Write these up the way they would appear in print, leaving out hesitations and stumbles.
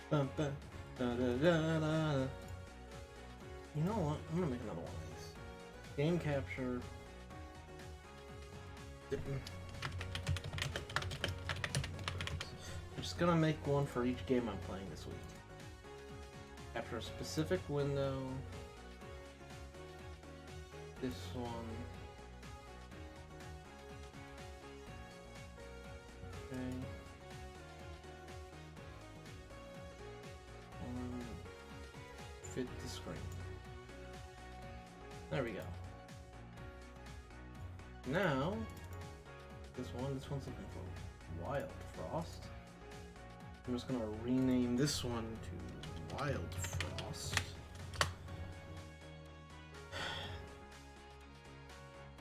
Bum, bum, da, da, da, da. You know what? I'm gonna make another one of these. Game capture. I'm just gonna make one for each game I'm playing this week. After a specific window. This one. Okay. Fit the screen. There we go. Now, this one's looking for Wild Frost. I'm just gonna rename this one to Wild Frost.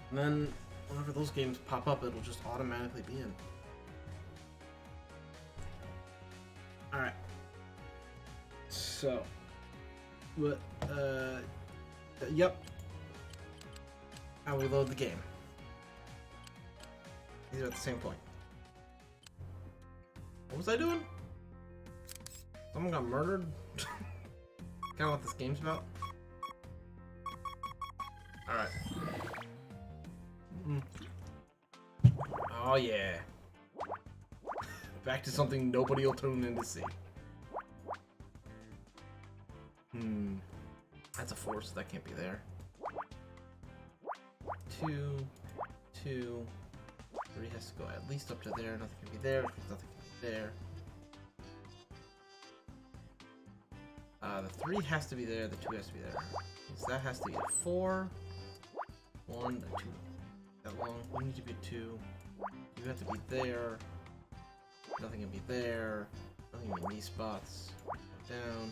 And then, whenever those games pop up, it'll just automatically be in. Alright. So, what, yep. I will load the game. These are at the same point. What was I doing? Someone got murdered? Kinda what this game's about? Alright. Oh yeah. Back to something nobody will tune in to see. That's a 4, so that can't be there. 2, 2, 3 has to go at least up to there. Nothing can be there. Nothing can be there. The 3 has to be there. The 2 has to be there. So that has to be a 4, 1, a 2. That long. We need to be a 2. You have to be there. Nothing can be there. Nothing can be in these spots. Go down.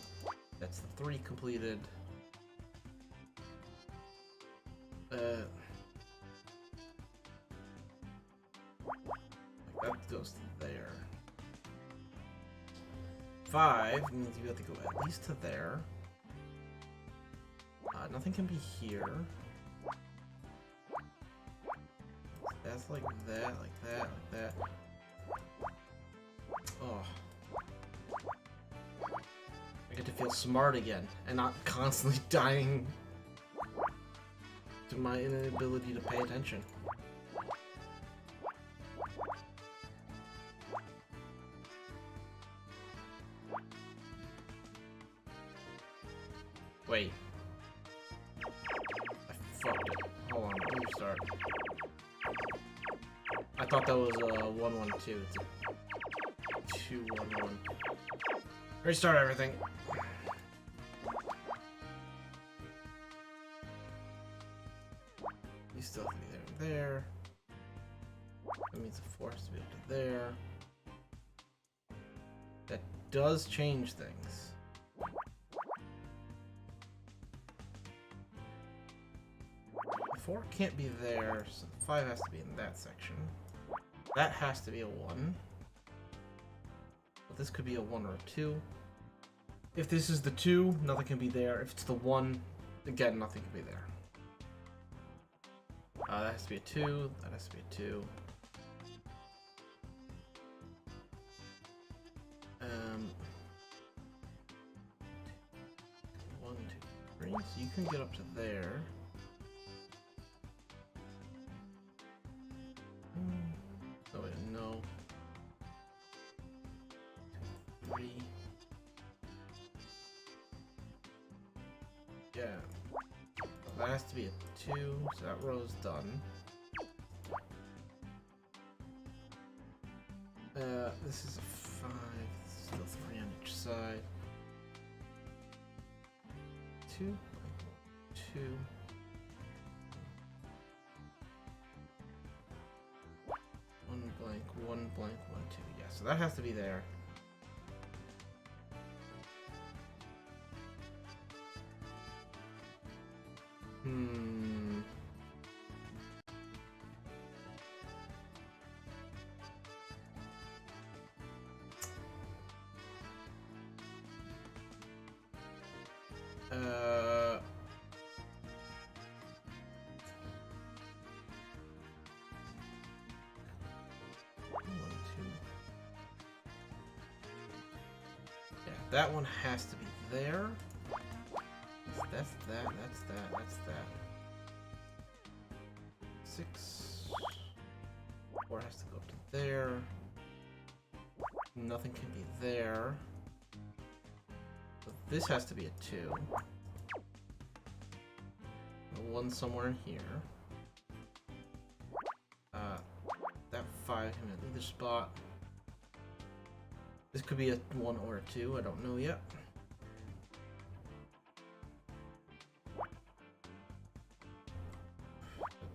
That's the 3 completed. That goes to there. 5 means you have to go at least to there. Nothing can be here. That's like that, like that, like that. Oh. I get to feel smart again and not constantly dying to my inability to pay attention. Wait. I fucked it. Hold on, let me restart. I thought that was a 1-1-2. It's a 2-1-1. Restart everything. You still have to be there and there. That means the 4 has to be up to there. That does change things. The 4 can't be there, so the 5 has to be in that section. That has to be a 1. But this could be a 1 or a 2. If this is the 2, nothing can be there. If it's the 1, again, nothing can be there. That has to be a 2. That has to be a 2. 1, 2, 3. So you can get up to there. Oh wait, no. 2, 3. Yeah. That has to be a 2, so that row's done. This is a 5, still 3 on each side. 2, 2. 1 blank, 1 blank, 1, 2. Yeah, so that has to be there. That one has to be there. That's that, that's that, that's that. 6. 4 has to go to there. Nothing can be there. So this has to be a 2. One somewhere in here. That 5 can be at either spot. This could be a 1 or a 2, I don't know yet.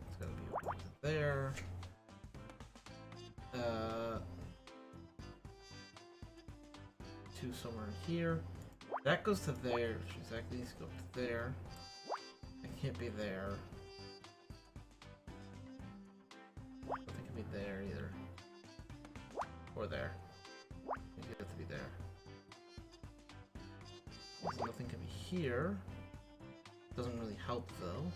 It's gotta be over to there. 2 somewhere in here. That goes to there, which exactly needs to go to there. It can't be there. Nothing can be there either. Or there. It has to be there. So nothing can be here. Doesn't really help though.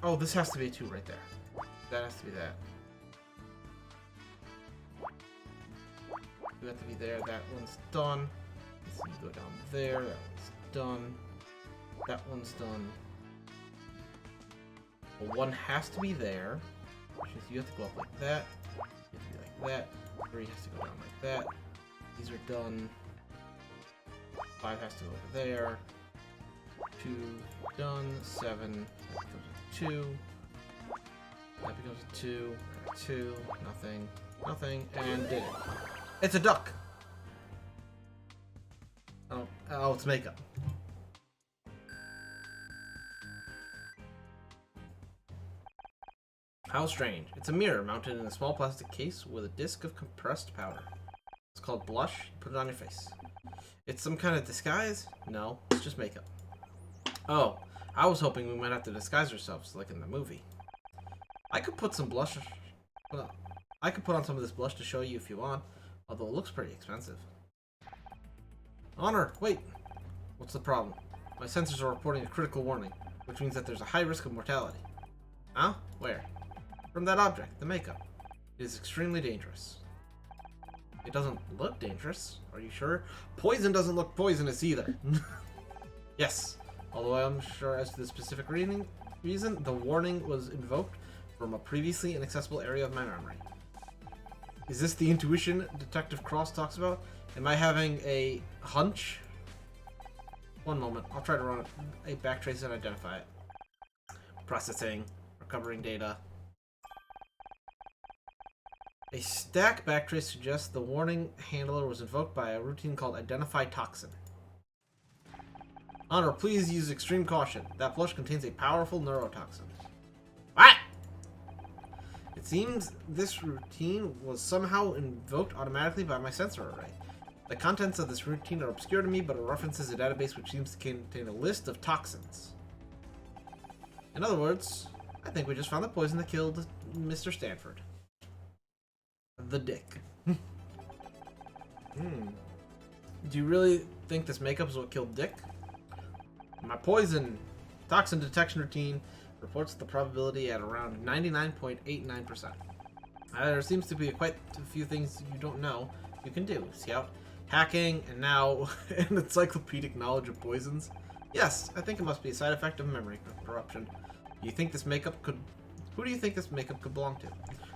Oh, this has to be a 2 right there. That has to be that. You have to be there. That one's done. So you go down there. That one's done. That one's done. Well, 1 has to be there. Which means you have to go up like that. You have to be like that. 3 has to go down like that. These are done. 5 has to go over there. 2 done. 7. That becomes a 2. That becomes a 2. 2. Nothing. Nothing. And did it. It's a duck! Oh, it's makeup. How strange. It's a mirror mounted in a small plastic case with a disc of compressed powder. It's called blush. Put it on your face. It's some kind of disguise? No, it's just makeup. Oh, I was hoping we might have to disguise ourselves, like in the movie. I could put some blush... Well, I could put on some of this blush to show you if you want, although it looks pretty expensive. Honor, wait! What's the problem? My sensors are reporting a critical warning, which means that there's a high risk of mortality. Huh? Where? From that object, the makeup. It is extremely dangerous. It doesn't look dangerous. Are you sure? Poison doesn't look poisonous either. Yes. Although I'm unsure as to the specific reason, the warning was invoked from a previously inaccessible area of my memory. Is this the intuition Detective Cross talks about? Am I having a hunch? One moment. I'll try to run a backtrace and identify it. Processing. Recovering data. A stack backtrace suggests the warning handler was invoked by a routine called Identify Toxin. Honor, please use extreme caution. That blush contains a powerful neurotoxin. What? It seems this routine was somehow invoked automatically by my sensor array. The contents of this routine are obscure to me, but it references a database which seems to contain a list of toxins. In other words, I think we just found the poison that killed Mr. Stanford. The dick. Do you really think this makeup is what killed Dick? My poison toxin detection routine reports the probability at around 99.89%. There seems to be quite a few things you don't know you can do. Scout, hacking, and now an encyclopedic knowledge of poisons. Yes, I think it must be a side effect of memory corruption. Do you think this makeup could... Who do you think this makeup could belong to?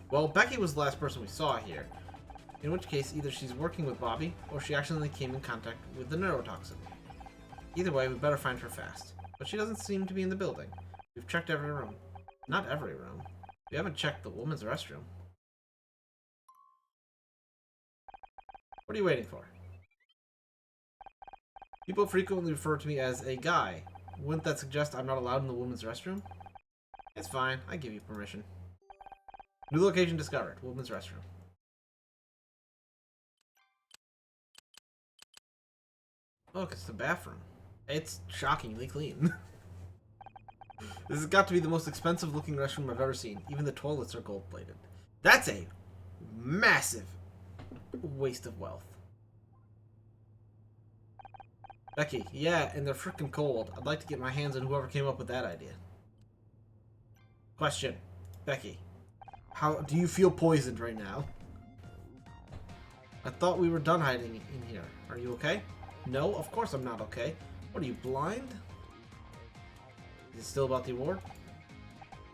Well, Becky was the last person we saw here. In which case, either she's working with Bobby, or she accidentally came in contact with the neurotoxin. Either way, we better find her fast. But she doesn't seem to be in the building. We've checked every room. Not every room. We haven't checked the woman's restroom. What are you waiting for? People frequently refer to me as a guy. Wouldn't that suggest I'm not allowed in the woman's restroom? It's fine. I give you permission. New location discovered. Woman's restroom. Look, it's the bathroom. It's shockingly clean. This has got to be the most expensive looking restroom I've ever seen. Even the toilets are gold plated. That's a massive waste of wealth. Becky, yeah, and they're freaking cold. I'd like to get my hands on whoever came up with that idea. Question. Becky, how do you feel poisoned right now? I thought we were done hiding in here. Are you okay? No, of course I'm not okay. What are you, blind? Is it still about the award?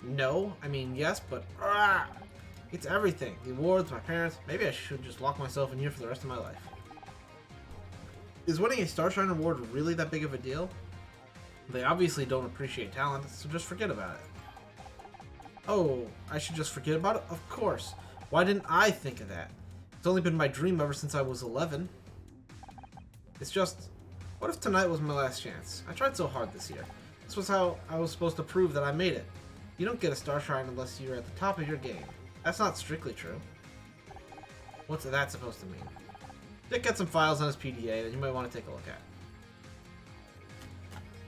No, I mean yes, but it's everything. The awards, my parents. Maybe I should just lock myself in here for the rest of my life. Is winning a Starshine Award really that big of a deal? They obviously don't appreciate talent, so just forget about it. Oh, I should just forget about it? Of course. Why didn't I think of that? It's only been my dream ever since I was 11. It's just, what if tonight was my last chance? I tried so hard this year. This was how I was supposed to prove that I made it. You don't get a Starshine unless you're at the top of your game. That's not strictly true. What's that supposed to mean? Dick got some files on his PDA that you might want to take a look at.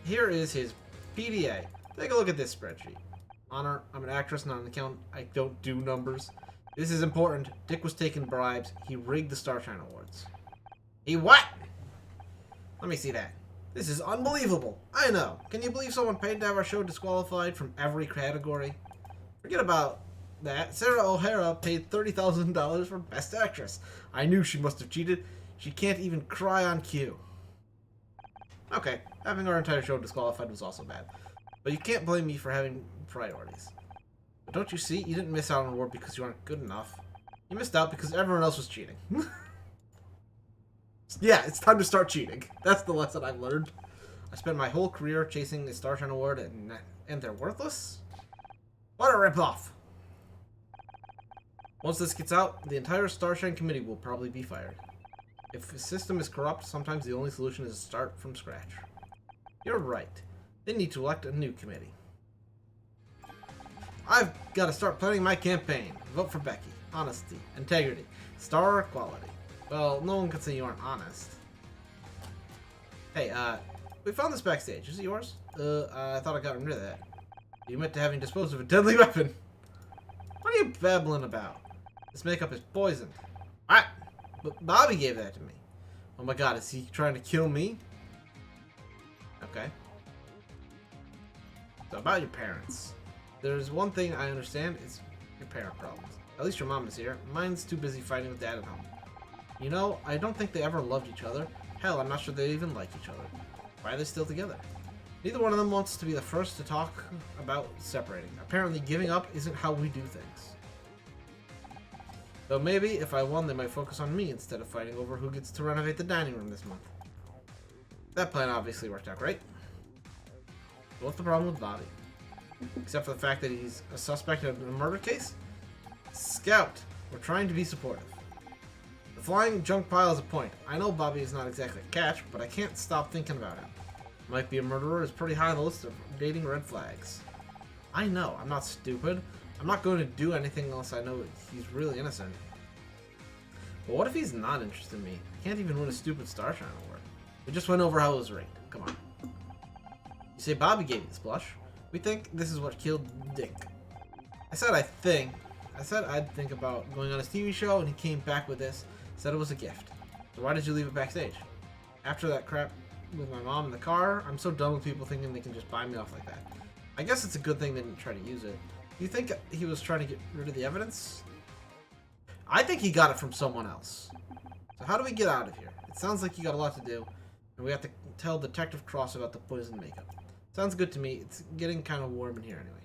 Here is his PDA. Take a look at this spreadsheet. Honor, I'm an actress, not an accountant. I don't do numbers. This is important. Dick was taking bribes. He rigged the Starshine Awards. He what? Let me see that. This is unbelievable. I know. Can you believe someone paid to have our show disqualified from every category? Forget about that. Sarah O'Hara paid $30,000 for Best Actress. I knew she must have cheated. She can't even cry on cue. Okay, having our entire show disqualified was also bad. But you can't blame me for having priorities. But don't you see? You didn't miss out on an award because you aren't good enough. You missed out because everyone else was cheating. Yeah, it's time to start cheating. That's the lesson I've learned. I spent my whole career chasing the Starshine Award and they're worthless? What a ripoff! Once this gets out, the entire Starshine committee will probably be fired. If the system is corrupt, sometimes the only solution is to start from scratch. You're right. They need to elect a new committee. I've got to start planning my campaign. Vote for Becky. Honesty. Integrity. Star equality. Well, no one can say you aren't honest. Hey, we found this backstage. Is it yours? I thought I got rid of that. You admit to having disposed of a deadly weapon. What are you babbling about? This makeup is poisoned. What? But Bobby gave that to me. Oh my god, is he trying to kill me? Okay. So about your parents. There's one thing I understand, it's your parent problems. At least your mom is here. Mine's too busy fighting with dad at home. You know, I don't think they ever loved each other. Hell, I'm not sure they even like each other. Why are they still together? Neither one of them wants to be the first to talk about separating. Apparently, giving up isn't how we do things. Though maybe, if I won, they might focus on me instead of fighting over who gets to renovate the dining room this month. That plan obviously worked out great. So what's the problem with Bobby? Except for the fact that he's a suspect in a murder case? Scout, we're trying to be supportive. The flying junk pile is a point. I know Bobby is not exactly a catch, but I can't stop thinking about him. Might be a murderer is pretty high on the list of dating red flags. I know, I'm not stupid. I'm not going to do anything unless I know he's really innocent. But what if he's not interested in me? I can't even win a stupid Starshine Award. We just went over how it was rigged. Come on. You say Bobby gave you this blush. We think this is what killed Dick. I said I'd think about going on his TV show, and he came back with this. Said it was a gift. So why did you leave it backstage? After that crap with my mom in the car, I'm so done with people thinking they can just buy me off like that. I guess it's a good thing they didn't try to use it. You think he was trying to get rid of the evidence? I think he got it from someone else. So how do we get out of here? It sounds like you got a lot to do, and we have to tell Detective Cross about the poison makeup. Sounds good to me. It's getting kind of warm in here anyway.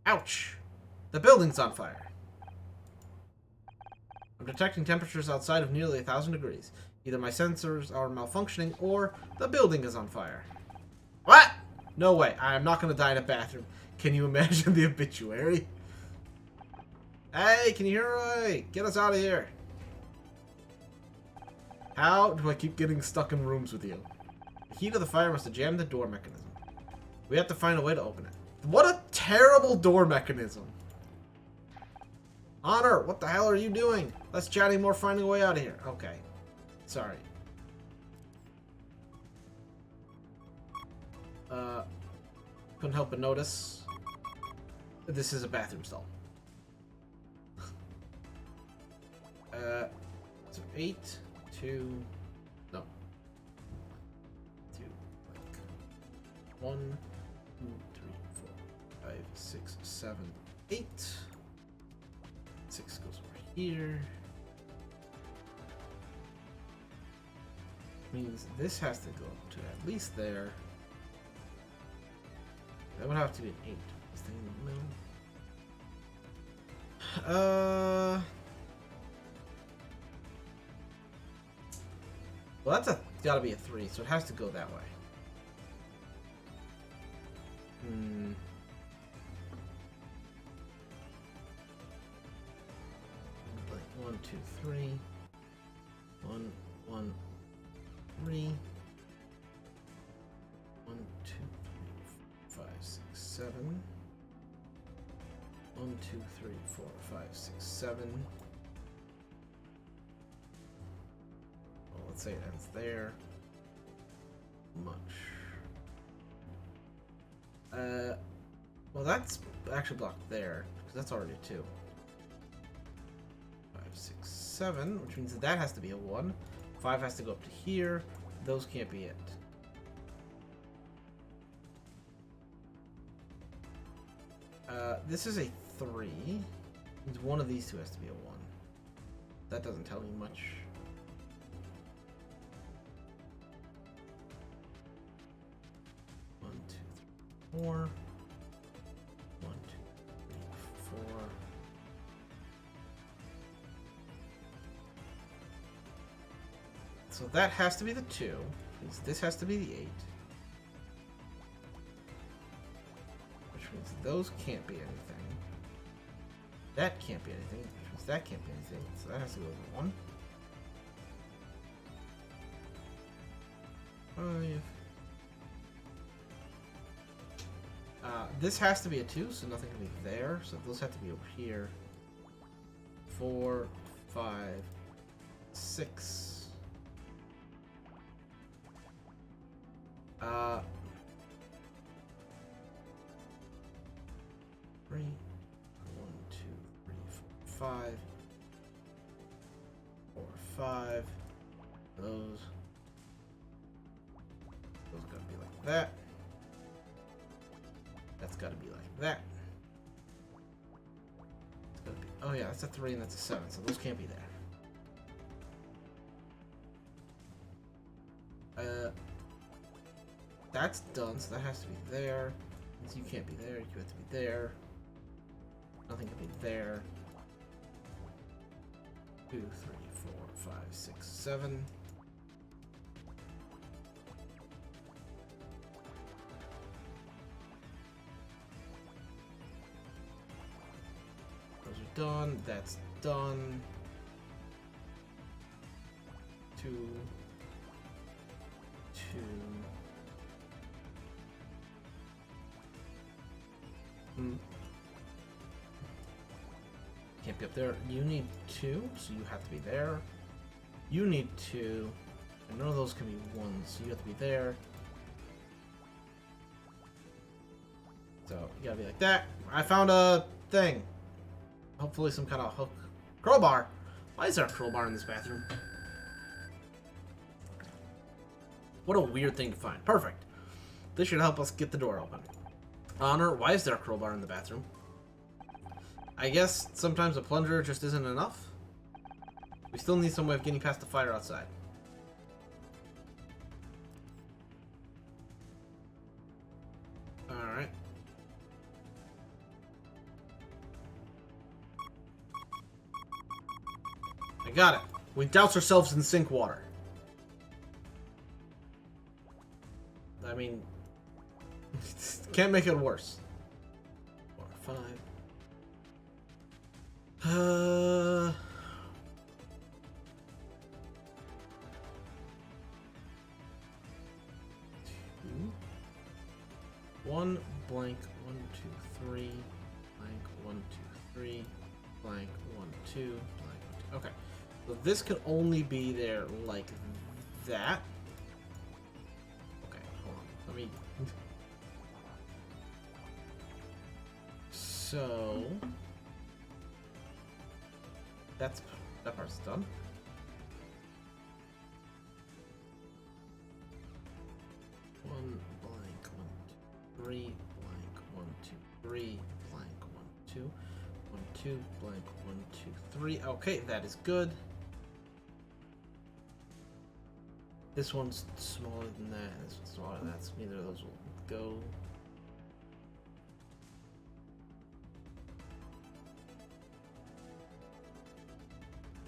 Ouch! The building's on fire. I'm detecting temperatures outside of nearly 1,000 degrees. Either my sensors are malfunctioning or the building is on fire. What? No way. I am not going to die in a bathroom. Can you imagine the obituary? Hey, can you hear me? Get us out of here. How do I keep getting stuck in rooms with you? The heat of the fire must have jammed the door mechanism. We have to find a way to open it. What a terrible door mechanism. Honor, what the hell are you doing? Less chatting, more finding a way out of here. Okay. Sorry. couldn't help but notice this is a bathroom stall. So 8, 2, no. 2, like 1, 2, 3, 4, 5, 6, 7, 8. 6 goes over here. Means this has to go to at least there. That would have to be an 8. Stay in the middle. Well, that's gotta be a 3, so it has to go that way. Like 1, 2, 3. 1, 1, 3. 1, 2, 3, 5, 6, 7. 1, 2, 3, 4, 5, 6, 7. Well, let's say it ends there. Much. Well, that's actually blocked there, because that's already a 2. 5, 6, 7, which means that has to be a 1. 5 has to go up to here. Those can't be it. This is a 3. Means one of these two has to be a 1. That doesn't tell me much. One, two, three, 4. 1, 2, 3, 4. So that has to be the 2. Means this has to be the 8. Which means those can't be anything. That can't be anything. Which means that can't be anything. So that has to go over 1. 5. This has to be a 2, so nothing can be there. So those have to be over here. 4, 5, 6. 3. 1, 2, 3, 4, 5. 4, 5. Those gotta be like that. That's gotta be like that. It's gotta be, oh yeah, that's a 3 and that's a 7, so those can't be there. That's done, so that has to be there. So you can't be there, you have to be there. Nothing can be there. 2, 3, 4, 5, 6, 7. Those are done. That's done. 2, 2. Can't be up there. You need 2, so you have to be there. You need 2, and none of those can be 1, so you have to be there. So you gotta be like that. I found a thing. Hopefully some kind of hook. Crowbar. Why is there a crowbar in this bathroom? What a weird thing to find. Perfect. This should help us get the door open. Honor, why is there a crowbar in the bathroom? I guess sometimes a plunger just isn't enough. We still need some way of getting past the fire outside. Alright. I got it. We douse ourselves in sink water. I mean, can't make it worse. 4, 5. 2. 1 blank 1 2 3 blank 1 2 3 blank 1 2 blank 1 2. Okay, so this can only be there like that. Okay, hold on. Let me so that part's done. One blank, 1, 2, 3, blank, 1, 2, 3, blank, 1, 2, 1, 2, blank, 1, 2, 3. Okay, that is good. This one's smaller than that, and this one's smaller than that, so neither of those will go.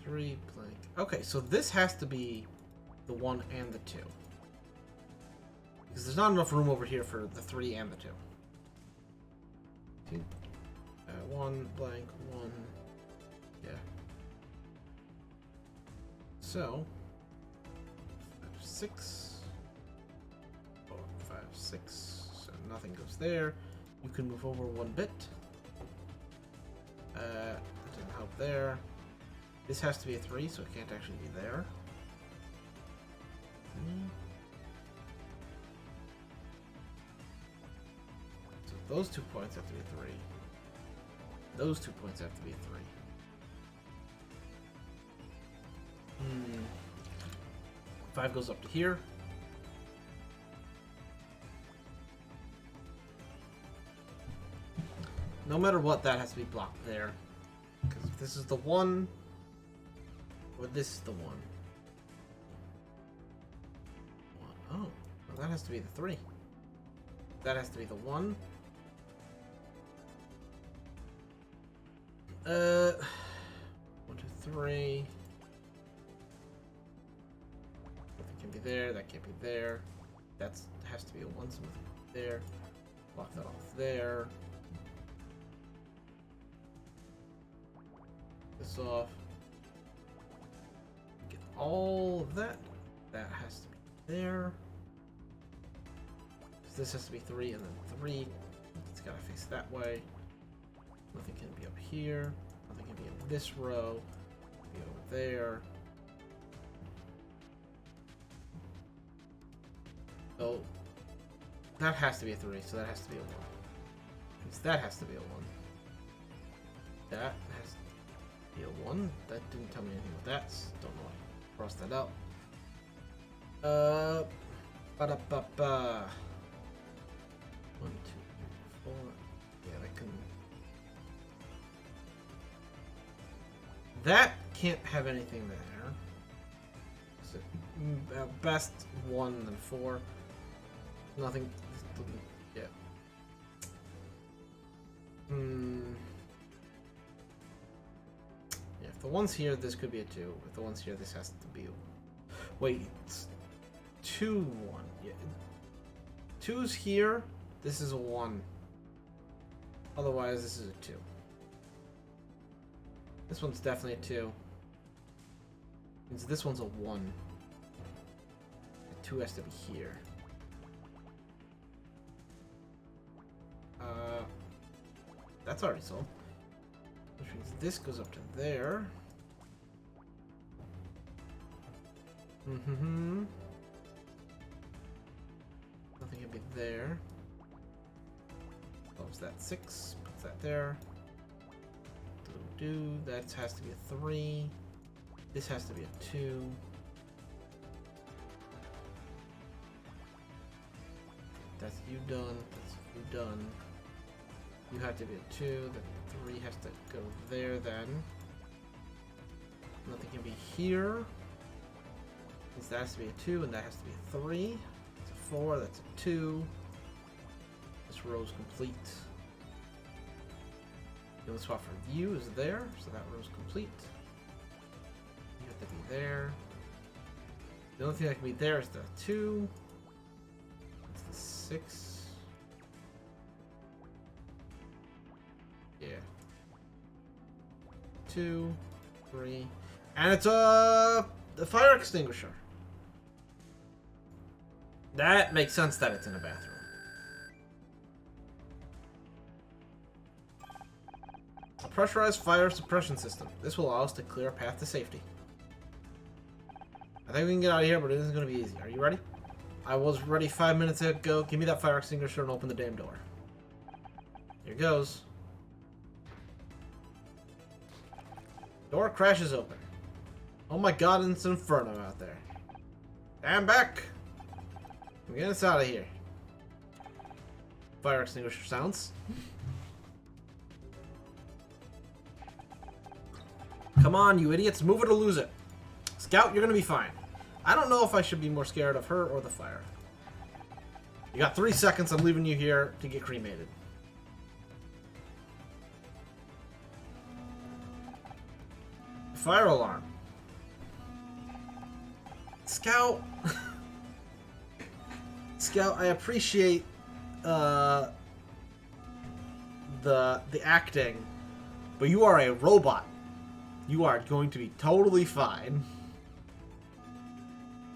Three blank. Okay, so this has to be the 1 and the 2. Because there's not enough room over here for the 3 and the 2. 2. 1 blank, 1. Yeah. So 5, 6. 4, 5, 6. So nothing goes there. You can move over 1 bit. That didn't help there. This has to be a 3, so it can't actually be there. So those 2 points have to be 3. Those 2 points have to be 3. 5 goes up to here. No matter what, that has to be blocked there. Because if this is the 1, or this is the 1. Oh, well, that has to be the 3. That has to be the 1. 1, 2, 3. Nothing can be there. That can't be there. That has to be a 1. So nothing can be there. Block that off there. This off. Get all of that. That has to be there. So this has to be 3 and then 3. It's gotta face that way. Nothing can be up here. Nothing can be in this row. Be over there. So that has to be a 3, so that has to be a 1. Because that has to be a 1. That has to be a 1. That didn't tell me anything about that. Don't know why I crossed that out. Ba-da-ba-ba. 1, 2, 3, 4. Yeah, that can. That can't have anything there. So, at best 1 and 4. Nothing. Yeah. Yeah, if the 1's here, this could be a 2. If the 1's here, this has to be a... Wait, it's 2, 1. Yeah. 2's here, this is a 1. Otherwise, this is a 2. This one's definitely a 2. Means this one's a 1. The 2 has to be here. That's already solved. Which means this goes up to there. Nothing can be there. Close that 6. Puts that there. That has to be a 3. This has to be a 2. That's you done. That's you done. You have to be a 2. The 3 has to go there then. Nothing can be here. Because that has to be a 2 and that has to be a 3. That's a 4. That's a 2. This row is complete. The only spot for you is there, so that row is complete. You have to be there. The only thing that can be there is the 2. That's the 6. Yeah. 2, 3, and it's the fire extinguisher. That makes sense that it's in a bathroom. A pressurized fire suppression system. This will allow us to clear a path to safety. I think we can get out of here, but it isn't going to be easy. Are you ready? I was ready 5 minutes ago. Give me that fire extinguisher and open the damn door. Here goes. Door crashes open. Oh my god, it's an inferno out there. Stand back! Get us out of here. Fire extinguisher sounds. Come on, you idiots. Move it or lose it. Scout, you're gonna be fine. I don't know if I should be more scared of her or the fire. You got 3 seconds. I'm leaving you here to get cremated. Fire alarm. Scout. Scout, I appreciate the acting, but you are a robot. You are going to be totally fine.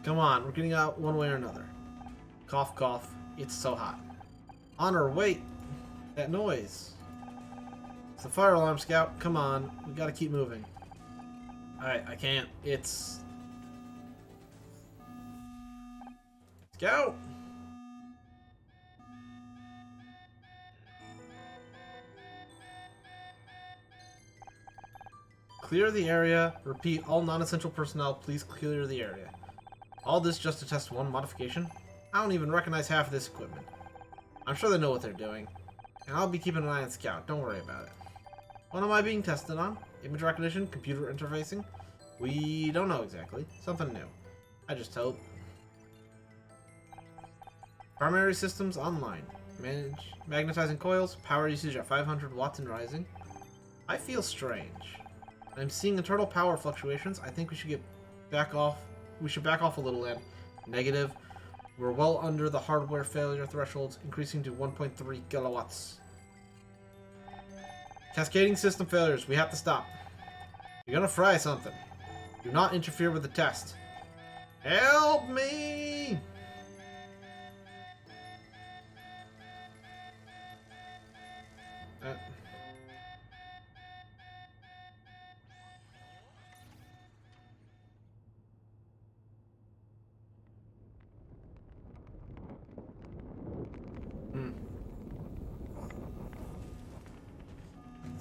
Come on, we're getting out one way or another. Cough, cough. It's so hot. Honor, wait. That noise. It's the fire alarm, Scout. Come on. We gotta keep moving. I can't. It's... Scout! Clear the area. Repeat, all non-essential personnel, please clear the area. All this just to test one modification? I don't even recognize half of this equipment. I'm sure they know what they're doing. And I'll be keeping an eye on Scout, don't worry about it. What am I being tested on? Image recognition? Computer interfacing? We don't know exactly. Something new. I just hope. Primary systems online. Manage magnetizing coils. Power usage at 500 watts and rising. I feel strange. I'm seeing internal power fluctuations. I think we should back off a little and negative. We're well under the hardware failure thresholds, increasing to 1.3 kilowatts. Cascading system failures. We have to stop. You're gonna fry something. Do not interfere with the test. Help me!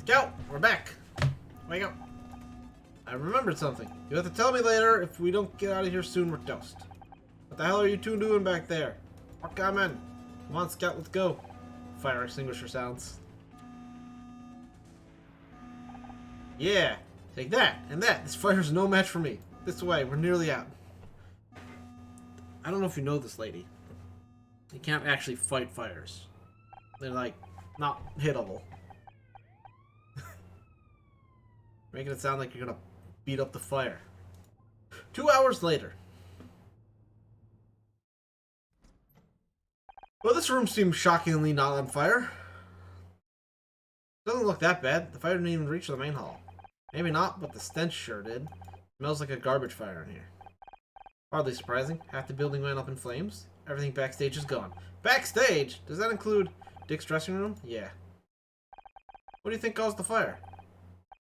Scout, we're back. Wake up. I remembered something. You have to tell me later. If we don't get out of here soon, we're toast. What the hell are you two doing back there? What coming? Come on, Scout, let's go. Fire extinguisher sounds. Yeah, take that and that. This fire's no match for me. This way, we're nearly out. I don't know if you know this, lady. You can't actually fight fires. They're like, not hittable. Making it sound like you're gonna beat up the fire. 2 hours later. Well, this room seems shockingly not on fire. Doesn't look that bad. The fire didn't even reach the main hall. Maybe not, but the stench sure did. Smells like a garbage fire in here. Hardly surprising. Half the building went up in flames. Everything backstage is gone. Backstage? Does that include Dick's dressing room? Yeah. What do you think caused the fire?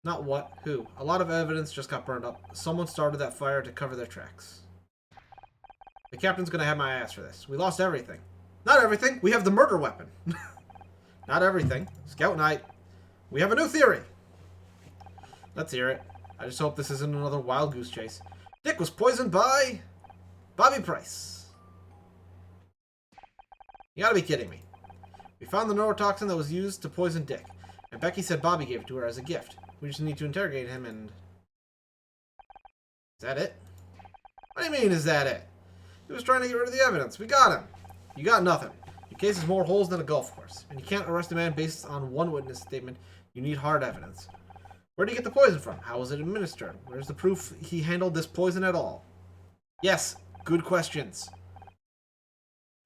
Not what, who. A lot of evidence just got burned up. Someone started that fire to cover their tracks. The captain's gonna have my ass for this. We lost everything. Not everything! We have the murder weapon! Not everything. Scout and we have a new theory! Let's hear it. I just hope this isn't another wild goose chase. Dick was poisoned by... Bobby Price. You gotta be kidding me. We found the neurotoxin that was used to poison Dick. And Becky said Bobby gave it to her as a gift. We just need to interrogate him and... Is that it? What do you mean, is that it? He was trying to get rid of the evidence. We got him. You got nothing. Your case has more holes than a golf course. And you can't arrest a man based on one witness statement. You need hard evidence. Where did you get the poison from? How was it administered? Where's the proof he handled this poison at all? Yes, good questions.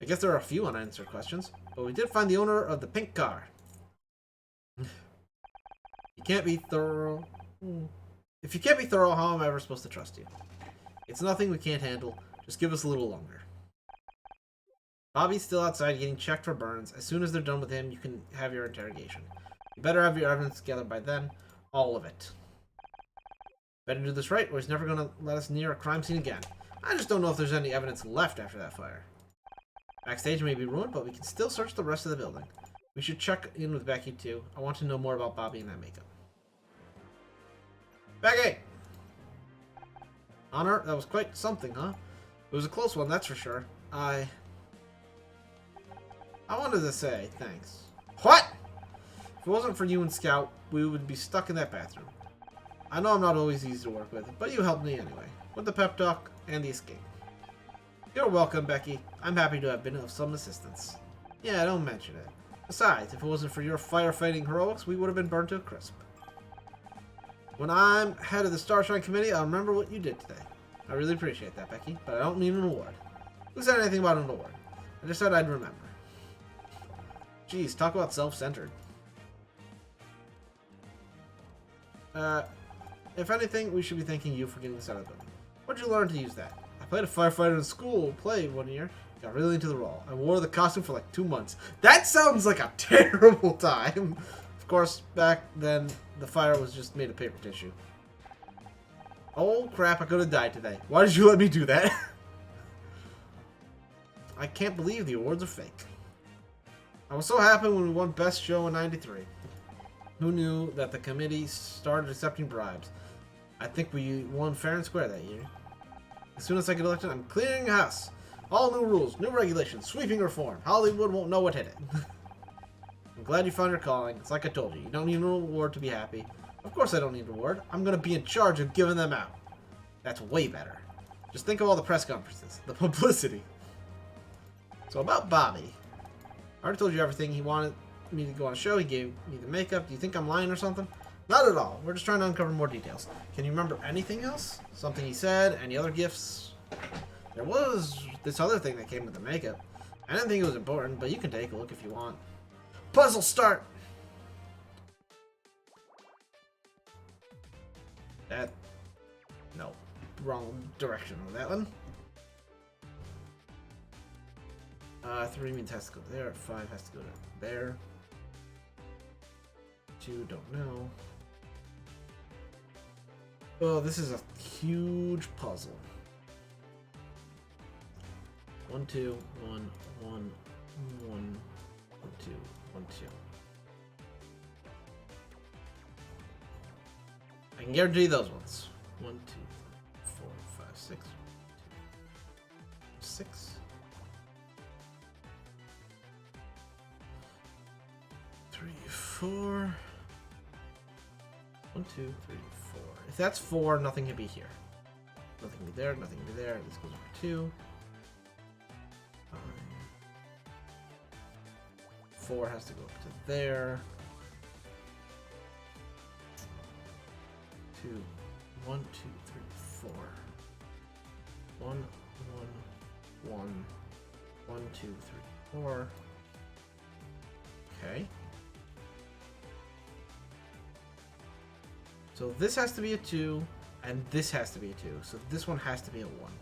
I guess there are a few unanswered questions. But we did find the owner of the pink car. You can't be thorough. If you can't be thorough, how am I ever supposed to trust you? It's nothing we can't handle. Just give us a little longer. Bobby's still outside getting checked for burns. As soon as they're done with him, you can have your interrogation. You better have your evidence together by then. All of it. Better do this right, or he's never going to let us near a crime scene again. I just don't know if there's any evidence left after that fire. Backstage may be ruined, but we can still search the rest of the building. We should check in with Becky, too. I want to know more about Bobby and that makeup. Becky! Honor, that was quite something, huh? It was a close one, that's for sure. I wanted to say thanks. What? If it wasn't for you and Scout, we would be stuck in that bathroom. I know I'm not always easy to work with, but you helped me anyway. With the pep talk and the escape. You're welcome, Becky. I'm happy to have been of some assistance. Yeah, don't mention it. Besides, if it wasn't for your firefighting heroics, we would have been burned to a crisp. When I'm head of the Starshine Committee, I'll remember what you did today. I really appreciate that, Becky, but I don't need an award. Who said anything about an award? I just said I'd remember. Jeez, talk about self-centered. If anything, we should be thanking you for getting this out of the building. Where'd you learn to use that? I played a firefighter in school play one year. Got really into the role. I wore the costume for like 2 months. That sounds like a terrible time. Of course, back then, the fire was just made of paper tissue. Oh crap, I could have died today. Why did you let me do that? I can't believe the awards are fake. I was so happy when we won Best Show in '93. Who knew that the committee started accepting bribes? I think we won fair and square that year. As soon as I get elected, I'm clearing the house. All new rules, new regulations, sweeping reform. Hollywood won't know what hit it. I'm glad you found your calling. It's like I told you. You don't need an award to be happy. Of course I don't need an award. I'm going to be in charge of giving them out. That's way better. Just think of all the press conferences. The publicity. So about Bobby. I already told you everything. He wanted me to go on a show. He gave me the makeup. Do you think I'm lying or something? Not at all. We're just trying to uncover more details. Can you remember anything else? Something he said? Any other gifts? There was this other thing that came with the makeup. I didn't think it was important, but you can take a look if you want. Puzzle start! That... No. Wrong direction on that one. 3 means has to go there. 5 has to go there. 2, don't know. Oh, this is a huge puzzle. 1, 2, 1, 1, 1, 1, 2, 1, 2. I can guarantee those ones. 1, 2, 4, 5, 6. 6. 3, 4. 1, 2, 3, 4. If that's 4, nothing can be here. Nothing can be there, nothing can be there. This goes over 2. 4 has to go up to there. 2, 1, 2, 3, 4. 1, 1, 1, 1, 2, 3, 4. Okay. So this has to be a 2, and this has to be a 2. So this one has to be a 1.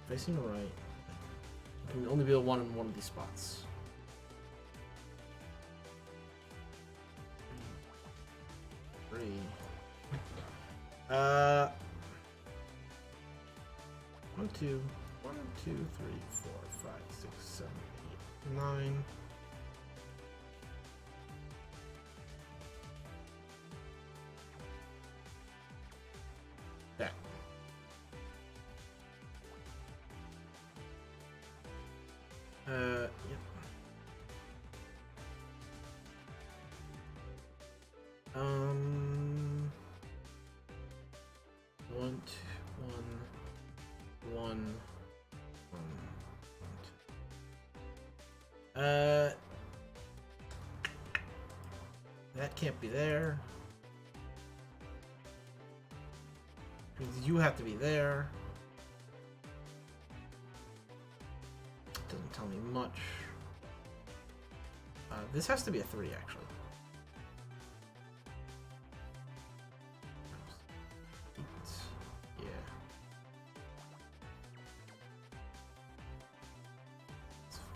Facing the right. It can only be a 1 in one of these spots. 3. 1, 2, 1, 2, 3, 4, 5, 6, 7, 8, 9. That. Yep. 1, 2, 1, 1, 1. That can't be there. Because you have to be there. Doesn't tell me much. This has to be a 3, actually. Yeah.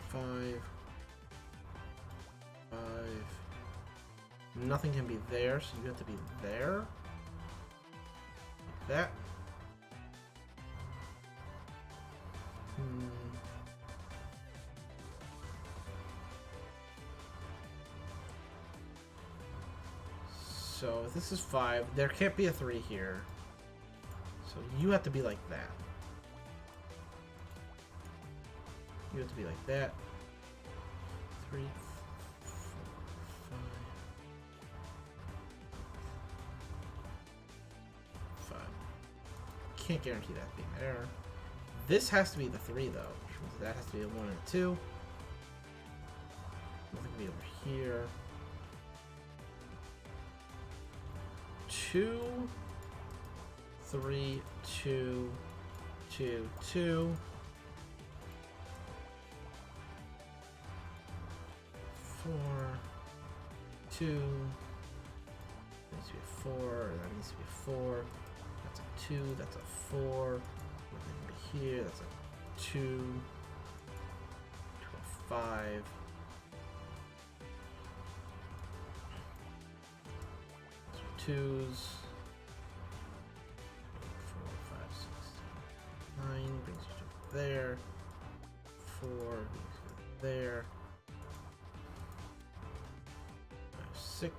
5. 5. Nothing can be there, so you have to be there. Like that. So if this is 5, there can't be a 3 here. So you have to be like that. You have to be like that. 3, 4, 5. Can't guarantee that being there. This has to be the 3 though, which means that has to be a 1 and a 2. Nothing can be over here. 2, 3, 2, 2, 2. 4, 2. That needs to be a 4. That needs to be a 4. That's a 2. That's a 4. Nothing can be here. That's a 2. To a 5. So 2s. 4, 5, 6, 9 brings you to there. 4 brings you to there. 6.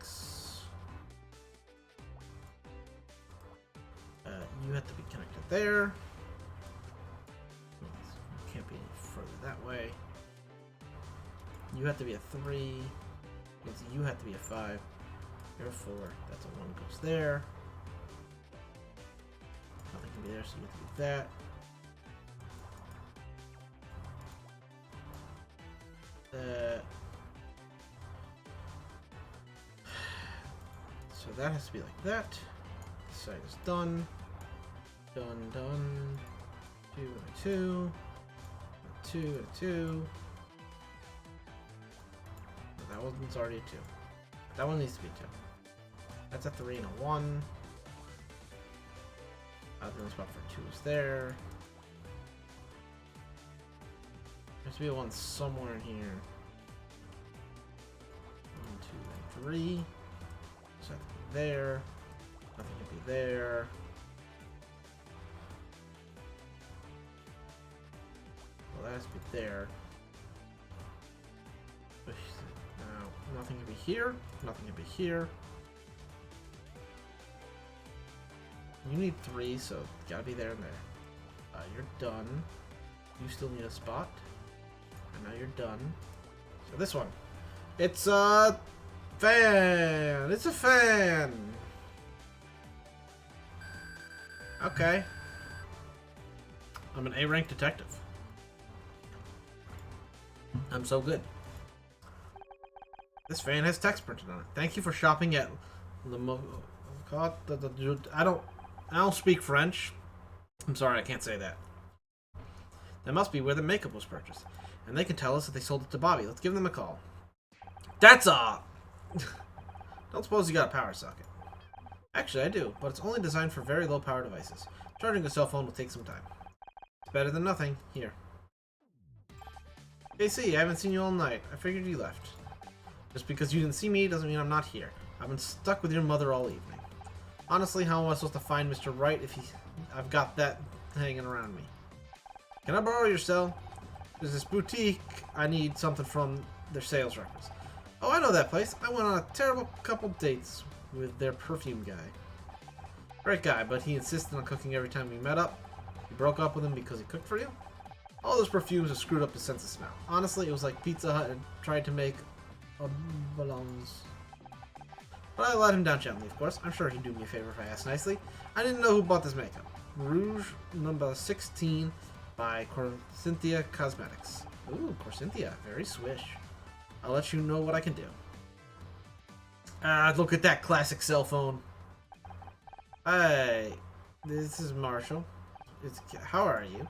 You have to be connected there. You can't be any further that way. You have to be a 3. You have to be a 5. You're a 4. That's a 1 goes there. Nothing can be there, so you have to be that. So that has to be like that. This side is done. Done, done. 2 and a 2. A 2 and a 2. No, that one's already a 2. That one needs to be 2. That's a 3 and a 1. The spot for 2 is there. There's to be a 1 somewhere in here. 1, 2, and 3. So that can be there. Nothing can be there. Well, that has to be there. Now, nothing can be here. Nothing can be here. You need 3, so it's gotta be there and there. You're done. You still need a spot. And now you're done. So this one. It's a fan! It's a fan! Okay. I'm an A-rank detective. I'm so good. This fan has text printed on it. Thank you for shopping at I don't speak French. I'm sorry, I can't say that. That must be where the makeup was purchased. And they can tell us that they sold it to Bobby. Let's give them a call. That's a... Don't suppose you got a power socket. Actually, I do, but it's only designed for very low power devices. Charging a cell phone will take some time. It's better than nothing. Here. JC, I haven't seen you all night. I figured you left. Just because you didn't see me doesn't mean I'm not here. I've been stuck with your mother all evening. Honestly, how am I supposed to find Mr. Wright if I've got that hanging around me? Can I borrow your cell? There's this boutique. I need something from their sales records. Oh, I know that place. I went on a terrible couple dates with their perfume guy. Great guy, but he insisted on cooking every time we met up. You broke up with him because he cooked for you? All those perfumes have screwed up his sense of smell. Honestly, it was like Pizza Hut had tried to make a balance. But I let him down gently, of course. I'm sure he'd do me a favor if I asked nicely. I didn't know who bought this makeup. Rouge number 16 by Corcynthia Cosmetics. Ooh, Corcynthia. Very swish. I'll let you know what I can do. Ah, look at that classic cell phone. Hey, this is Marshall. How are you?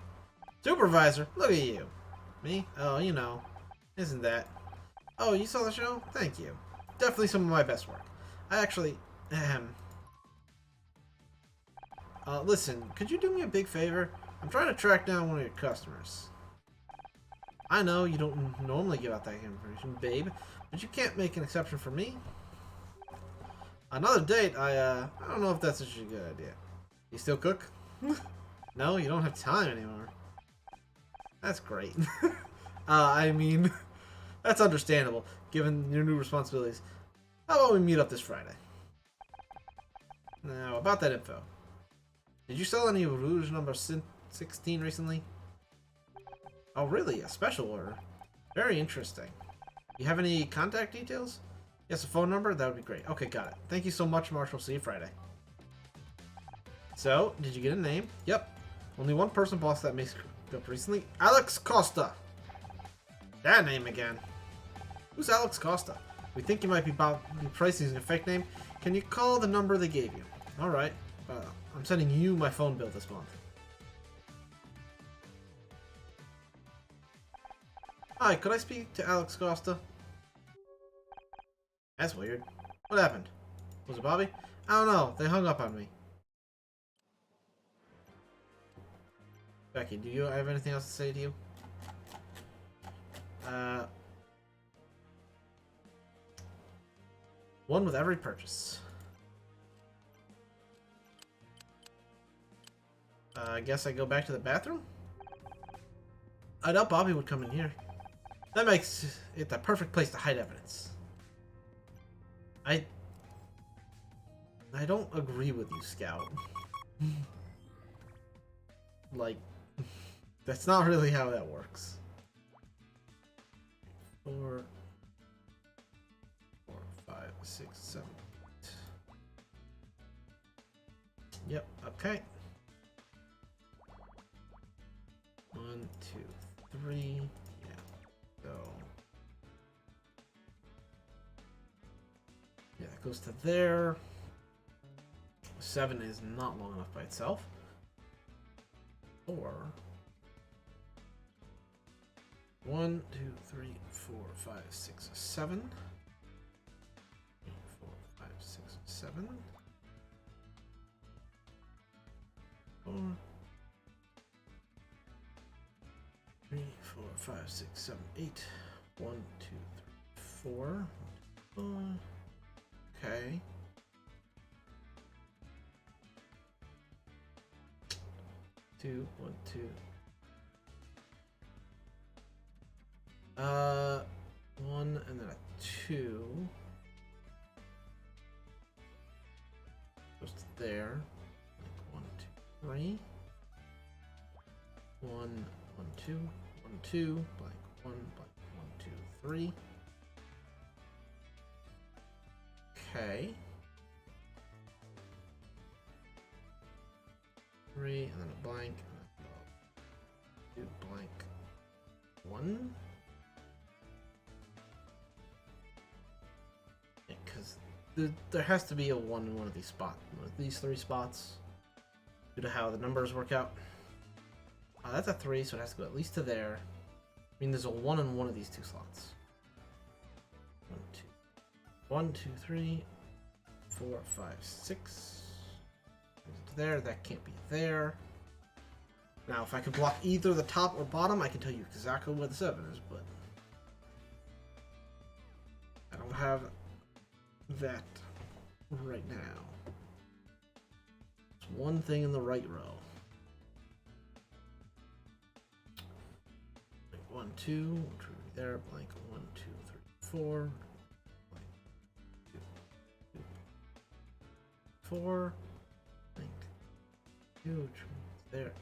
Supervisor, look at you. Me? Oh, you know. Isn't that? Oh, you saw the show? Thank you. Definitely some of my best work. I actually... listen, could you do me a big favor? I'm trying to track down one of your customers. I know you don't normally give out that information, babe, but you can't make an exception for me. Another date, I don't know if that's such a good idea. You still cook? No, you don't have time anymore. That's great. I mean, that's understandable, given your new responsibilities. How about we meet up this Friday? Now, about that info. Did you sell any Rouge number 16 recently? Oh, really? A special order? Very interesting. You have any contact details? Yes, a phone number? That would be great. Okay, got it. Thank you so much, Marshall. See you Friday. So, did you get a name? Yep. Only one person bossed that makes up recently. Alex Costa! That name again. Who's Alex Costa? We think you might be pricing using a fake name. Can you call the number they gave you? Alright. I'm sending you my phone bill this month. Hi, could I speak to Alex Costa? That's weird. What happened? Was it Bobby? I don't know. They hung up on me. Becky, do you have anything else to say to you? One with every purchase. I guess I go back to the bathroom? I doubt Bobby would come in here. That makes it the perfect place to hide evidence. I don't agree with you, Scout. Like, that's not really how that works. 4, 5, 6, 7, 8. Yep, okay. 1, 2, 3. Yeah. So. Yeah, that goes to there. 7 is not long enough by itself. 4. 1, 2, 3, 4, 5, 6, 7. 3, 4, 5, 6, 7. 4. 3, 4, 5, 6, 7, 8. 1, 2, 3, 4. Okay. 2, 1, 2. 1 and then a 2 goes to there. Like 1, 2, 3. 1, 1, 2, 1, 2, blank 1, blank 1, 2, 3. Okay. 3 and then a blank and then 2 blank 1. Because there has to be a 1 in one of these spots, these 3 spots, due to how the numbers work out. That's a 3, so it has to go at least to there. I mean, there's a 1 in one of these 2 slots. 1, 2. 1, 2, 3, 4, 5, 6. There, that can't be there. Now, if I could block either the top or bottom, I can tell you exactly where the 7 is, but I don't have that right now. There's one thing in the right row. 1, 2, there, blank 1, 2, 3, 4. 4, blank 2, there.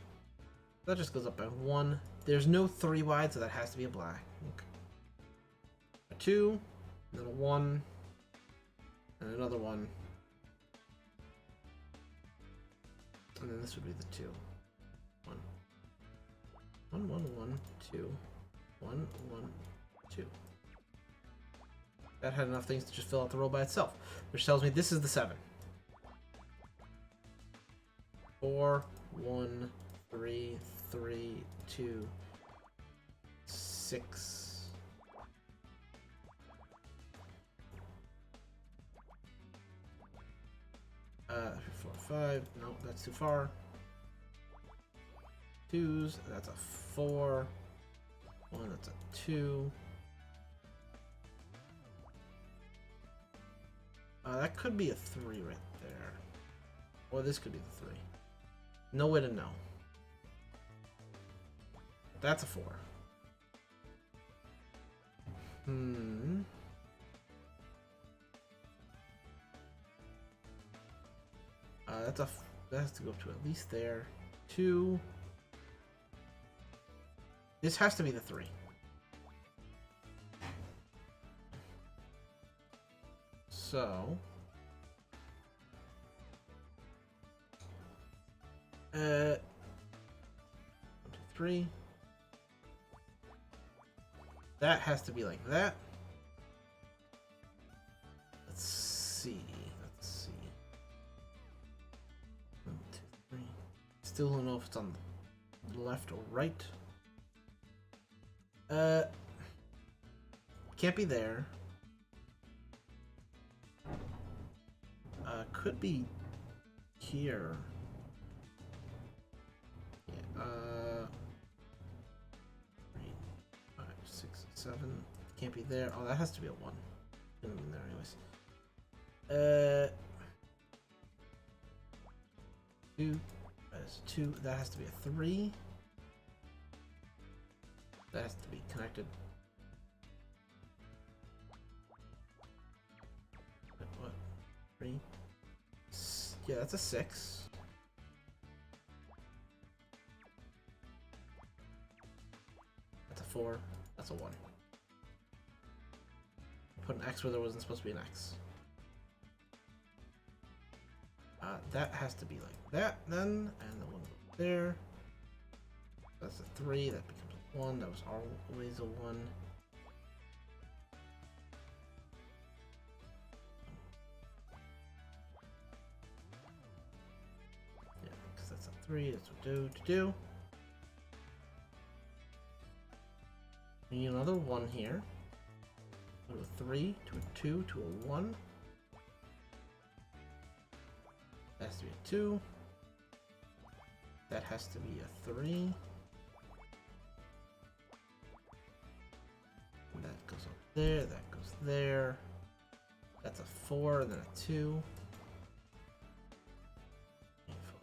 That just goes up by 1. There's no 3 wide, so that has to be a black. Okay. A 2, and then a 1, and another 1. And then this would be the 2. 1. 1, 1, 1, 2. 1, 1, 2. That had enough things to just fill out the row by itself, which tells me this is the 7. 4, 1, 3, 3, 2, 6. 3, 4, 5. No, that's too far. 2s. That's a 4. 1. That's a 2. That could be a 3 right there. Or this could be the 3. No way to know. That's a 4. That has to go to at least there. 2. This has to be the 3. So 1, 2, 3. That has to be like that. Let's see. 1, 2, 3. Still don't know if it's on the left or right. Can't be there. Could be here. Yeah, 3, 5, 6, 7. Can't be there. Oh, that has to be a 1. Couldn't have been there anyways. 2. That's 2. That has to be a 3. That has to be connected. What? 3? Yeah, that's a 6. That's a 4. That's a 1. Put an X where there wasn't supposed to be an X. That has to be like that then, and the 1 goes there. That's a 3. That becomes a 1. That was always a 1. Yeah, because that's a 3. That's what to do. We need another 1 here. Go to a 3, to a 2, to a 1. That has to be a 2. That has to be a 3. And that goes up there, that goes there. That's a 4, and then a 2. 8, 4,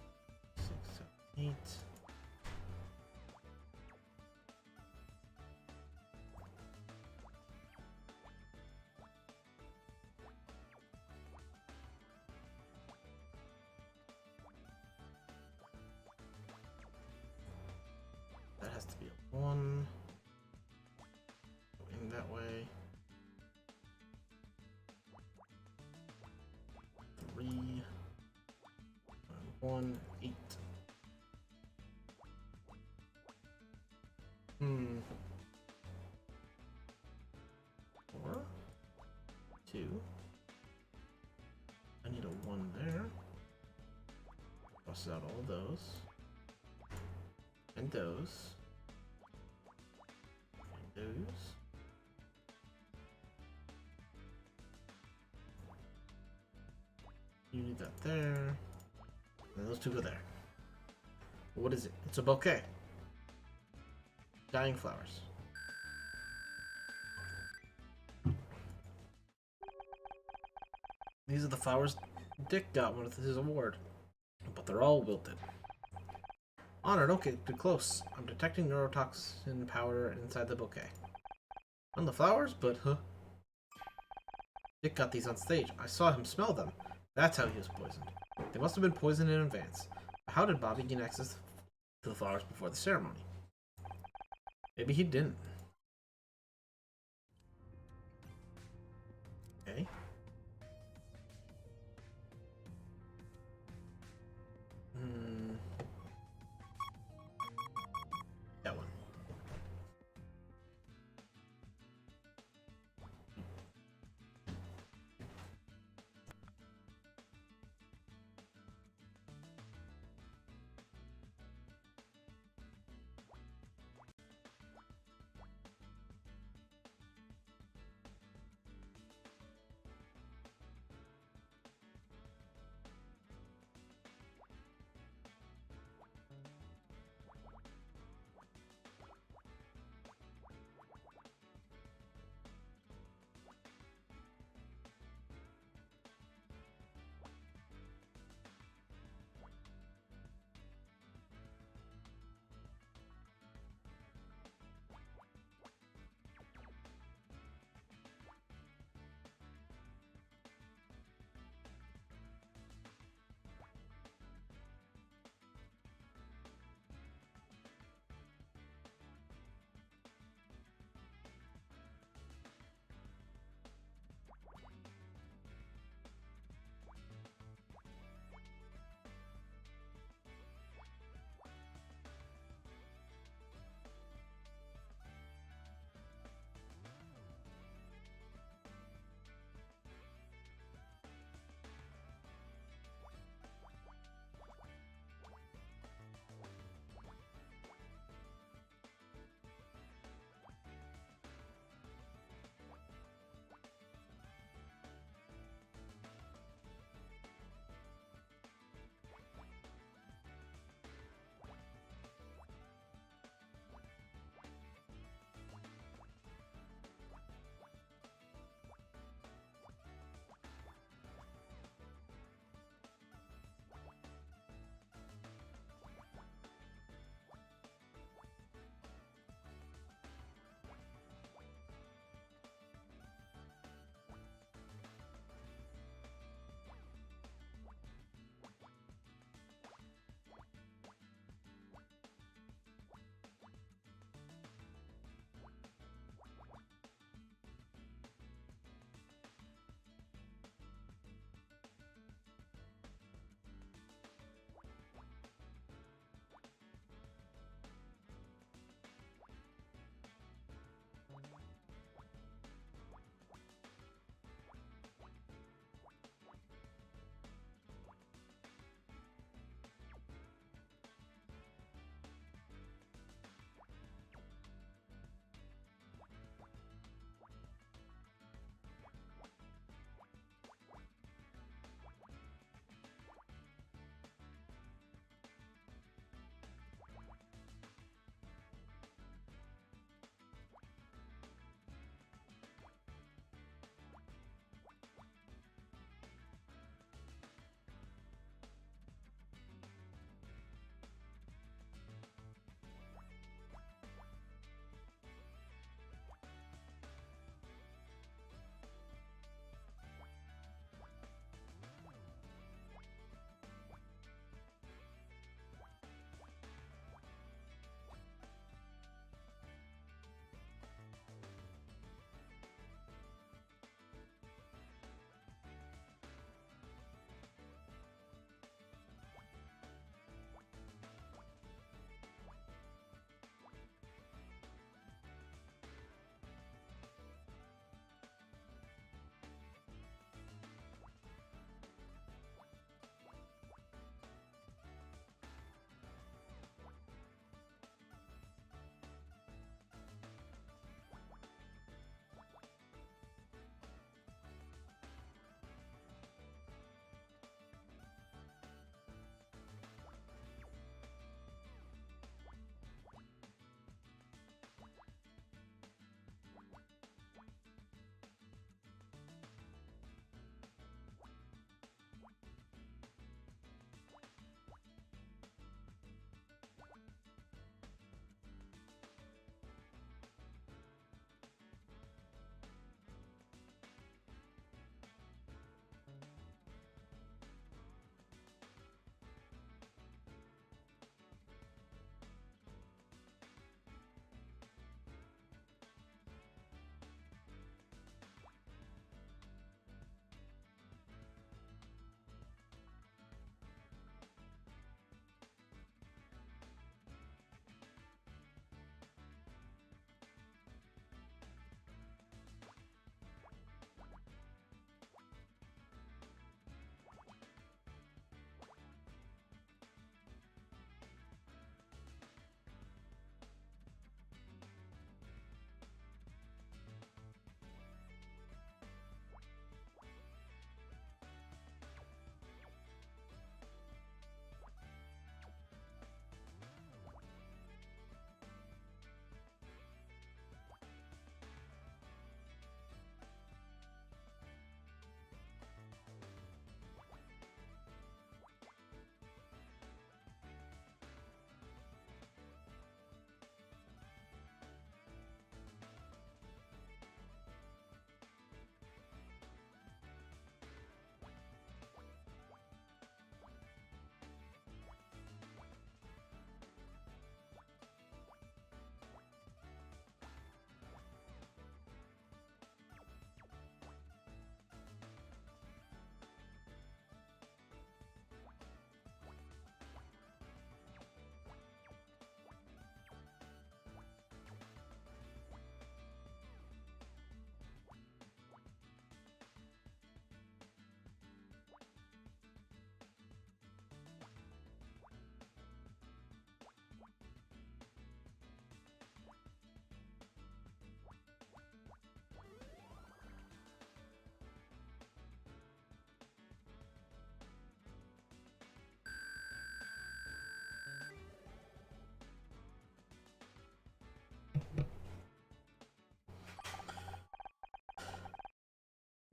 6, 7, 8. That has to be a 1. Going that way. 3. 1, 8. 4. 2. I need a 1 there. Bust out all those. And those. And those. You need that there. And those 2 go there. What is it? It's a bouquet. Dying flowers. These are the flowers Dick got with his award. But they're all wilted. Honor, don't get too close. I'm detecting neurotoxin powder inside the bouquet. On the flowers? But, Dick got these on stage. I saw him smell them. That's how he was poisoned. They must have been poisoned in advance. How did Bobby gain access to the flowers before the ceremony? Maybe he didn't. Okay. That one.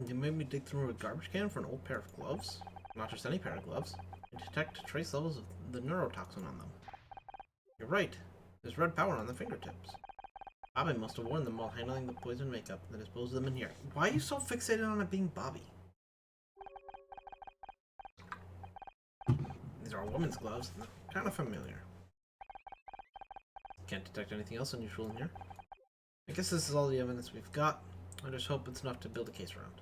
You made me dig through a garbage can for an old pair of gloves? Not just any pair of gloves. And detect trace levels of the neurotoxin on them. You're right. There's red powder on the fingertips. Bobby must have worn them while handling the poison makeup, then disposed of them in here. Why are you so fixated on it being Bobby? These are a woman's gloves. They're kind of familiar. Can't detect anything else unusual in here. I guess this is all the evidence we've got. I just hope it's enough to build a case around.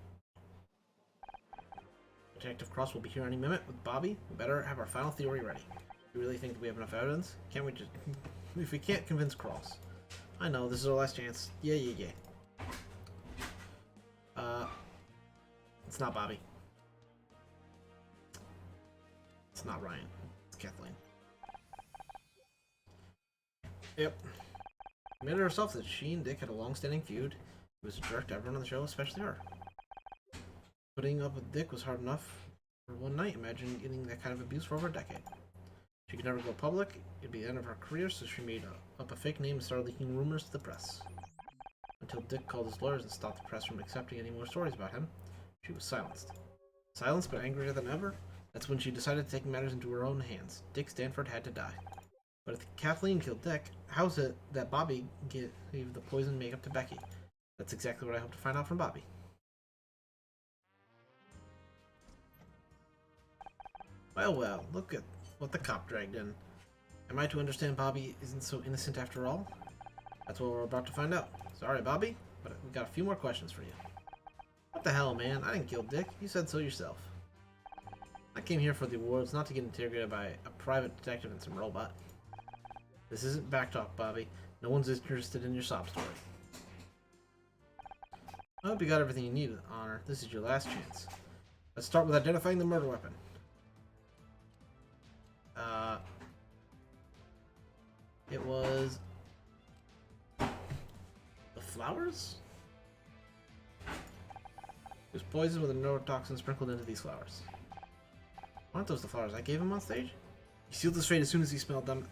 Detective Cross will be here any minute with Bobby. We better have our final theory ready. You really think that we have enough evidence? Can't we just... If we can't convince Cross. I know, this is our last chance. Yeah. It's not Bobby. It's not Ryan. It's Kathleen. Yep. She admitted herself that she and Dick had a long-standing feud. It was a direct to everyone on the show, especially her. Putting up with Dick was hard enough for one night. Imagine getting that kind of abuse for over a decade. She could never go public. It'd be the end of her career, so she made up a fake name and started leaking rumors to the press. Until Dick called his lawyers and stopped the press from accepting any more stories about him, she was silenced. Silenced but angrier than ever, that's when she decided to take matters into her own hands. Dick Stanford had to die. But if Kathleen killed Dick, how's it that Bobby gave the poison makeup to Becky? That's exactly what I hope to find out from Bobby. Well, look at what the cop dragged in. Am I to understand Bobby isn't so innocent after all? That's what we're about to find out. Sorry, Bobby, but we've got a few more questions for you. What the hell, man? I didn't kill Dick. You said so yourself. I came here for the awards, not to get interrogated by a private detective and some robot. This isn't backtalk, Bobby. No one's interested in your sob story. I hope you got everything you need, Honor. This is your last chance. Let's start with identifying the murder weapon. It was... the flowers? It was poison with a neurotoxin sprinkled into these flowers. Aren't those the flowers I gave him on stage? He sealed his fate as soon as he smelled them.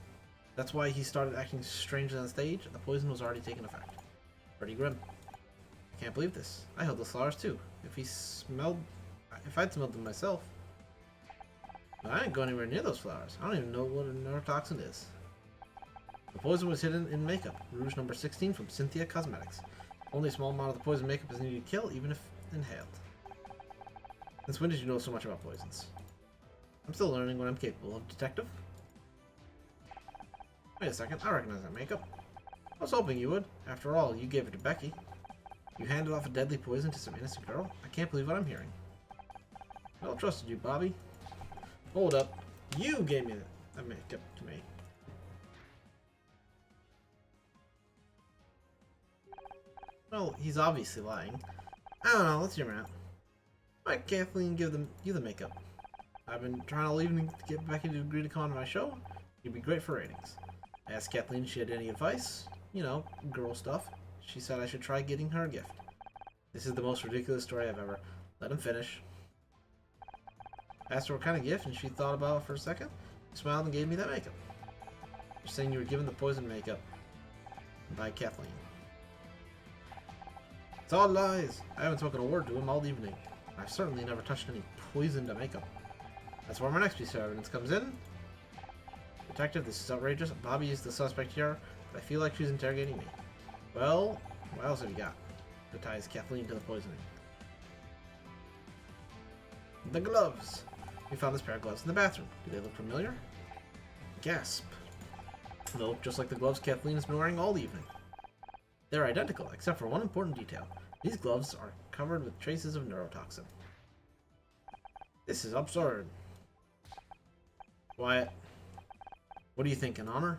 That's why he started acting strangely on stage. The poison was already taking effect. Pretty grim. I can't believe this. I held those flowers too. If I'd smelled them myself. But I didn't go anywhere near those flowers. I don't even know what a neurotoxin is. The poison was hidden in makeup. Rouge number 16 from Cynthia Cosmetics. Only a small amount of the poison makeup is needed to kill, even if inhaled. Since when did you know so much about poisons? I'm still learning what I'm capable of, Detective. Wait a second, I recognize that makeup. I was hoping you would. After all, you gave it to Becky. You handed off a deadly poison to some innocent girl? I can't believe what I'm hearing. Well, trusted you, Bobby. Hold up. You gave me that makeup to me. Well, he's obviously lying. I don't know, let's hear him out. Why can't Kathleen give you the makeup? I've been trying all evening to get Becky to agree to come on my show. You'd be great for ratings. I asked Kathleen if she had any advice. You know, girl stuff. She said I should try getting her a gift. This is the most ridiculous story I've ever. Let him finish. I asked her what kind of gift, and she thought about it for a second. She smiled and gave me that makeup. You're saying you were given the poison makeup by Kathleen. It's all lies. I haven't spoken a word to him all evening. I've certainly never touched any poisoned makeup. That's where my next piece of evidence comes in. Detective, this is outrageous. Bobby is the suspect here, but I feel like she's interrogating me. Well, what else have you got that ties Kathleen to the poisoning? The gloves. We found this pair of gloves in the bathroom. Do they look familiar? Gasp. They look just like the gloves Kathleen has been wearing all evening. They're identical, except for one important detail. These gloves are covered with traces of neurotoxin. This is absurd. Wyatt, what do you think, in honor?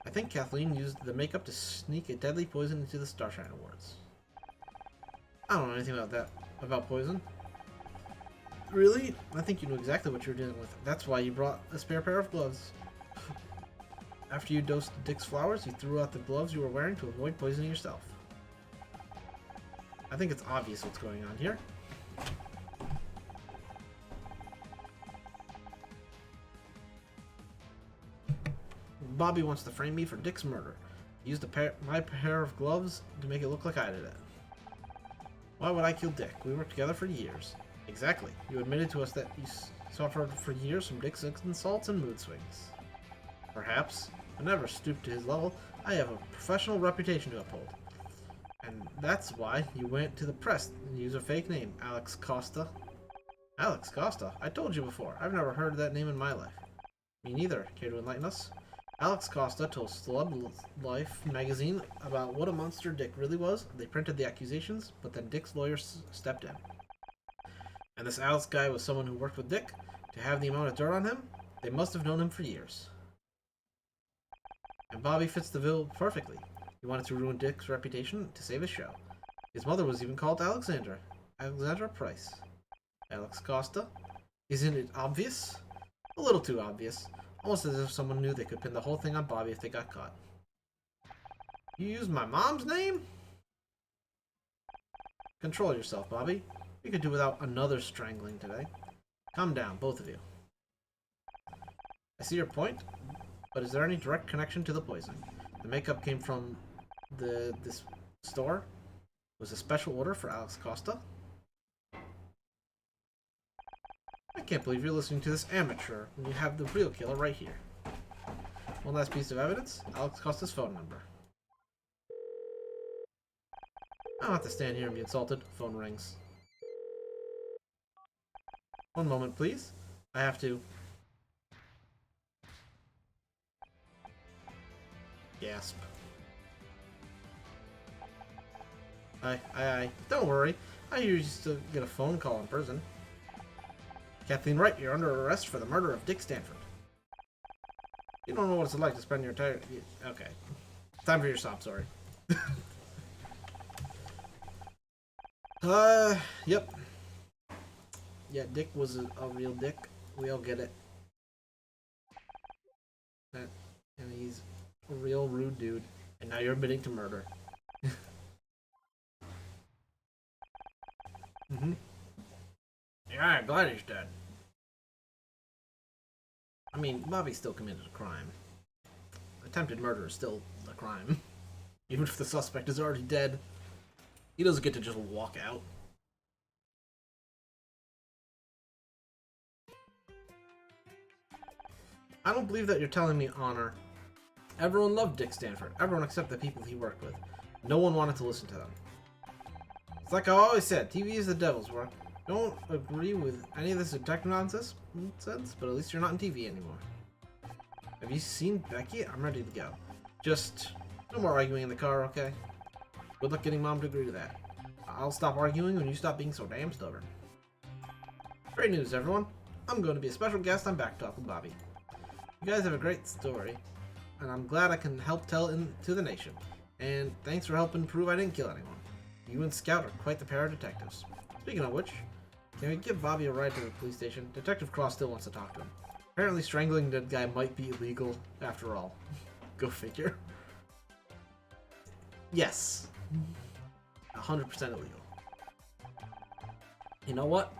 I think Kathleen used the makeup to sneak a deadly poison into the Starshine Awards. I don't know anything about poison. Really? I think you knew exactly what you were dealing with. That's why you brought a spare pair of gloves. After you dosed Dick's flowers, you threw out the gloves you were wearing to avoid poisoning yourself. I think it's obvious what's going on here. Bobby wants to frame me for Dick's murder. He used my pair of gloves to make it look like I did it. Why would I kill Dick? We worked together for years. Exactly. You admitted to us that you suffered for years from Dick's insults and mood swings. Perhaps. I never stooped to his level. I have a professional reputation to uphold. And that's why you went to the press and used a fake name, Alex Costa. Alex Costa? I told you before. I've never heard of that name in my life. Me neither. Care to enlighten us? Alex Costa told Celeb Life magazine about what a monster Dick really was. They printed the accusations, but then Dick's lawyer stepped in. And this Alex guy was someone who worked with Dick. To have the amount of dirt on him, they must have known him for years. And Bobby fits the bill perfectly. He wanted to ruin Dick's reputation to save his show. His mother was even called Alexandra Price. Alex Costa? Isn't it obvious? A little too obvious. Almost as if someone knew they could pin the whole thing on Bobby if they got caught. You used my mom's name? Control yourself, Bobby. We could do without another strangling today. Calm down, both of you. I see your point, but is there any direct connection to the poisoning? The makeup came from this store? Was a special order for Alex Costa? I can't believe you're listening to this amateur when you have the real killer right here. One last piece of evidence, Alex Costa's phone number. I don't have to stand here and be insulted. Phone rings. One moment, please. I have to... Gasp. Aye. Don't worry. I used to get a phone call in prison. Kathleen Wright, you're under arrest for the murder of Dick Stanford. You don't know what it's like to spend your entire... Okay. Time for your sob story. Yep. Yeah, Dick was a real dick. We all get it. And he's a real rude dude. And now you're admitting to murder. Mm-hmm. Yeah, I'm glad he's dead. I mean, Bobby still committed a crime. Attempted murder is still a crime. Even if the suspect is already dead. He doesn't get to just walk out. I don't believe that you're telling me honor. Everyone loved Dick Stanford. Everyone except the people he worked with. No one wanted to listen to them. It's like I always said, TV is the devil's work. Don't agree with any of this detective nonsense, but at least you're not in TV anymore. Have you seen Becky? I'm ready to go. Just no more arguing in the car, okay? Good luck getting Mom to agree to that. I'll stop arguing when you stop being so damn stubborn. Great news, everyone. I'm going to be a special guest on Back Talk with Bobby. You guys have a great story, and I'm glad I can help tell it to the nation. And thanks for helping prove I didn't kill anyone. You and Scout are quite the pair of detectives. Speaking of which, can we give Bobby a ride to the police station? Detective Cross still wants to talk to him. Apparently strangling that guy might be illegal after all. Go figure. Yes. 100% illegal. You know what?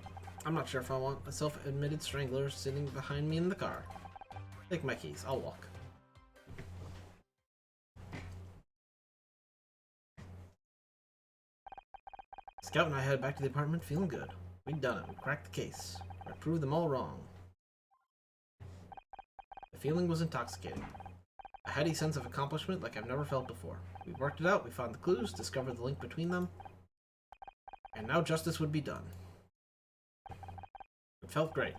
I'm not sure if I want a self-admitted strangler sitting behind me in the car. Take my keys. I'll walk. Scout and I headed back to the apartment feeling good. We'd done it. We cracked the case. I proved them all wrong. The feeling was intoxicating. A heady sense of accomplishment like I've never felt before. We worked it out, we found the clues, discovered the link between them, and now justice would be done. It felt great.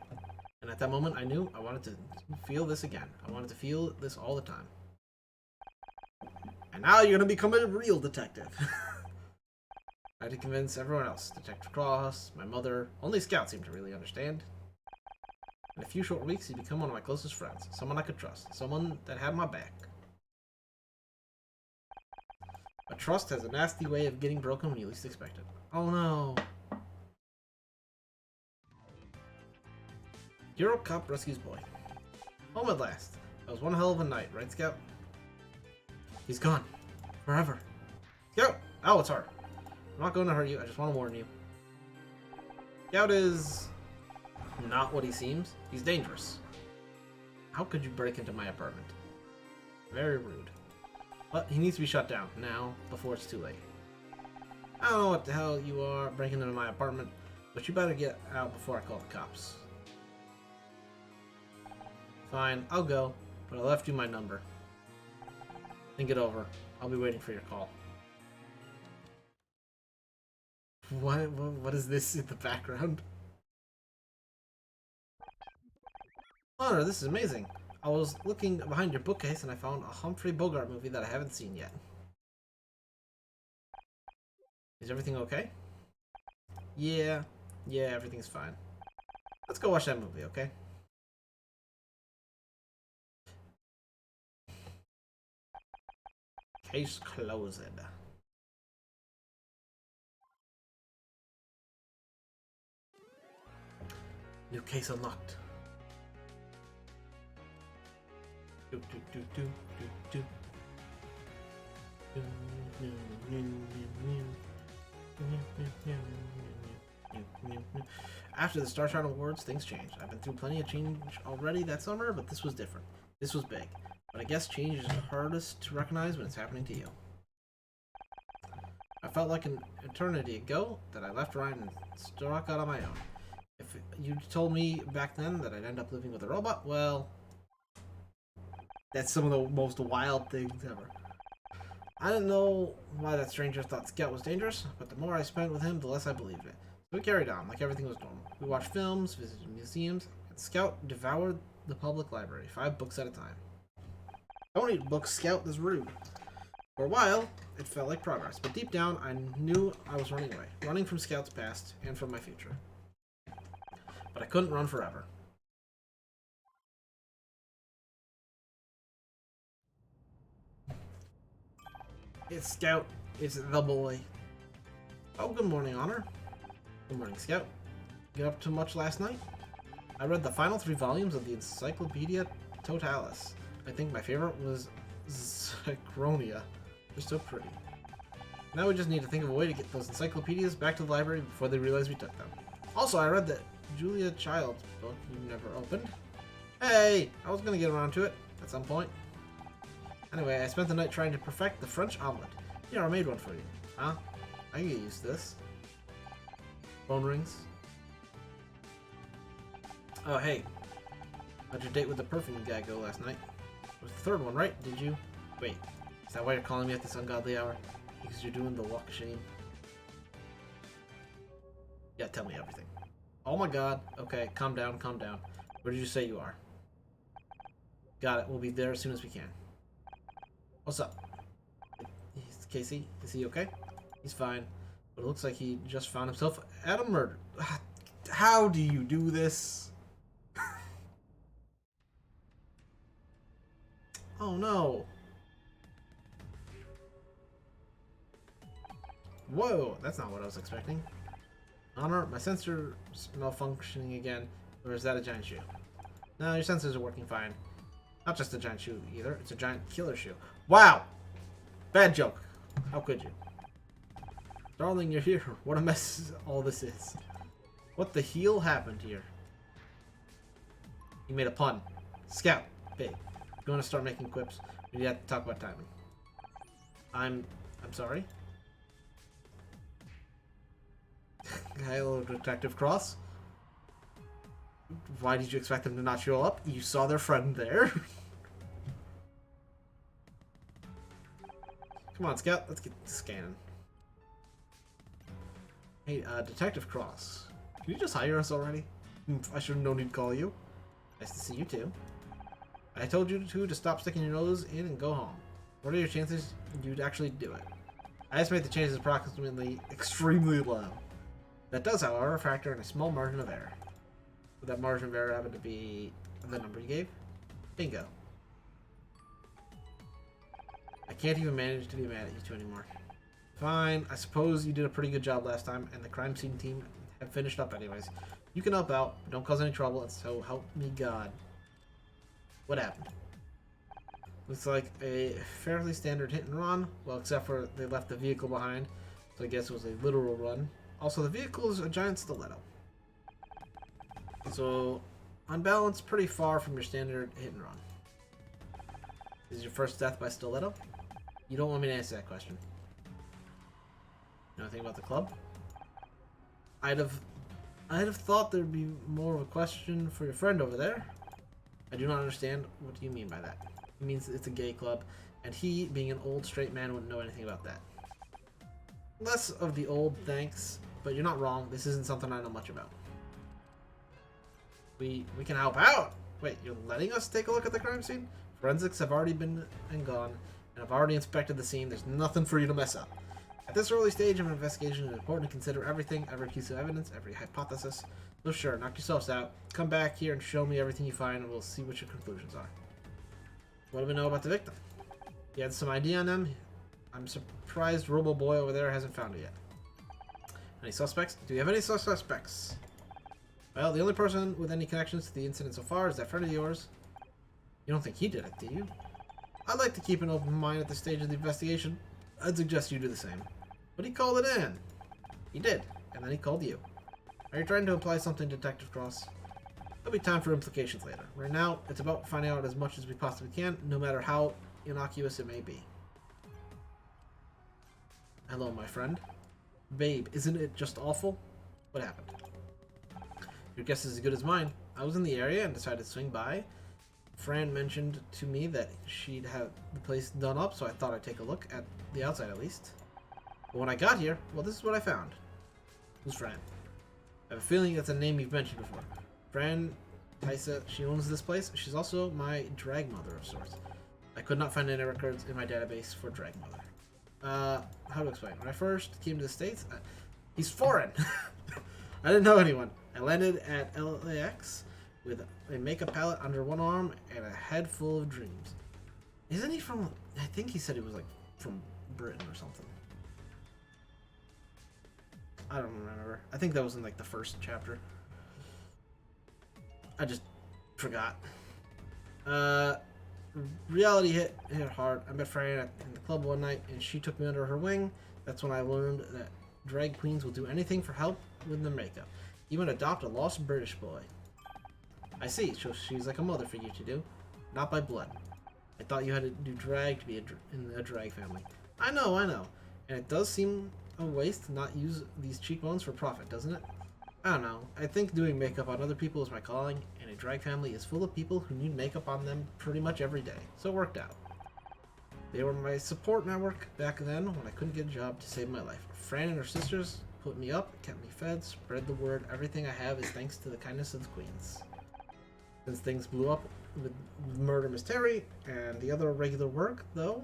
And at that moment I knew I wanted to feel this again. I wanted to feel this all the time. And now you're gonna become a real detective. I had to convince everyone else. Detective Cross, my mother. Only Scout seemed to really understand. In a few short weeks, he'd become one of my closest friends. Someone I could trust. Someone that had my back. But trust has a nasty way of getting broken when you least expect it. Oh no. Hero cop rescues boy. Home at last. That was one hell of a night, right, Scout? He's gone. Forever. Scout! Oh, it's her. I'm not going to hurt you, I just want to warn you. Scout is not what he seems. He's dangerous. How could you break into my apartment? Very rude. But he needs to be shut down now, before it's too late. I don't know what the hell you are breaking into my apartment, but you better get out before I call the cops. Fine, I'll go, but I left you my number. Think it over. I'll be waiting for your call. What is this in the background? Honor, this is amazing. I was looking behind your bookcase and I found a Humphrey Bogart movie that I haven't seen yet. Is everything okay? Yeah, everything's fine. Let's go watch that movie, okay? Case closed. New case unlocked. After the Star Child Awards, things changed. I've been through plenty of change already that summer, but this was different. This was big. But I guess change is the hardest to recognize when it's happening to you. I felt like an eternity ago that I left Ryan and struck out on my own. If you told me back then that I'd end up living with a robot, well, that's some of the most wild things ever. I didn't know why that stranger thought Scout was dangerous, but the more I spent with him, the less I believed it. So we carried on, like everything was normal. We watched films, visited museums, and Scout devoured the public library, 5 books at a time. Don't eat books, Scout, is rude. For a while, it felt like progress, but deep down, I knew I was running away. Running from Scout's past, and from my future. But I couldn't run forever. It's Scout. It's the boy. Oh, good morning, Honor. Good morning, Scout. Get up to much last night? I read the final 3 volumes of the Encyclopedia Totalis. I think my favorite was Zychronia. They're so pretty. Now we just need to think of a way to get those encyclopedias back to the library before they realize we took them. Also, I read that Julia Child's book you never opened. Hey! I was gonna get around to it at some point. Anyway, I spent the night trying to perfect the French omelet. Here, I made one for you. Huh? I can get used to this. Phone rings. Oh, hey. How'd your date with the perfume guy go last night? It was the 3rd one, right? Did you? Wait, is that why you're calling me at this ungodly hour? Because you're doing the walk of shame? Yeah, tell me everything. Oh my god. Okay, calm down, calm down. Where did you say you are? Got it. We'll be there as soon as we can. What's up? Casey? Is he okay? He's fine. But it looks like he just found himself at a murder. How do you do this? Oh no. Whoa, that's not what I was expecting. Honor, my sensor's malfunctioning again. Or is that a giant shoe? No, your sensors are working fine. Not just a giant shoe either. It's a giant killer shoe. Wow! Bad joke. How could you? Darling, you're here. What a mess all this is. What the heel happened here? You made a pun. Scout. Big. You want to start making quips? We have to talk about timing. I'm sorry? Hello, Detective Cross. Why did you expect them to not show up? You saw their friend there. Come on, Scout. Let's get scanning. Hey, Detective Cross. Can you just hire us already? I should have known he'd call you. Nice to see you too. I told you to stop sticking your nose in and go home. What are your chances you'd actually do it? I estimate the chances approximately extremely low. That does, however, factor in a small margin of error. Would that margin of error happen to be the number you gave? Bingo. I can't even manage to be mad at you two anymore. Fine, I suppose you did a pretty good job last time, and the crime scene team have finished up anyways. You can help out, but don't cause any trouble, and so help me God. What happened? Looks like a fairly standard hit and run, well, except for they left the vehicle behind, so I guess it was a literal run. Also, the vehicle is a giant stiletto. So, on balance, pretty far from your standard hit and run. Is your first death by stiletto? You don't want me to answer that question. You know anything about the club? I'd have thought there'd be more of a question for your friend over there. I do not understand. What do you mean by that? He means it's a gay club, and he, being an old straight man, wouldn't know anything about that. Less of the old, thanks, but you're not wrong. This isn't something I know much about. We can help out! Wait, you're letting us take a look at the crime scene? Forensics have already been and gone, and I've already inspected the scene. There's nothing for you to mess up. At this early stage of an investigation, it's important to consider everything, every piece of evidence, every hypothesis. So sure, knock yourselves out. Come back here and show me everything you find, and we'll see what your conclusions are. What do we know about the victim? He had some ID on him. I'm surprised Robo Boy over there hasn't found it yet. Any suspects? Do you have any suspects? Well, the only person with any connections to the incident so far is that friend of yours. You don't think he did it, do you? I'd like to keep an open mind at this stage of the investigation. I'd suggest you do the same. But he called it in. He did, and then he called you. Are you trying to imply something, Detective Cross? There'll be time for implications later. Right now, it's about finding out as much as we possibly can, no matter how innocuous it may be. Hello, my friend. Babe, isn't it just awful? What happened? Your guess is as good as mine. I was in the area and decided to swing by. Fran mentioned to me that she'd have the place done up, so I thought I'd take a look at the outside at least. But when I got here, well, this is what I found. Who's Fran? I have a feeling that's a name you've mentioned before. Fran Tysa, she owns this place. She's also my drag mother of sorts. I could not find any records in my database for drag mother. How to explain? When I first came to the States, he's foreign. I didn't know anyone. I landed at LAX with a makeup palette under one arm and a head full of dreams. Isn't he from... I think he said he was like from Britain or something. I don't remember. I think that was in like the first chapter. I just forgot. Reality hit hard. I met Fran in the club one night and she took me under her wing. That's when I learned that drag queens will do anything for help with their makeup. Even adopt a lost British boy. I see, so she's like a mother for you to do. Not by blood. I thought you had to do drag to be in a drag family. I know. And it does seem a waste to not use these cheekbones for profit, doesn't it? I don't know. I think doing makeup on other people is my calling, and a drag family is full of people who need makeup on them pretty much every day. So it worked out. They were my support network back then when I couldn't get a job to save my life. Fran and her sisters put me up, kept me fed, spread the word. Everything I have is thanks to the kindness of the queens. Since things blew up with Murder Mystery and the other regular work, though,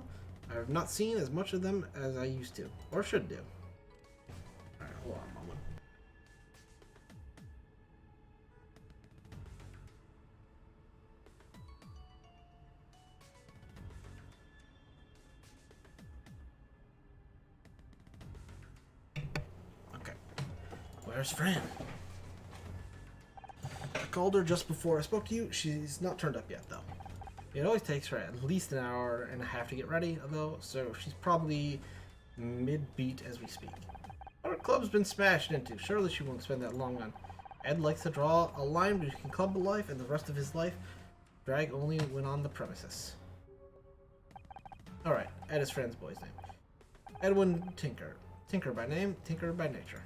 I have not seen as much of them as I used to, or should do. Alright, hold on a moment. Okay. Where's Fran? I called her just before I spoke to you. She's not turned up yet, though. It always takes her at least an hour and a half to get ready, though, so she's probably mid-beat as we speak. Our club's been smashed into. Surely she won't spend that long on. Ed likes to draw a line between club life and the rest of his life. Drag only when on the premises. Alright, Ed is Fran's boy's name. Edwin Tinker. Tinker by name, Tinker by nature.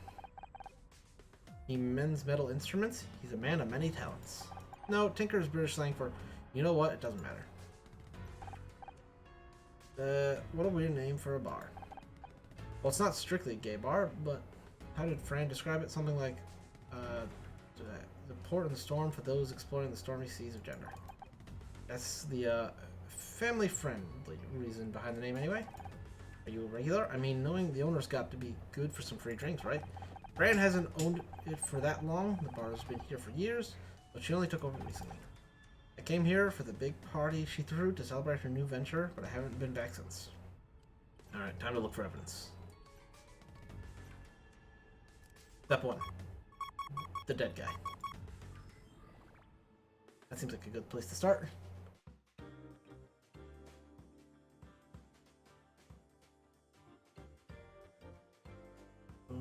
He mends metal instruments. He's a man of many talents. No, Tinker is British slang for, you know what, it doesn't matter. What a weird name for a bar. Well, it's not strictly a gay bar, but how did Fran describe it? Something like, the port in the storm for those exploring the stormy seas of gender. That's the, family-friendly reason behind the name anyway. Are you a regular? I mean, knowing the owner's got to be good for some free drinks, right? Fran hasn't owned it for that long. The bar's been here for years, but she only took over recently. I came here for the big party she threw to celebrate her new venture, but I haven't been back since. Alright, time to look for evidence. Step 1. The dead guy. That seems like a good place to start. No.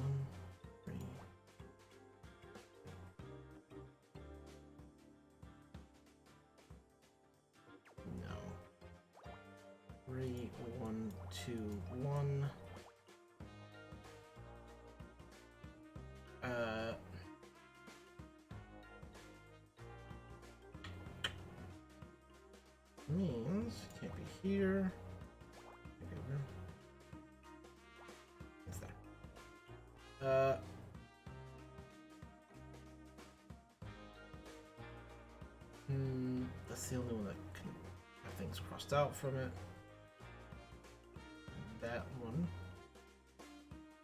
3, 1, 2, 1. here. Okay, where? It's there. That's the only one that can have things crossed out from it. That one.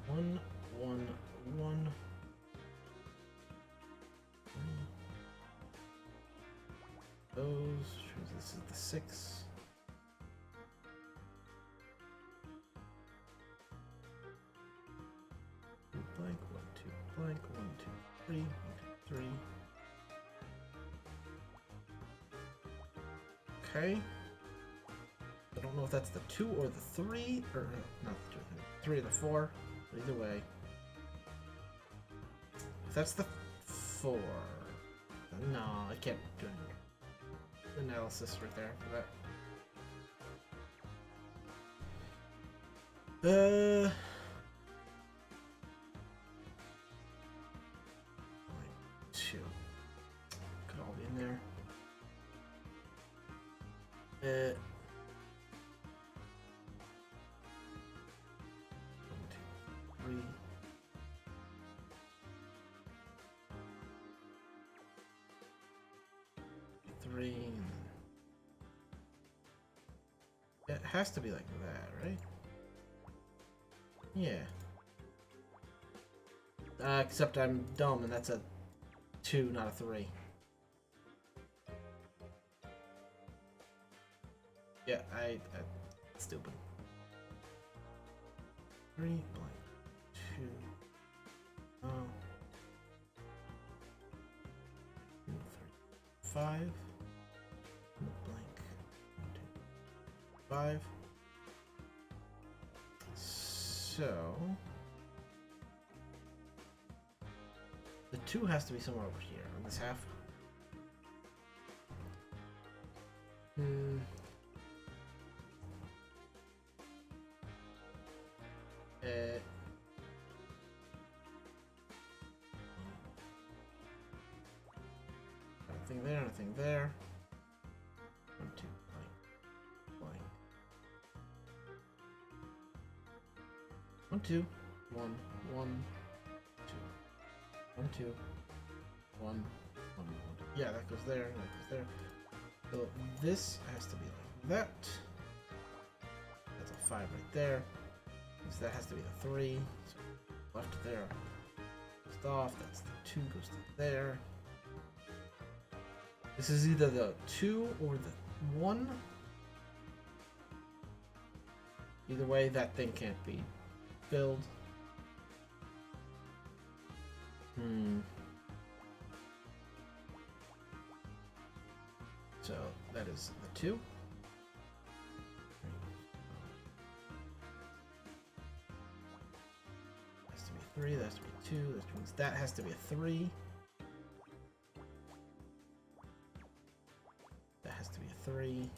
1, 1, 1. Those. This is the 6. Blank. 1, 2. Blank. 1, 2, 3. 1, 2, 3. Okay. I don't know if that's the 2 or the 3, or not the 2 or the 3 or the 4. But either way. If that's the 4. No, I can't do an analysis right there for that. 2. Could all be in there. 1, 2, 3. It has to be like that, right? Yeah. Except I'm dumb, and that's a 2, not a 3. Yeah, I stupid. 3, blank. 2. Oh. 2, 3. 5. Blank. 1, 2, 5. So the 2 has to be somewhere over here on this half. Nothing there, nothing there. 1, 2, blank, blank. 1, 2, 1, 1, 2, 1, 2, 1, 1, 1. Yeah, that goes there, that goes there. So this has to be like that. That's a 5 right there. So that has to be the 3. So left there. Goes off. That's the 2 goes to there. This is either the 2 or the 1. Either way, that thing can't be filled. So that is the 2. Has to be 3, that has to be 2, that means that has to be a 3. That has to be a 3.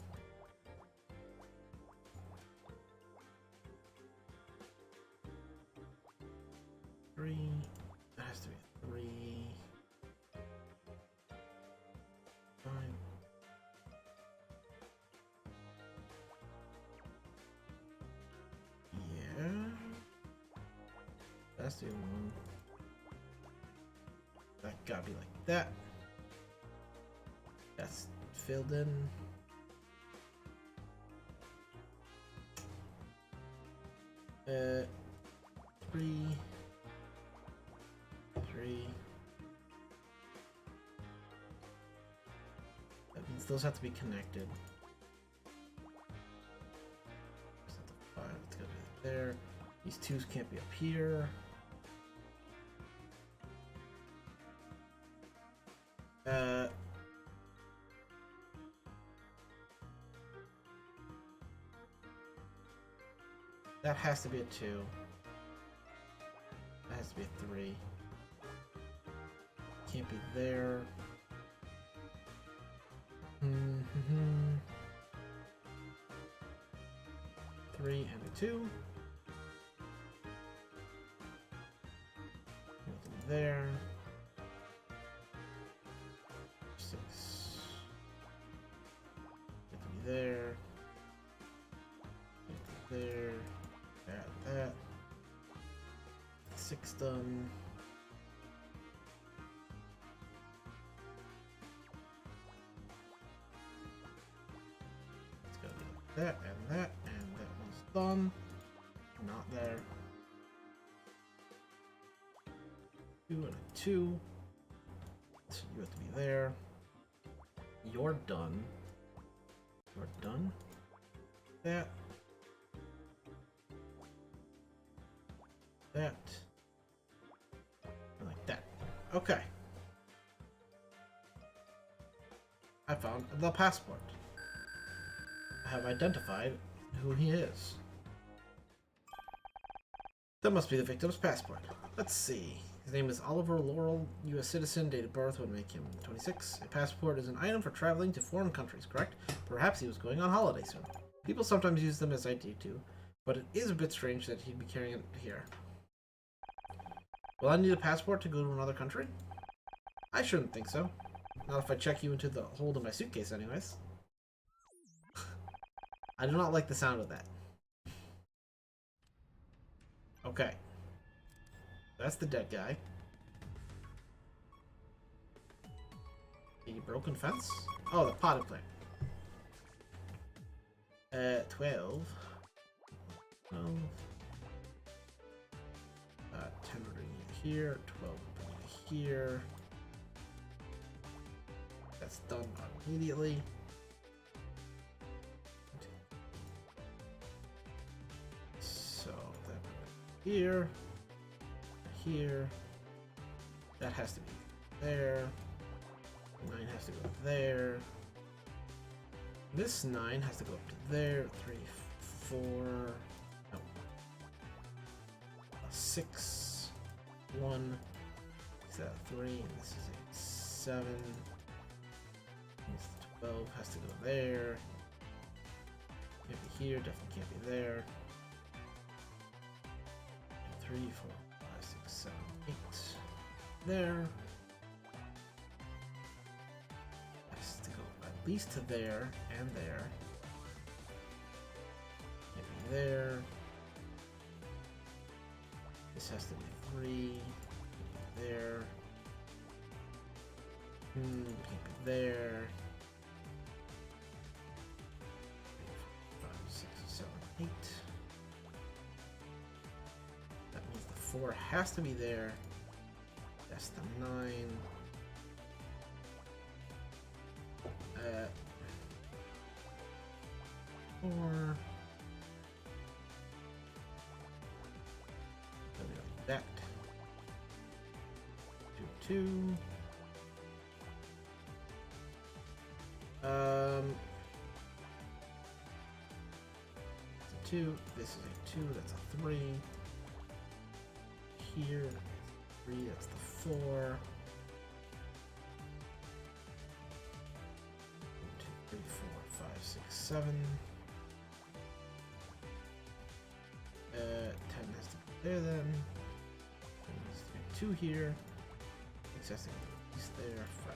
That has to be a 3. 5. Yeah. That's the 1. That gotta be like that. That's filled in. Three. That means those have to be connected. It's not the 5, it's gotta be there. These 2s can't be up here. That has to be a 2. That has to be a 3. Can't be there. 3 and a 2. Nothing there. 6. Get to be there. there. That. 6 done. It's gonna be like that, and that one's done. Not there. 2 and a 2. So you have to be there. You're done. You're done. That. That. And like that. Okay. I found the passport. I have identified who he is. That must be the victim's passport. Let's see. His name is Oliver Laurel, U.S. citizen. Date of birth would make him 26. A passport is an item for traveling to foreign countries, correct? Perhaps he was going on holiday soon. People sometimes use them as ID too, but it is a bit strange that he'd be carrying it here. Will I need a passport to go to another country? I shouldn't think so. Not if I check you into the hold of my suitcase anyways. I do not like the sound of that. Okay. That's the dead guy. A broken fence? Oh, the potted plant. 12. 12. 10 would bring it here. 12 would bring it here. That's done immediately. So that would be here. Here. That has to be there. 9 has to go there. This 9 has to go up to there. 3, 4. No. 6. 1. Is that 3? And this is a 7. This 12 has to go there. Can't be here. Definitely can't be there. 3, 4, 5, 6, 7, 8. There. Has to go at least to there and there. Maybe there. This has to be 3. There. Can't be there. 5, 6, 7, 8. That means the 4 has to be there. That's the 9. 4. Something like that. 2, 2. It's a 2. This is a 2. That's a 3. Here, 3. That's the 4. 1, 2, 3, 4, 5, 6, 7. 10 has to be there then. There needs to be 2 here. 6 has to be at least there. 5.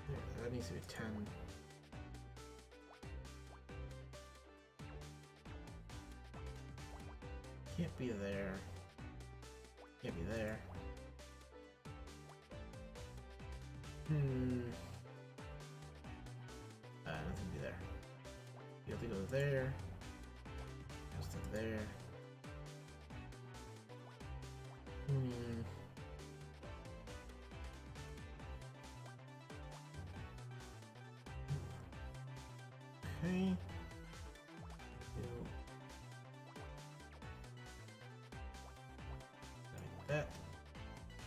There. That needs to be 10. Can't be there. Can't be there. Nothing to be there. You have to go there. Goes to there. Okay. Like that.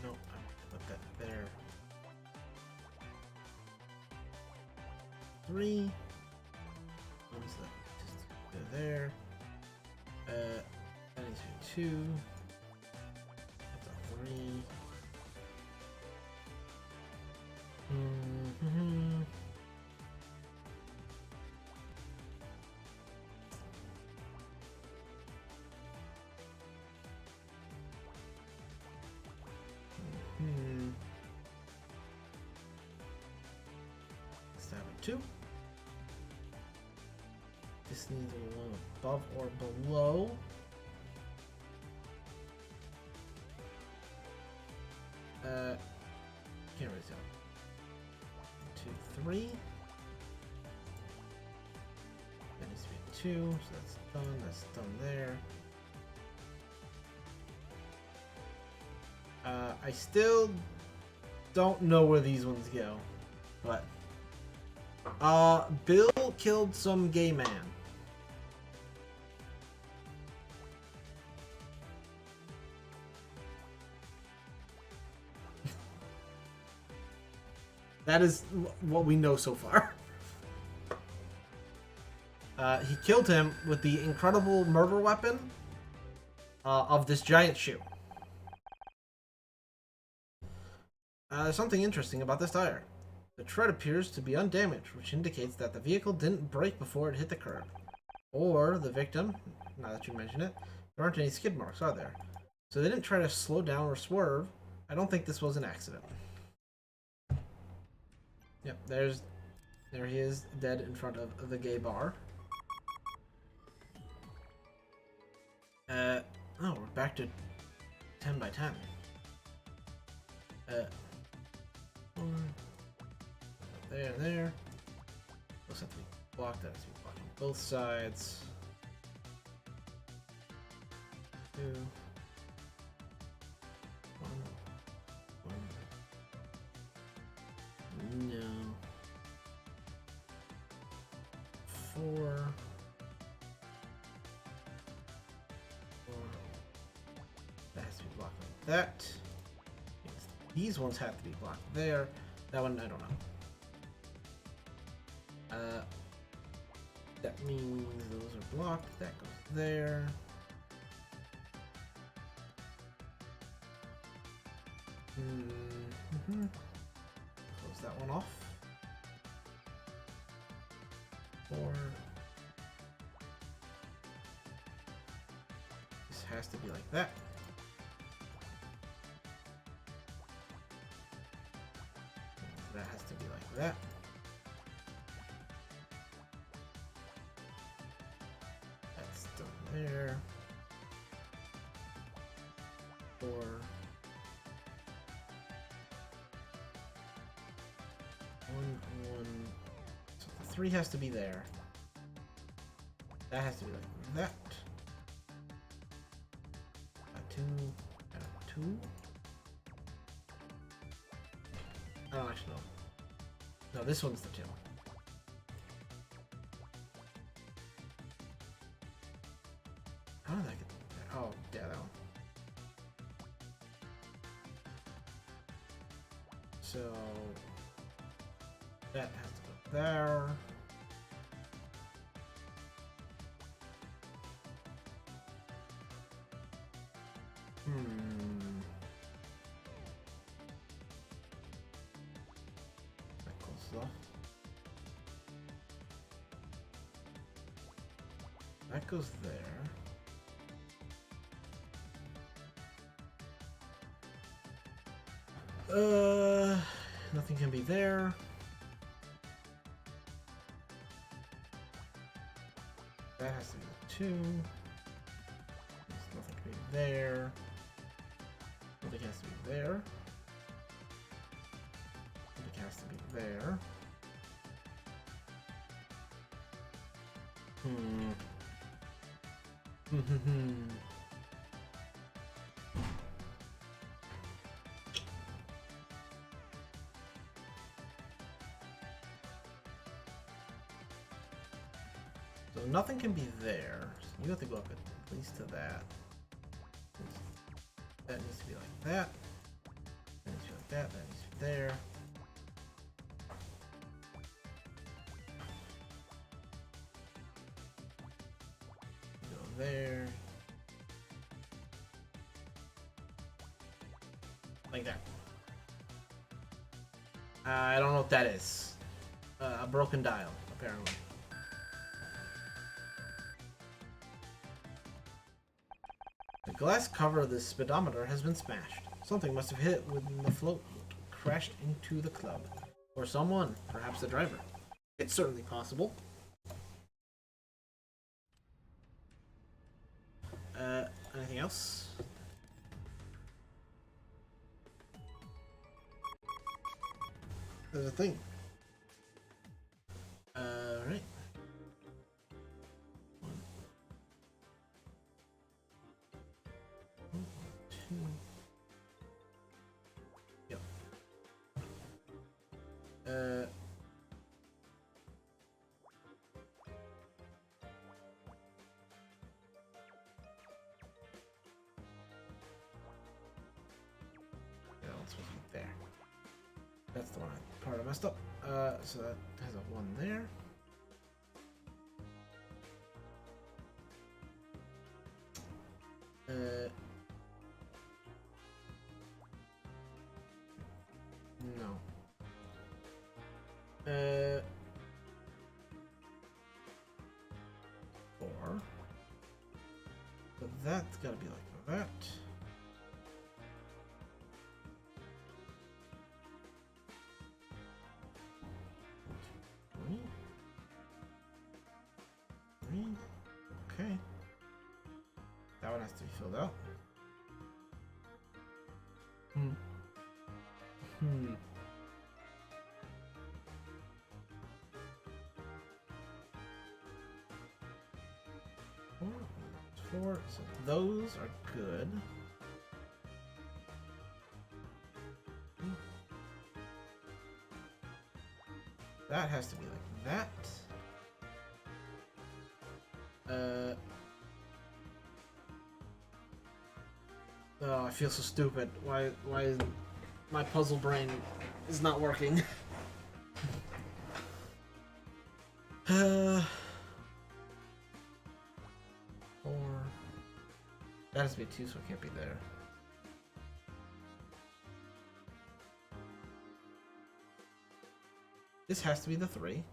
No, I'm gonna put that there. 3. One's that just go there. That needs to be 2. That's a 3. Let's have a 2. This needs a one above or below. Can't really tell. 2, 3. That needs to be 2, so that's done. That's done there. I still don't know where these ones go, but Bill killed some gay man. That is what we know so far. He killed him with the incredible murder weapon of this giant shoe. There's something interesting about this tire. The tread appears to be undamaged, which indicates that the vehicle didn't break before it hit the curb. Or the victim, now that you mention it, there aren't any skid marks, are there? So they didn't try to slow down or swerve. I don't think this was an accident. Yep, there he is, dead in front of the gay bar. Oh, we're back to 10 by 10. There. Those have to be blocked. That has to be blocked on both sides. 2, 1. No. 4. That has to be blocked like that. These ones have to be blocked there. That one, I don't know. That means those are blocked. That goes there. Close that one off. 4. This has to be like that. That has to be like that. That's done there. 4. 1. 1. So the 3 has to be there. That has to be like that. 2 and a 2. I don't actually know. No, this one's the 2. How did that get there? Oh, yeah, that one. So that has to go there. That goes off. That goes there. Nothing can be there. That has to be 2. There's nothing can be there. Nothing has to be there. Nothing has to be there. So nothing can be there. So you have to go up at least to that. That needs to be like that. That needs to be like that. That needs to be there. Go there. Like that. I don't know what that is. A broken dial, apparently. The glass cover of the speedometer has been smashed. Something must have hit it when the float crashed into the club. Or someone, perhaps the driver. It's certainly possible. Anything else? There's a thing. Right. One, two. Yep. Yeah, it's supposed to be there. That's the one part I messed up. So that has a 1 there. No. 4. But that's gotta be like that. Three. Okay. That one has to be filled out. Hmm. 4. So those are good. That has to be like that. Oh, I feel so stupid. Why is my puzzle brain is not working? 4. That has to be 2, so it can't be there. This has to be the 3.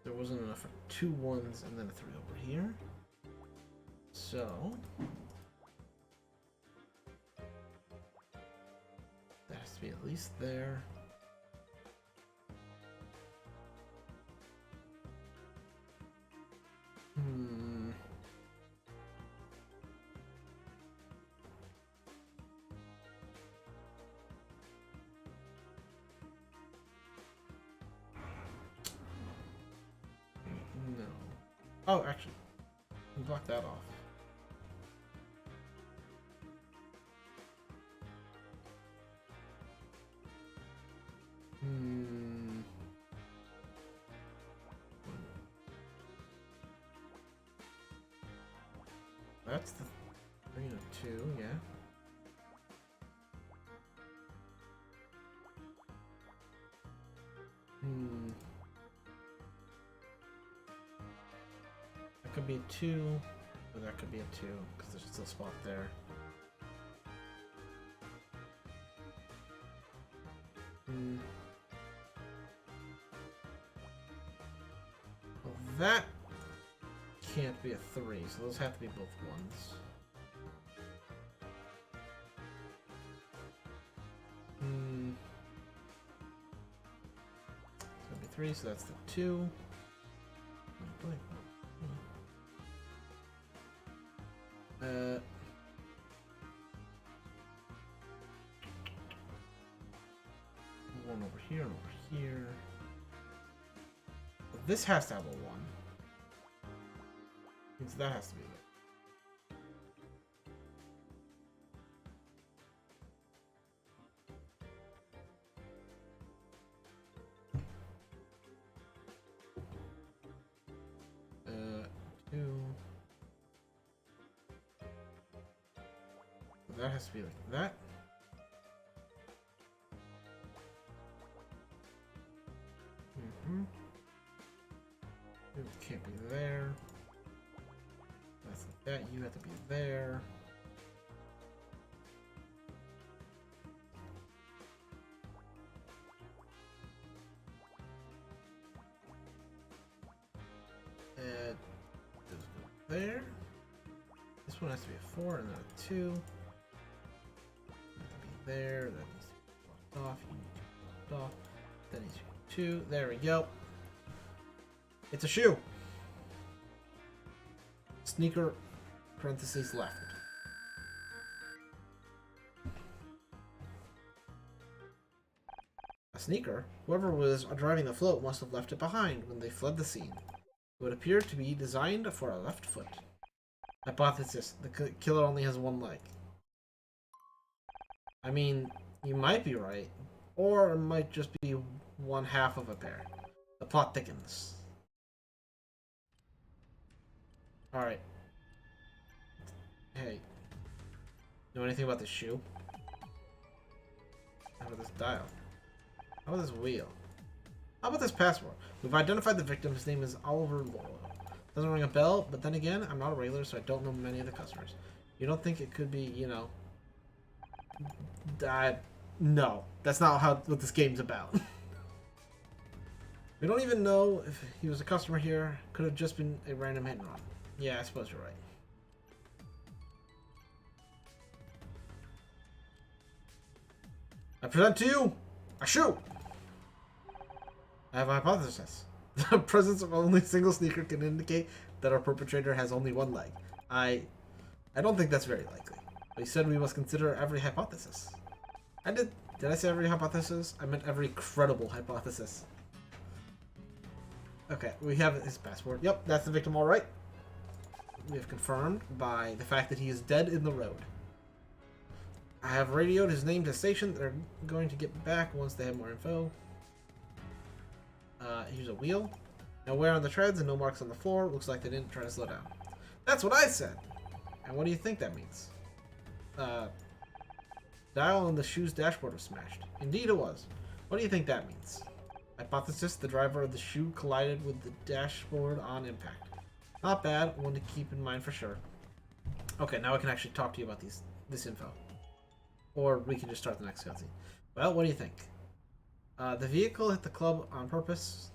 There wasn't enough for 2 1s and then a 3 over here. So that has to be at least there. No. Oh, actually, block that off. That's the 3 and a 2, yeah. That could be a 2, or that could be a 2, because there's still a spot there. Well, that can't be a 3, so those have to be both 1s. It's gonna be 3, so that's the 2. One over here and over here. But this has to have a 1. Means that has to be there. 2. That has to be like that. It can't be there. That's like that. You have to be there. And just go there. This one has to be a 4 and then a 2. Have to be there. That needs to be blocked off. You need to be blocked off. That needs to be 2. There we go. It's a shoe. Sneaker, parentheses, left. A sneaker? Whoever was driving the float must have left it behind when they fled the scene. It would appear to be designed for a left foot. Hypothesis: the killer only has one leg. I mean, you might be right. Or it might just be one half of a pair. The plot thickens. Alright. Hey. Know anything about this shoe? How about this dial? How about this wheel? How about this password? We've identified the victim. His name is Oliver Lowell. Doesn't ring a bell, but then again, I'm not a regular, so I don't know many of the customers. You don't think it could be, you know... No. That's not what this game's about. We don't even know if he was a customer here. Could have just been a random hit and run. Yeah, I suppose you're right. I present to you a shoe! I have a hypothesis. The presence of only a single sneaker can indicate that our perpetrator has only one leg. I don't think that's very likely. But you said we must consider every hypothesis. Did I say every hypothesis? I meant every credible hypothesis. Okay, we have his passport. Yep, that's the victim, all right. We have confirmed by the fact that he is dead in the road. I have radioed his name to the station. They're going to get back once they have more info. Here's a wheel. No wear on the treads and no marks on the floor. Looks like they didn't try to slow down. That's what I said! And what do you think that means? Dial on the shoe's dashboard was smashed. Indeed it was. What do you think that means? Hypothesis: the driver of the shoe collided with the dashboard on impact. Not bad. One to keep in mind for sure. Okay, now I can actually talk to you about this info. Or we can just start the next cutscene. Well, what do you think? The vehicle hit the club on purpose.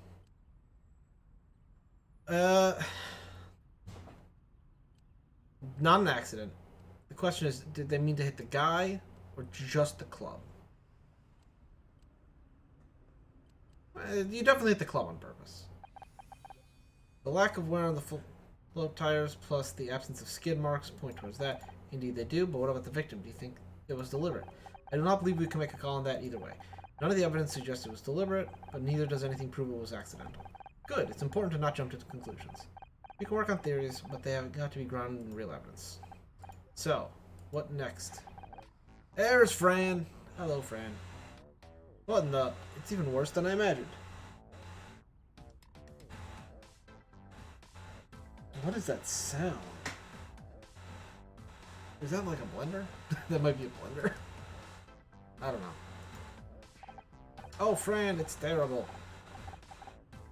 Not an accident. The question is, did they mean to hit the guy or just the club? You definitely hit the club on purpose. The lack of wear on the float tires plus the absence of skid marks point towards that. Indeed they do, but what about the victim? Do you think it was deliberate? I do not believe we can make a call on that either way. None of the evidence suggests it was deliberate, but neither does anything prove it was accidental. Good, it's important to not jump to conclusions. We can work on theories, but they have got to be grounded in real evidence. So, what next? There's Fran! Hello, Fran. What in the... It's even worse than I imagined. What is that sound? Is that like a blender? That might be a blender. I don't know. Oh, Fran, it's terrible.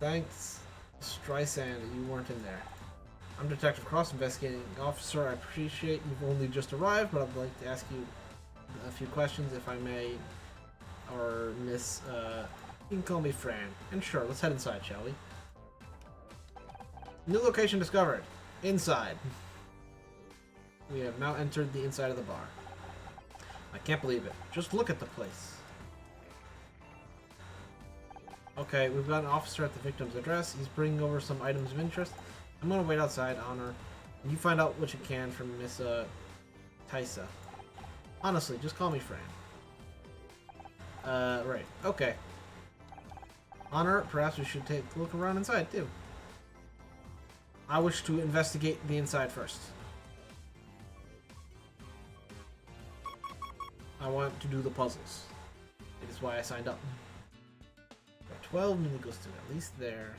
Thanks, Streisand, you weren't in there. I'm Detective Cross, investigating officer. I appreciate you've only just arrived, but I'd like to ask you a few questions, if I may. Or Miss, you can call me Fran. And sure, let's head inside, shall we? New location discovered. Inside. We have now entered the inside of the bar. I can't believe it. Just look at the place. Okay, we've got an officer at the victim's address. He's bringing over some items of interest. I'm gonna wait outside, Honor. And you find out what you can from Miss, Tysa. Honestly, just call me Fran. Right. Okay. Honor, perhaps we should take a look around inside, too. I wish to investigate the inside first. I want to do the puzzles. It is why I signed up. 12 means it goes to at least there.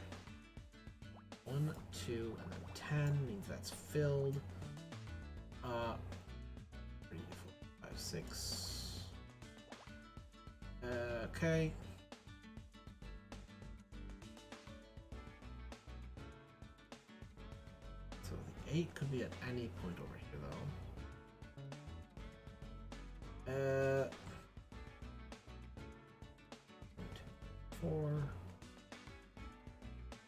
1, 2, and then 10 means that's filled. 3, 4, 5, 6. Okay. So the 8 could be at any point over here, though. 4,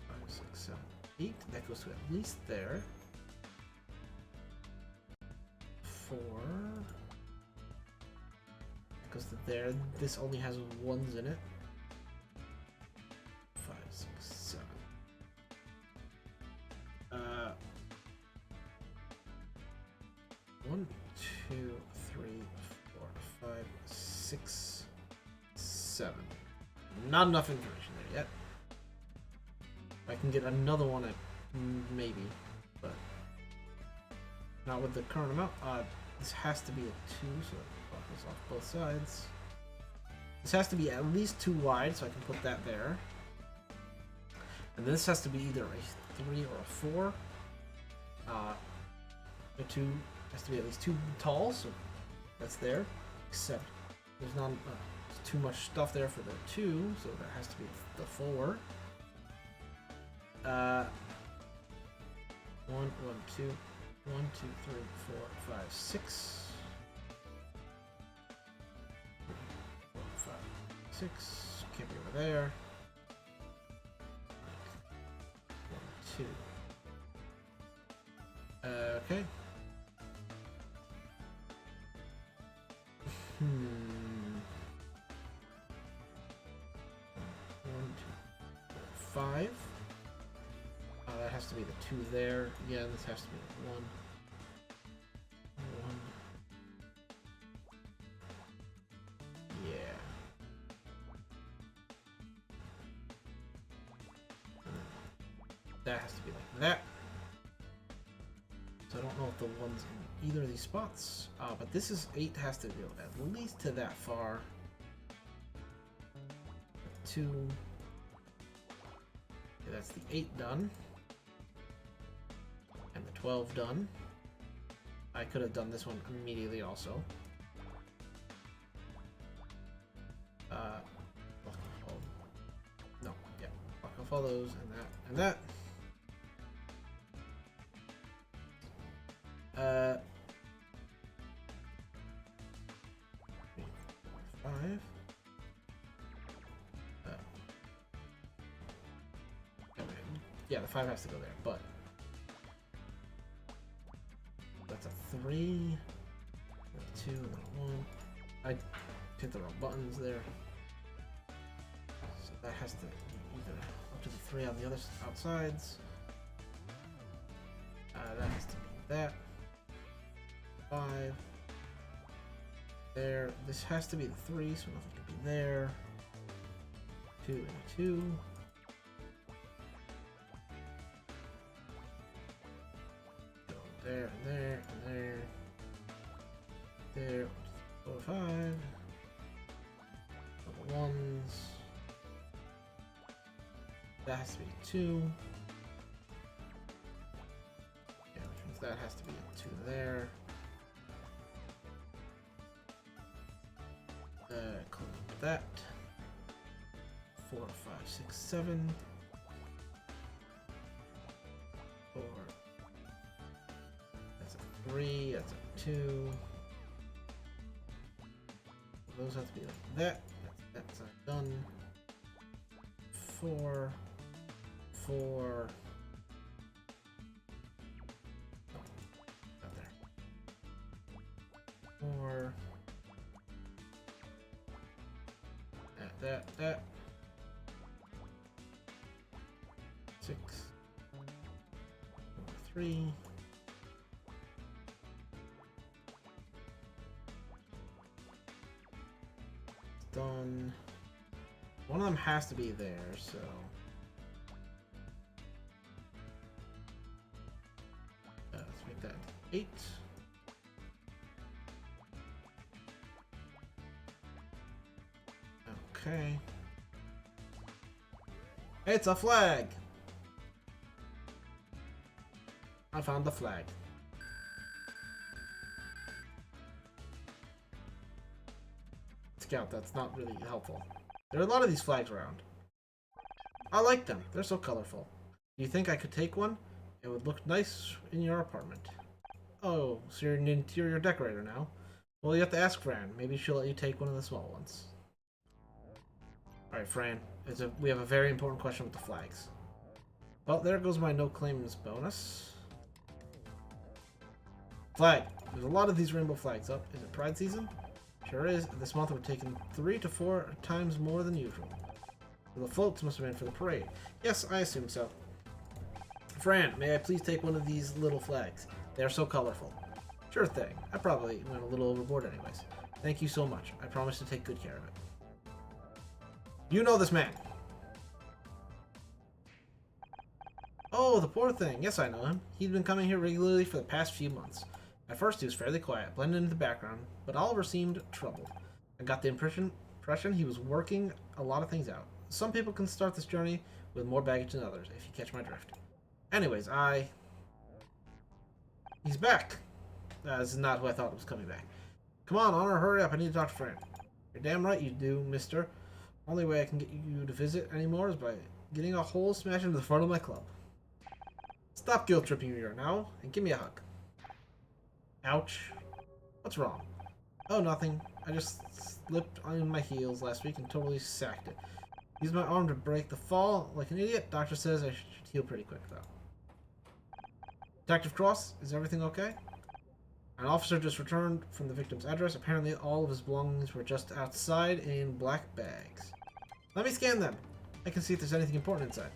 5, 6, 7, 8. That goes to at least there. 4. That goes to there. This only has 1s in it. 5, 6, 7. 1, 2, 3, 4, 5, 6, 7. Not enough information there yet. I can get another one at maybe, but not with the current amount. This has to be a 2, so I'll this off both sides. This has to be at least 2 wide, so I can put that there. And this has to be either a 3 or a 4. The 2 has to be at least 2 tall, so that's there. Except there's not too much stuff there for the 2, so that has to be the 4. 1, 1, 2, 1, 2, 3, 4, 5, 6. 3, 4, 5, 6. Can't be over there. 1, 2. Okay. 1, 2, 4, 5. That has to be the 2 there. Yeah, this has to be 1. 1. Yeah. That has to be like that. So I don't know if the one's in either of these spots. But this is 8 has to go at least to that far. 2. Okay, that's the 8 done. And the 12 done. I could have done this one immediately also. No, yeah. Block off all those and that and that. 3, 4, 5. Yeah, the 5 has to go there, but that's a 3, a 2, and a 1. I hit the wrong buttons there, so that has to be either up to the 3 on the other outsides. That has to be that. 5 there. This has to be the 3, so nothing can be there. 2 and a 2. Go there and there and there. There. 4, 5. Double 1s. That has to be 2. Yeah, which means that has to be a 2 there. Close that. 4, 5, 6, 7. 4. That's a 3. That's a 2. Those have to be like that. That's that side done. 4. 4. Oh, not there. 4. That. 6. 3. Done. One of them has to be there, so. Let's make that 8. Okay. It's a flag! I found the flag. Scout, that's not really helpful. There are a lot of these flags around. I like them. They're so colorful. Do you think I could take one? It would look nice in your apartment. Oh, so you're an interior decorator now? Well, you have to ask Fran. Maybe she'll let you take one of the small ones. Alright, Fran. We have a very important question with the flags. Well, there goes my no claims bonus. Flag. There's a lot of these rainbow flags up. Is it Pride season? Sure is. This month we've taken 3 to 4 times more than usual. The floats must have been for the parade. Yes, I assume so. Fran, may I please take one of these little flags? They are so colorful. Sure thing. I probably went a little overboard anyways. Thank you so much. I promise to take good care of it. You know this man. Oh, the poor thing. Yes, I know him. He'd been coming here regularly for the past few months. At first, he was fairly quiet, blended into the background, but Oliver seemed troubled. I got the impression he was working a lot of things out. Some people can start this journey with more baggage than others, if you catch my drift. Anyways, He's back! This is not who I thought was coming back. Come on, Honor, hurry up, I need to talk to Fran. You're damn right you do, mister. Only way I can get you to visit anymore is by getting a hole smashed into the front of my club. Stop guilt-tripping me right now, and give me a hug. Ouch. What's wrong? Oh, nothing. I just slipped on my heels last week and totally sacked it. Used my arm to break the fall like an idiot. Doctor says I should heal pretty quick, though. Detective Cross, is everything okay? An officer just returned from the victim's address. Apparently all of his belongings were just outside in black bags. Let me scan them. I can see if there's anything important inside.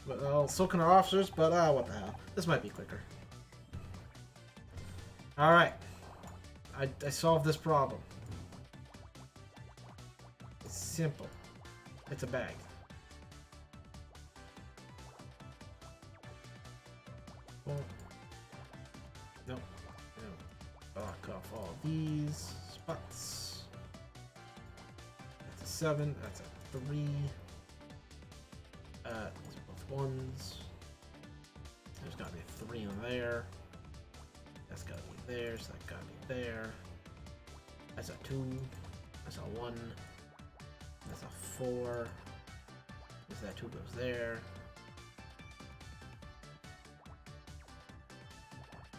Well, so can our officers, but what the hell. This might be quicker. Alright. I solved this problem. It's simple. It's a bag. Well, nope. Block off all these spots. That's a 7. That's a 3. These are both 1s. There's gotta be a 3 in there. That's gotta be there, so that gotta be there. That's a 2. That's a 1. That's a 4. Because that 2 goes there.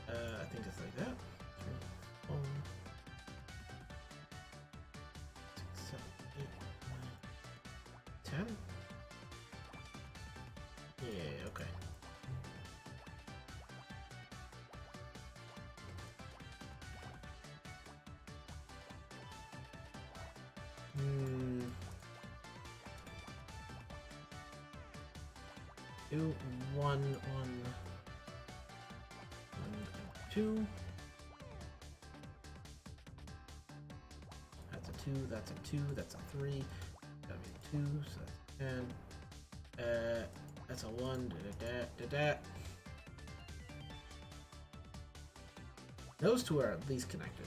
I think it's like that. 3, 4, 6, 7, 8, 9, 10. Yeah, okay. Do 1 on 2. That's a 2, that's a 2, that's a 3. That'd be a 2, so that's 10. That's a 1. Those two are at least connected.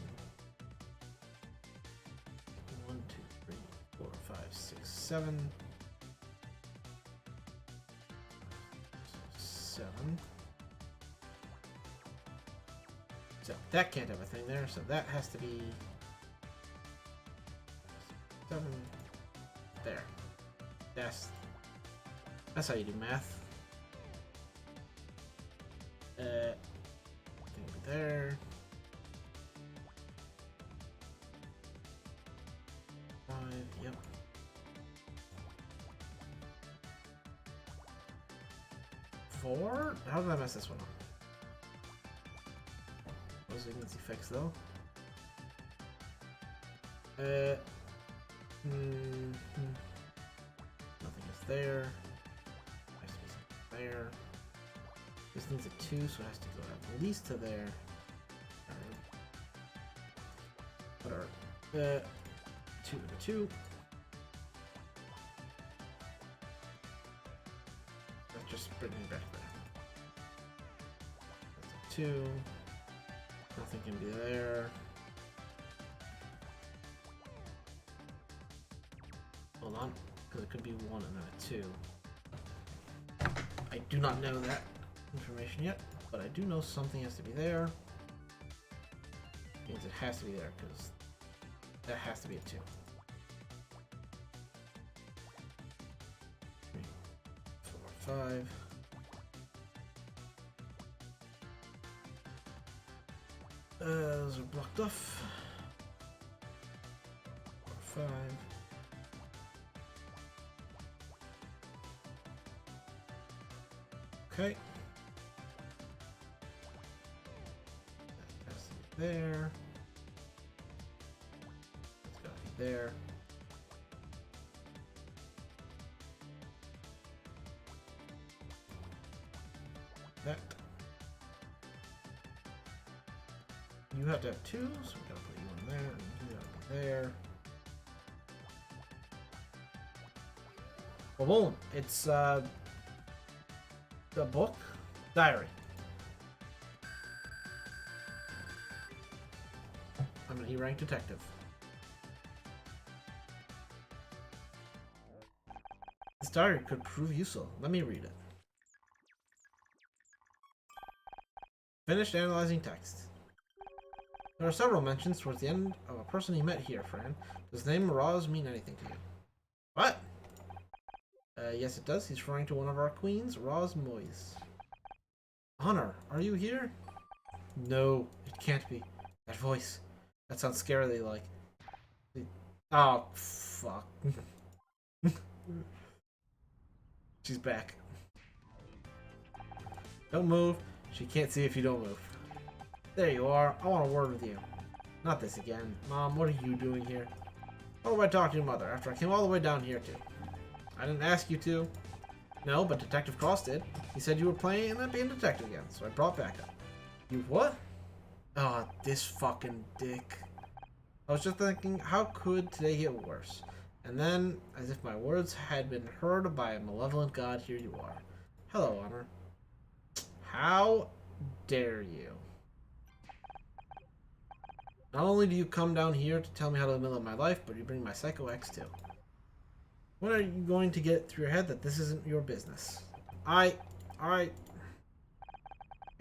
1, 2, 3, 4, 5, 6, 7. 7. So that can't have a thing there, so that has to be 7 there. That's how you do math. Thing there. 5, yep. 4? How did I mess this one up? Was it easy fix though? Nothing is there. Has to be something there. This needs a 2, so it has to go at least to there. What are 2 and a 2? Let's just bring it back there. That's a 2. Nothing can be there. Hold on, because it could be 1 and then a 2. I do not know that information yet, but I do know something has to be there. Means it has to be there, because that has to be a 2. 3, 4, 5. Those are blocked off. 4, 5. Okay. That has to be there. It's gotta be there. That. you have to have 2, so we gotta put you in there, and you gotta be there. Well, boom. It's, the book? Diary. I'm an E-rank detective. This diary could prove useful. Let me read it. Finished analyzing text. There are several mentions towards the end of a person he met here, Fran. Does the name Roz mean anything to you? What? Yes it does. He's referring to one of our queens, Roz Moyes. Honor, are you here? No, it can't be. That voice. That sounds scarily like... Oh, fuck. She's back. Don't move. She can't see if you don't move. There you are. I want a word with you. Not this again. Mom, what are you doing here? What do I talk to your mother after I came all the way down here too? I didn't ask you to. No, but Detective Cross did. He said you were playing and being a detective again, so I brought backup. You what? Ah, oh, this fucking dick. I was just thinking, how could today get worse? And then, as if my words had been heard by a malevolent god, here you are. Hello, Honor. How dare you? Not only do you come down here to tell me how to live my life, but you bring my psycho ex too. When are you going to get it through your head that this isn't your business? I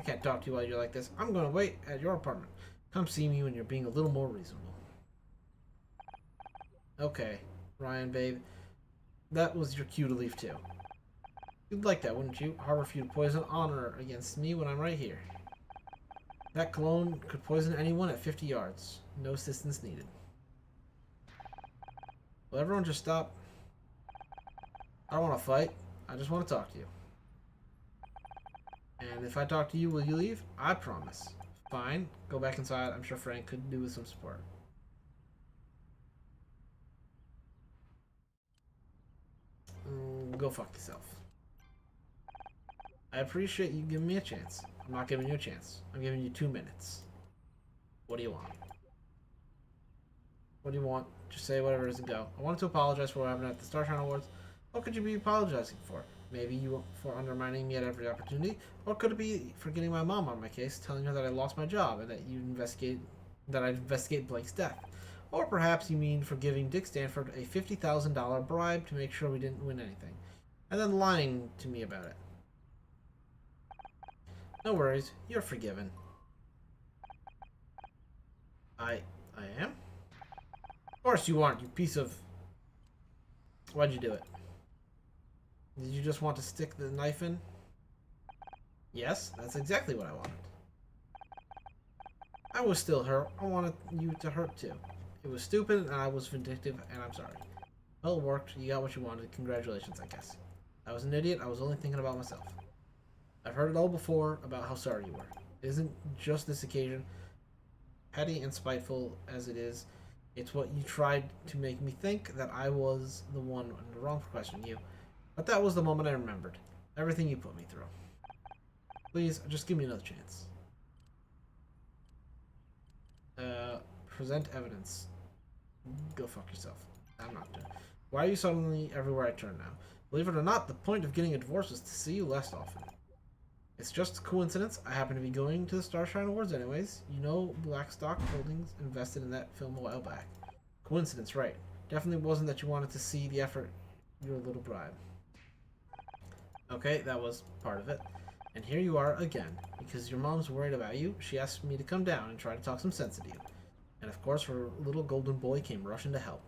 can't talk to you while you're like this. I'm going to wait at your apartment. Come see me when you're being a little more reasonable. Okay, Ryan, babe. That was your cue to leave too. You'd like that, wouldn't you? Harbor feud poison honor against me when I'm right here. That cologne could poison anyone at 50 yards. No assistance needed. Will everyone just stop? I don't want to fight. I just want to talk to you. And if I talk to you, will you leave? I promise. Fine. Go back inside. I'm sure Frank could do with some support. Go fuck yourself. I appreciate you giving me a chance. I'm not giving you a chance. I'm giving you 2 minutes. What do you want? What do you want? Just say whatever it is and go. I wanted to apologize for what happened at the Starshine Awards. What could you be apologizing for? Maybe you for undermining me at every opportunity, or could it be for getting my mom on my case, telling her that I lost my job and that I'd investigate Blake's death? Or perhaps you mean for giving Dick Stanford a $50,000 bribe to make sure we didn't win anything, and then lying to me about it. No worries, you're forgiven. I am? Of course you aren't, you piece of... Why'd you do it? Did you just want to stick the knife in? Yes, that's exactly what I wanted. I was still hurt. I wanted you to hurt too. It was stupid and I was vindictive and I'm sorry. Well, it worked. You got what you wanted. Congratulations, I guess. I was an idiot. I was only thinking about myself. I've heard it all before about how sorry you were. It isn't just this occasion. Petty and spiteful as it is, it's what you tried to make me think that I was the one in the wrong for questioning you. But that was the moment I remembered. Everything you put me through. Please, just give me another chance. Present evidence. Go fuck yourself. I'm not doing it. Why are you suddenly everywhere I turn now? Believe it or not, the point of getting a divorce is to see you less often. It's just a coincidence. I happen to be going to the Starshine Awards anyways. You know Blackstock Holdings invested in that film a while back. Coincidence, right. Definitely wasn't that you wanted to see the effort. Your little bribe. Okay, that was part of it. And here you are again. Because your mom's worried about you, she asked me to come down and try to talk some sense into you. And of course, her little golden boy came rushing to help.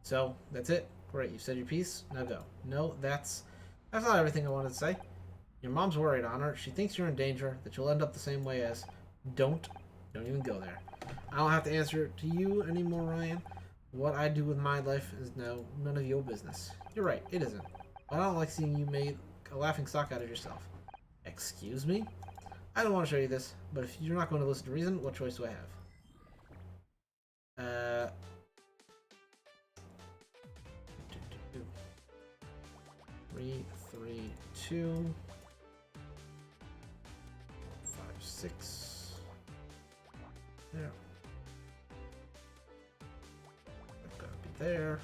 So, that's it. Great, you've said your piece. Now go. No, that's not everything I wanted to say. Your mom's worried, Honor. She thinks you're in danger, that you'll end up the same way as... Don't even go there. I don't have to answer to you anymore, Ryan. What I do with my life is now none of your business. You're right, it isn't. But I don't like seeing you made a laughing stock out of yourself. Excuse me? I don't want to show you this, but if you're not going to listen to reason, what choice do I have? 3, 3, 2, 5, 6. There. That's gotta be there.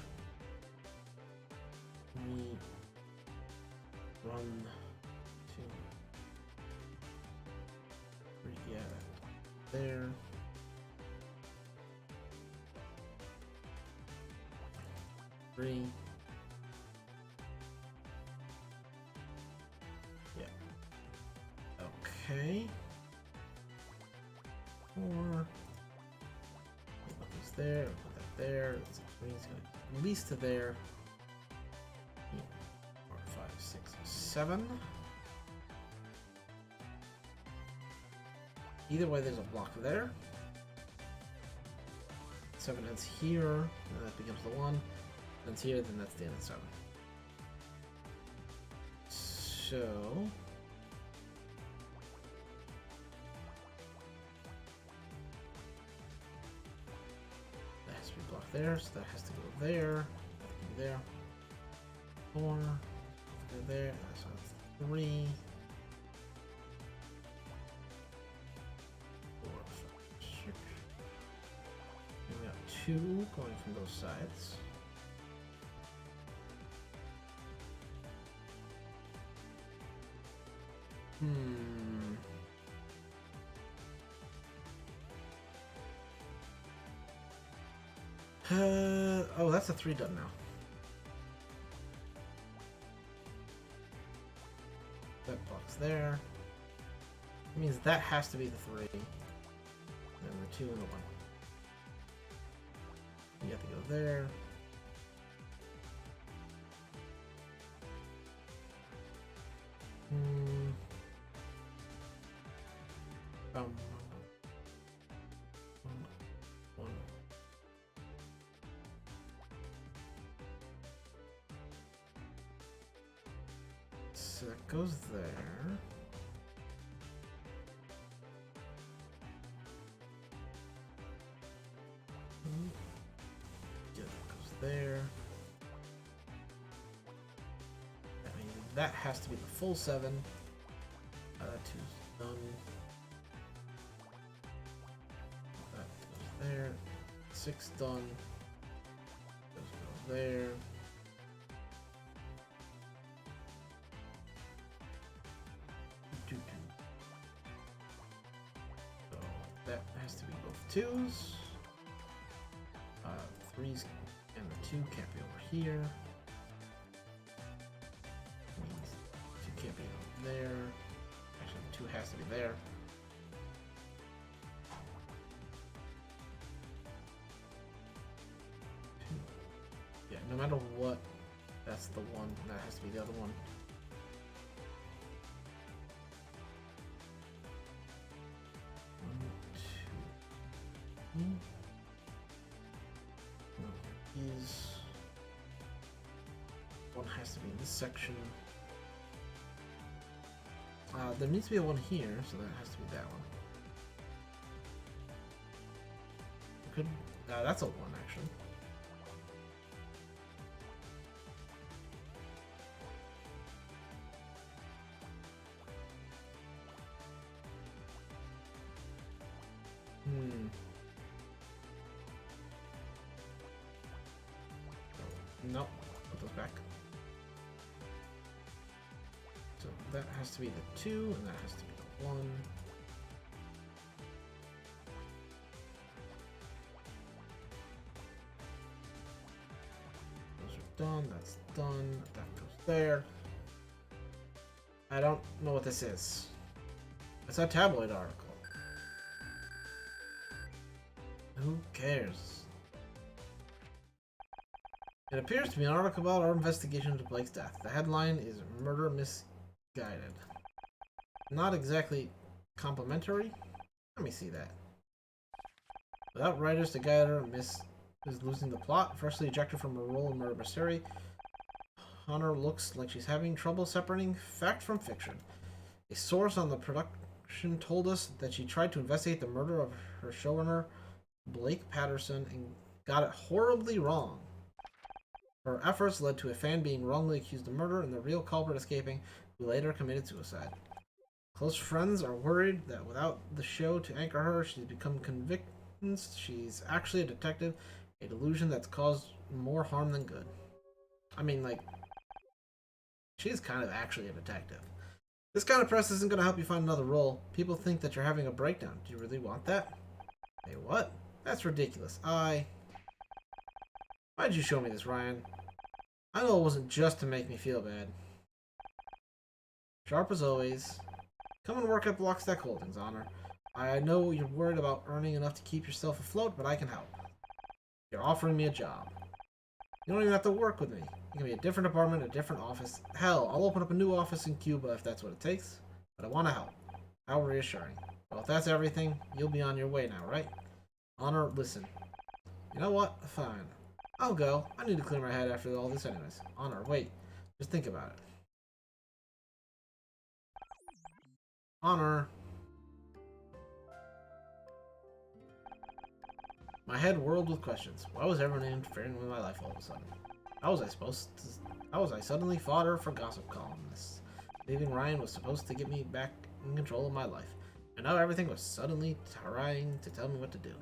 3, 1, 2, 3, yeah, there. Three. Yeah. Okay. 4. Put this there. Put that there. It's gonna at least to there. 4, 5, 6, 7. Either way, there's a block there. 7 ends here, and that becomes the 1. Ends here, then that's the end of 7. So that has to be blocked there, so that has to go there. That can be there. 4. Go there. So that's 3. 4, 5, 6. And we got 2 going from those sides. Oh, that's a 3 done now. That block's there. It means that has to be the 3. And the 2 and the 1. You have to go there. So that goes there. Yeah, that goes there. That means that has to be the full 7. 2's done. That goes there. 6 done. Those go there. So that has to be both 2's. 3's and the 2 can't be over here. Means 2 can't be over there. Actually, the 2 has to be there. Yeah, no matter what, that's the 1. That has to be the other one. Is 1 has to be in this section. There needs to be a 1 here, so that has to be that one. Could that's a 1 actually. Nope, put those back. So that has to be the 2, and that has to be the 1. Those are done, that's done, that goes there. I don't know what this is. It's a tabloid article. Who cares? It appears to be an article about our investigation into Blake's death. The headline is Murder Misguided. Not exactly complimentary. Let me see that. Without writers to guide her, Miss is losing the plot. Freshly ejected from her role in Murder Mystery, Hunter looks like she's having trouble separating fact from fiction. A source on the production told us that she tried to investigate the murder of her showrunner, Blake Patterson, and got it horribly wrong. Her efforts led to a fan being wrongly accused of murder and the real culprit escaping, who later committed suicide. Close friends are worried that without the show to anchor her, she's become she's actually a detective, a delusion that's caused more harm than good. I mean, like, she's kind of actually a detective. This kind of press isn't going to help you find another role. People think that you're having a breakdown. Do you really want that? Hey, what? That's ridiculous. Why'd you show me this, Ryan? I know it wasn't just to make me feel bad. Sharp as always. Come and work at Blockstack Holdings, Honor. I know you're worried about earning enough to keep yourself afloat, but I can help. You're offering me a job. You don't even have to work with me. You can be a different department, a different office. Hell, I'll open up a new office in Cuba if that's what it takes. But I want to help. How reassuring. Well, if that's everything, you'll be on your way now, right? Honor, listen. You know what? Fine. I'll go. I need to clear my head after all this anyways. Honor, wait. Just think about it. Honor. My head whirled with questions. Why was everyone interfering with my life all of a sudden? How was I suddenly fodder for gossip columnists? Leaving Ryan was supposed to get me back in control of my life, and now everything was suddenly trying to tell me what to do.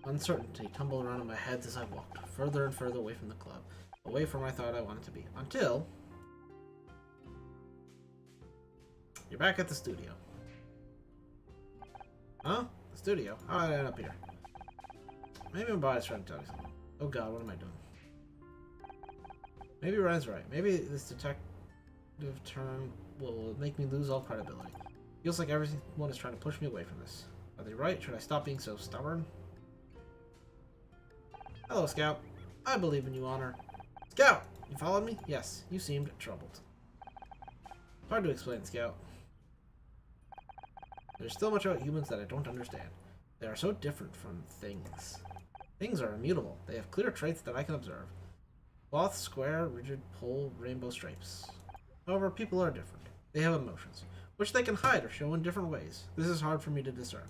Uncertainty tumbled around in my head as I walked, further and further away from the club, away from where I thought I wanted to be, until... You're back at the studio. Huh? The studio? How did I end up here? Maybe my body's trying to tell me something. Oh god, what am I doing? Maybe Ryan's right. Maybe this detective term will make me lose all credibility. Feels like everyone is trying to push me away from this. Are they right? Should I stop being so stubborn? Hello, Scout. I believe in you, Honor. Scout! You followed me? Yes. You seemed troubled. Hard to explain, Scout. There's still much about humans that I don't understand. They are so different from things. Things are immutable. They have clear traits that I can observe. Cloth, square, rigid, pole, rainbow stripes. However, people are different. They have emotions, which they can hide or show in different ways. This is hard for me to discern.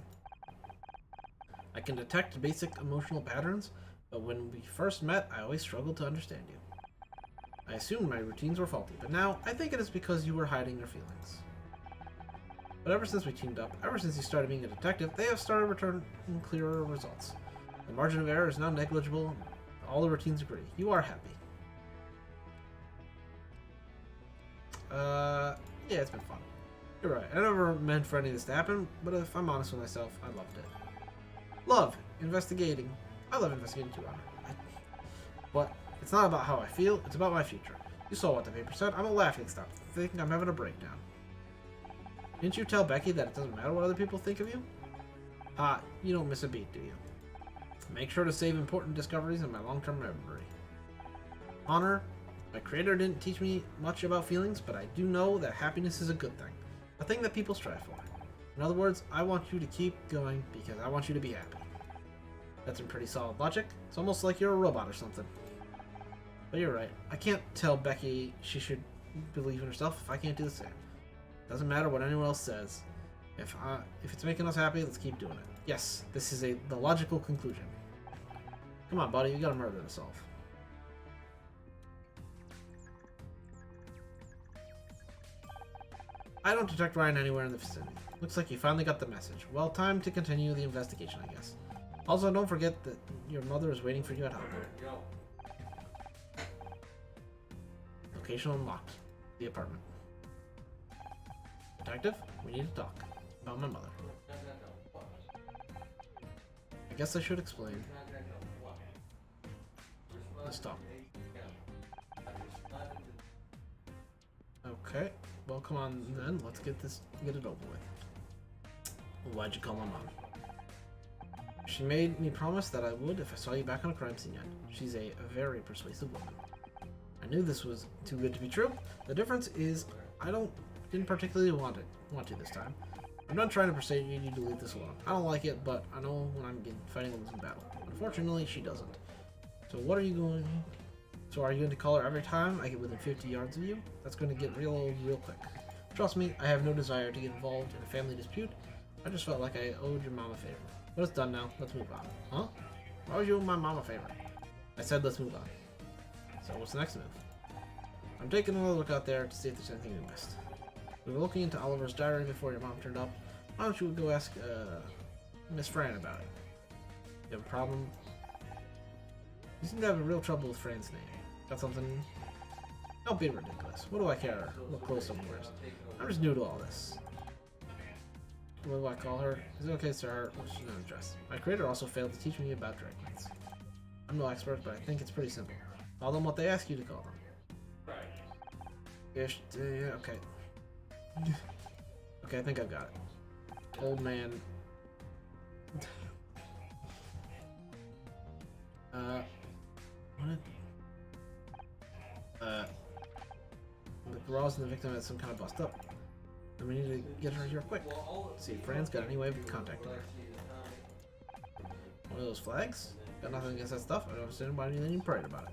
I can detect basic emotional patterns, but when we first met, I always struggled to understand you. I assumed my routines were faulty, but now I think it is because you were hiding your feelings. But ever since we teamed up, ever since you started being a detective, they have started returning clearer results. The margin of error is now negligible. All the routines agree. You are happy. Yeah, it's been fun. You're right. I never meant for any of this to happen, but if I'm honest with myself, I loved it. Love. Investigating. I love investigating too, Honor. But it's not about how I feel, it's about my future. You saw what the paper said. I'm a laughingstock, thinking I'm having a breakdown. Didn't you tell Becky that it doesn't matter what other people think of you? You don't miss a beat, do you? Make sure to save important discoveries in my long-term memory. Honor, my creator didn't teach me much about feelings, but I do know that happiness is a good thing. A thing that people strive for. In other words, I want you to keep going because I want you to be happy. That's some pretty solid logic. It's almost like you're a robot or something. But you're right. I can't tell Becky she should believe in herself if I can't do the same. Doesn't matter what anyone else says. If it's making us happy, let's keep doing it. Yes, this is the logical conclusion. Come on, buddy, you got a murder to solve. I don't detect Ryan anywhere in the vicinity. Looks like you finally got the message. Well, time to continue the investigation, I guess. Also, don't forget that your mother is waiting for you at home. Location unlocked. The apartment. Detective, we need to talk about my mother. I guess I should explain. Let's talk. Okay, well, come on then. Let's get it over with. Why'd you call my mom? She made me promise that I would if I saw you back on a crime scene yet. She's a very persuasive woman. I knew this was too good to be true. The difference is I didn't particularly want to this time. I'm not trying to persuade you to leave this alone. I don't like it, but I know when I'm fighting a losing battle. Unfortunately, she doesn't. So what are you going? So are you going to call her every time I get within 50 yards of you? That's going to get real old real quick. Trust me, I have no desire to get involved in a family dispute. I just felt like I owed your mom a favor. But it's done now. Let's move on. Huh? Why would you owe my mom a favor? I said let's move on. So what's the next move? I'm taking another look out there to see if there's anything we missed. We were looking into Oliver's diary before your mom turned up. Why don't you go ask Miss Fran about it. You have a problem? You seem to have a real trouble with Fran's name. Got something? Don't be ridiculous. What do I care what clothes someone wears? I'm just new to all this. What do I call her? Is it okay, sir? Well, she's not addressed. My creator also failed to teach me about dragons. I'm no expert, but I think it's pretty simple. Call them what they ask you to call them. Ish, okay. Okay, I think I've got it. Old man. What? The Ross and the victim had some kind of bust up. And we need to get her here quick. See if Fran's got any way of contacting her. One of those flags? Got nothing against that stuff. I don't understand why anything you prayed about it.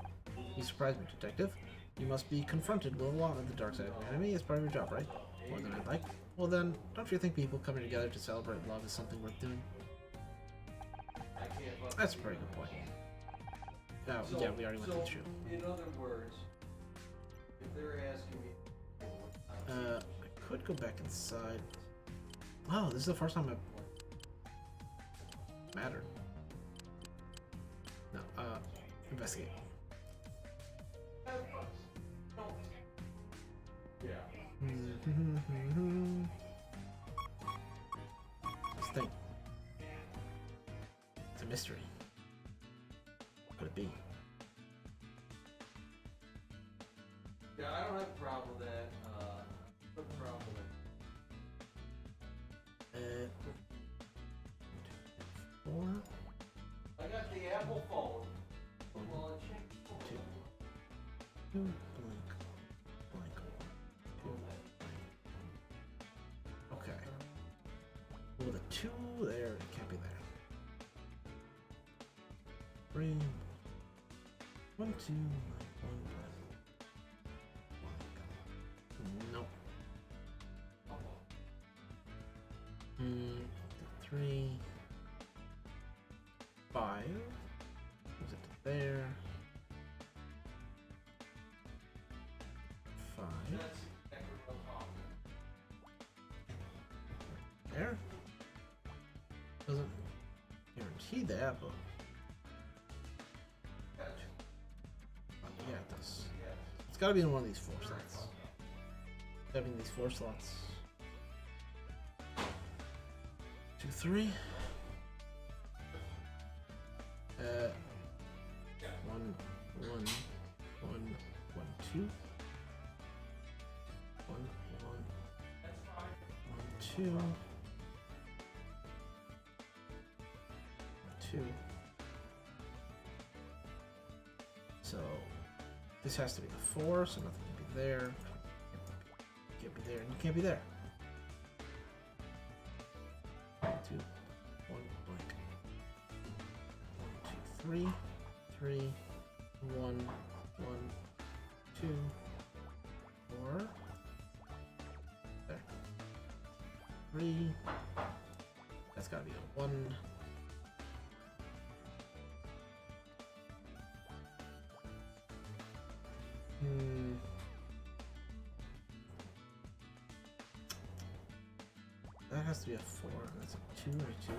You surprised me, detective. You must be confronted with a lot of the dark side of humanity as part of your job, right? More than I'd like. Well then, don't you think people coming together to celebrate love is something worth doing? That's a pretty good point. Oh, yeah, we already went to the show. In other words, if they're asking me... I could go back inside. Wow, this is the first time I've mattered. No, investigate. Yeah. This thing. It's a mystery. What could it be? Yeah, I don't have a problem with that. No problem with it. 4. I got the Apple phone. 1, Well, it changed. 2, blank, blank, 2, blank. Okay. Well, the 2 there, it can't be there. 3, 1, 2, 1, nope. 3, 5. Is it there? 5. There? Doesn't guarantee that, but yeah, it does. It's gotta be in one of these 4 slots. Having these 4 slots. 2, 3. 1, 1, 1, 1, 2. 1, 1, 1, 2. 2. So this has to be the 4, so nothing can be there. Can't be there, and you can't be there. 2, 1, blank. 1, 2, 3, 3, 1, 1, 2, 4. There. 3. That's gotta be a 1. That has to be a 4. That's a 2 or a 2.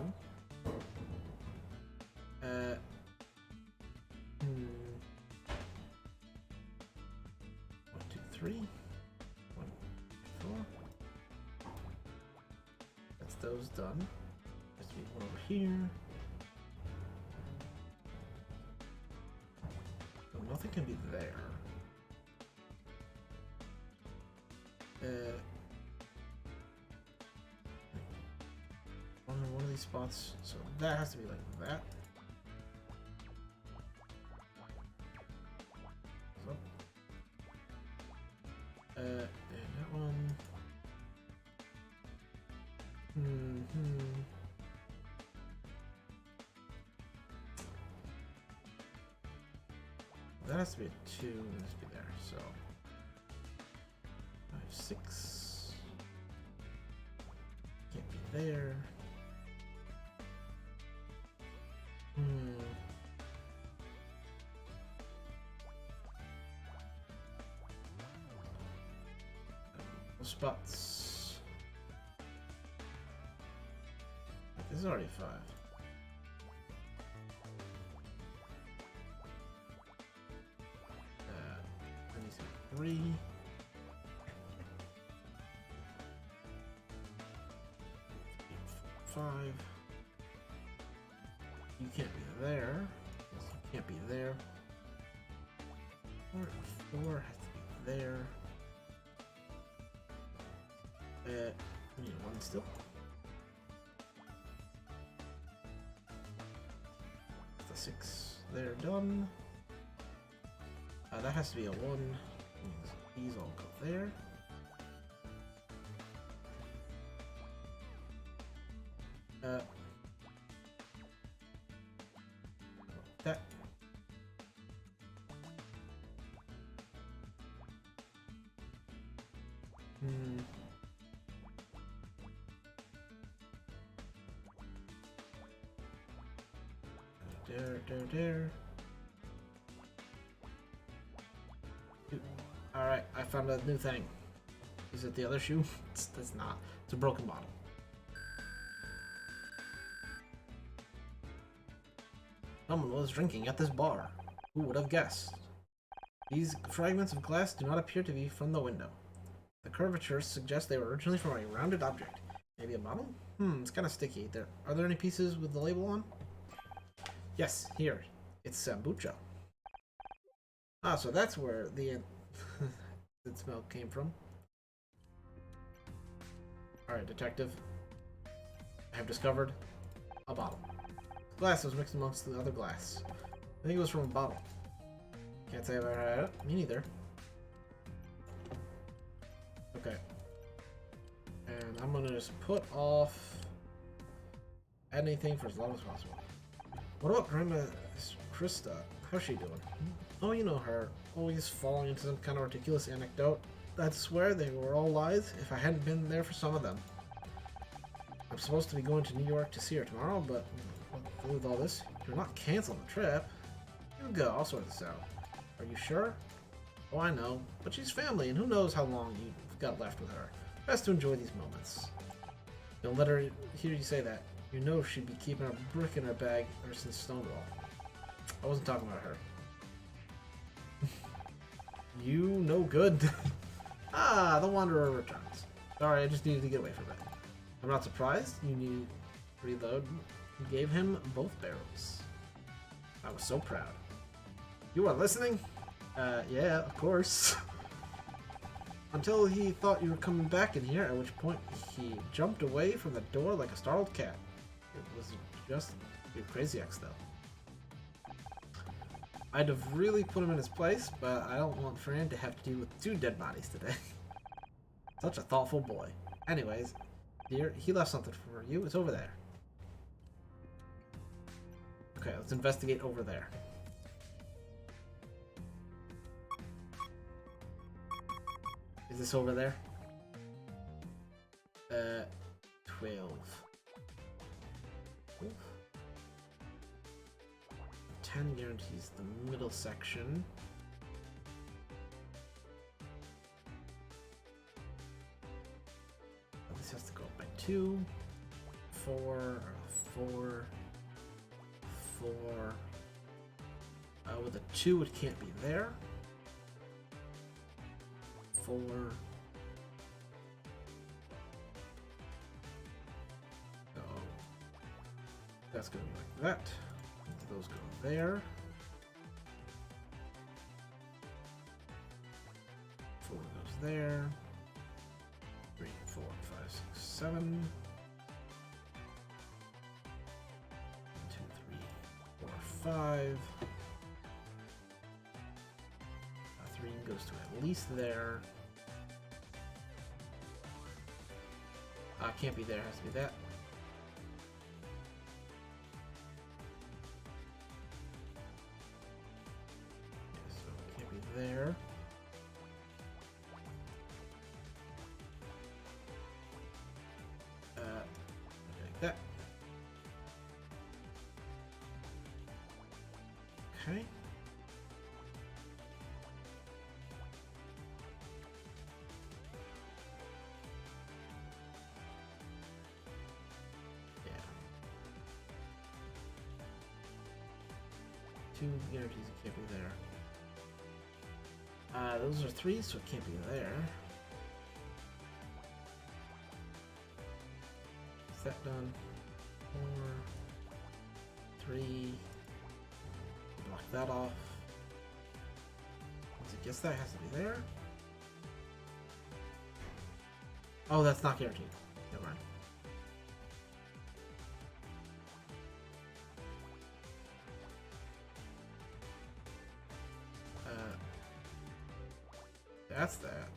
1, 2, 3. 1, 4. That's those done. Has to be one over here. So nothing can be there. One of these spots, so that has to be like that. So, and that one. That has to be a 2, and has to be there, so 5, 6. Can't be there. Spots. This There's already 5. Let me see. 3. Five. You can't be there. You can't be there. 4 has to be there. We need 1 still. The 6 there, done. That has to be a 1. These all go there. That. There. Alright, I found a new thing. Is it the other shoe? It's not. It's a broken bottle. Someone was drinking at this bar. Who would have guessed? These fragments of glass do not appear to be from the window. The curvature suggests they were originally from a rounded object. Maybe a bottle? It's kind of sticky. Are there any pieces with the label on? Yes, here. It's Sambucha. Ah, so that's where the smell came from. Alright, detective. I have discovered a bottle. Glass was mixed amongst the other glass. I think it was from a bottle. Can't say I've ever had it. Me neither. Okay. And I'm gonna just put off anything for as long as possible. What about Grandma Krista? How's she doing? Oh, you know her. Always falling into some kind of ridiculous anecdote. I'd swear they were all lies if I hadn't been there for some of them. I'm supposed to be going to New York to see her tomorrow, but with all this, you're not canceling the trip. You go, I'll sort this out. Are you sure? Oh, I know. But she's family, and who knows how long you've got left with her. Best to enjoy these moments. Don't let her hear you say that. You know she'd be keeping a brick in her bag ever since Stonewall. I wasn't talking about her. You no good. Ah, the Wanderer returns. Sorry, I just needed to get away from it. I'm not surprised. You need to reload. You gave him both barrels. I was so proud. You are listening? Yeah, of course. Until he thought you were coming back in here, at which point he jumped away from the door like a startled cat. It was just your crazy ex, though. I'd have really put him in his place, but I don't want Fran to have to deal with 2 dead bodies today. Such a thoughtful boy. Anyways, dear, he left something for you. It's over there. Okay, let's investigate over there. Is this over there? 12. Oof. 10 guarantees the middle section. This has to go up by 2. 4. With a 2, it can't be there. 4. So that's going to be like that. Those go there. 4 goes there. 3, 4, 5, 6, 7. 1, 2, 3, 4, 5. 3 goes to at least there. Can't be there, has to be that. Okay, so can't be there. Like that. Okay. 2 guarantees it can't be there. Those are 3, so it can't be there. Is that done? 4, 3. Block that off. I guess that has to be there. Oh, that's not guaranteed. Never mind. That's that.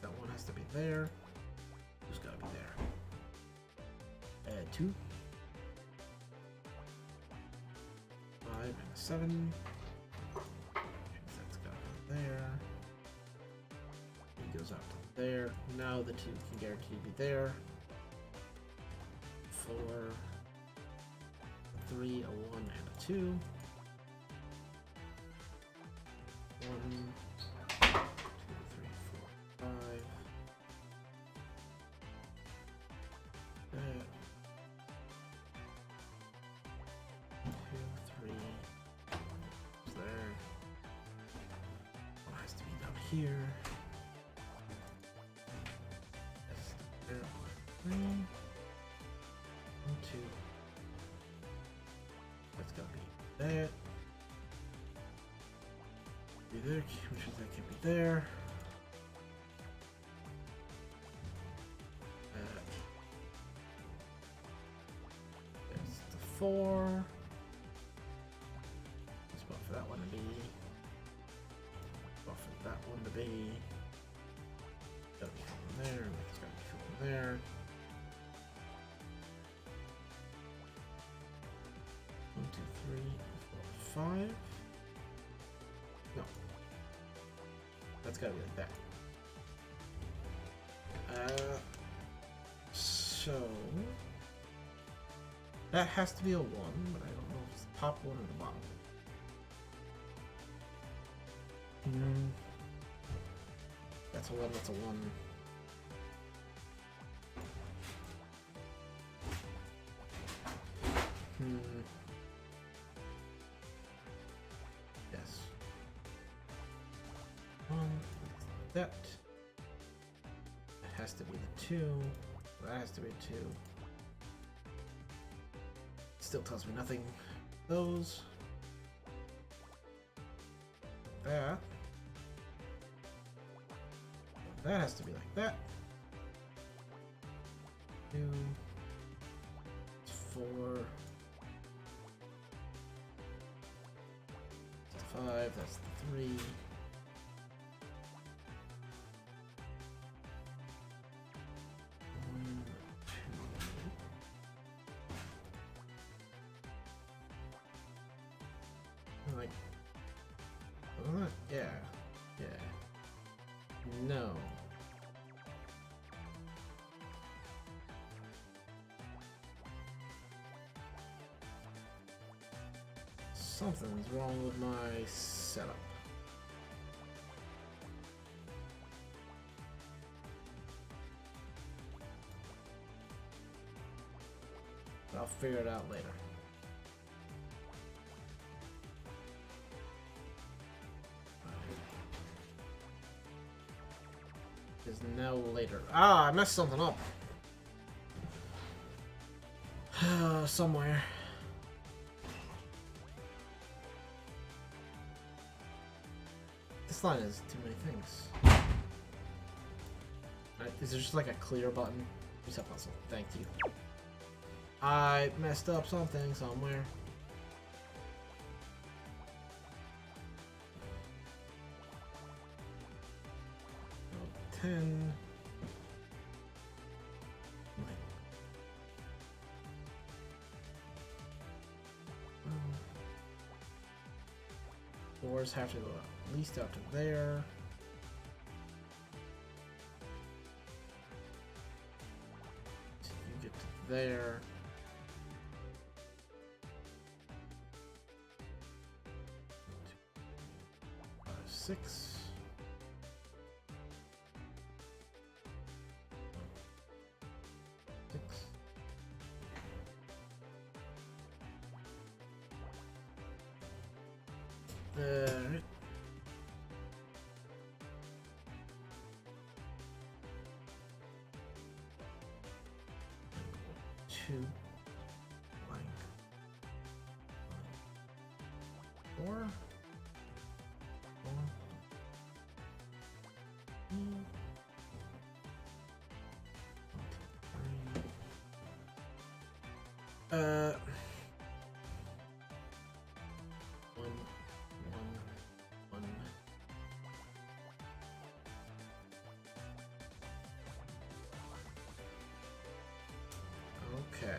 That one has to be there. Who's gotta be there? Add 2. 5 and a 7. That's gotta be there. He goes out to there. Now the 2 can guarantee be there. 4. 3, a 1, and a 2. 1, 2, 3, 4, 5. That. 2, 3. It's there. One has to be down here. That's there. 3. 1, 2. That's gotta be that. Be there, which means that can't be there. There's the 4. Spot for that one to be. Spot for that one to be. Gotta be from there, it's gotta be from there. 1, 2, 3, 4, 5. No. That's gotta be like that. So that has to be a 1, but I don't know if it's the top one or the bottom. That's a 1, that's a 1. Yes. 1, that. That has to be the 2. That has to be 2. Still tells me nothing. Those. That. That has to be like that. 2. 4. 5. That's the 3. 1, 2. Like, yeah, yeah. No. Something's wrong with my setup. I'll figure it out later. Is now later. Ah, I messed something up. Somewhere. This line is too many things. Is there just like a clear button? Reset puzzle. Thank you. I messed up something somewhere. 10. Fours have to go at least out to there. So you get to there. 5, 6. Right. Two. Blank. 4. 4. Uh, 1, 1, 1. Okay.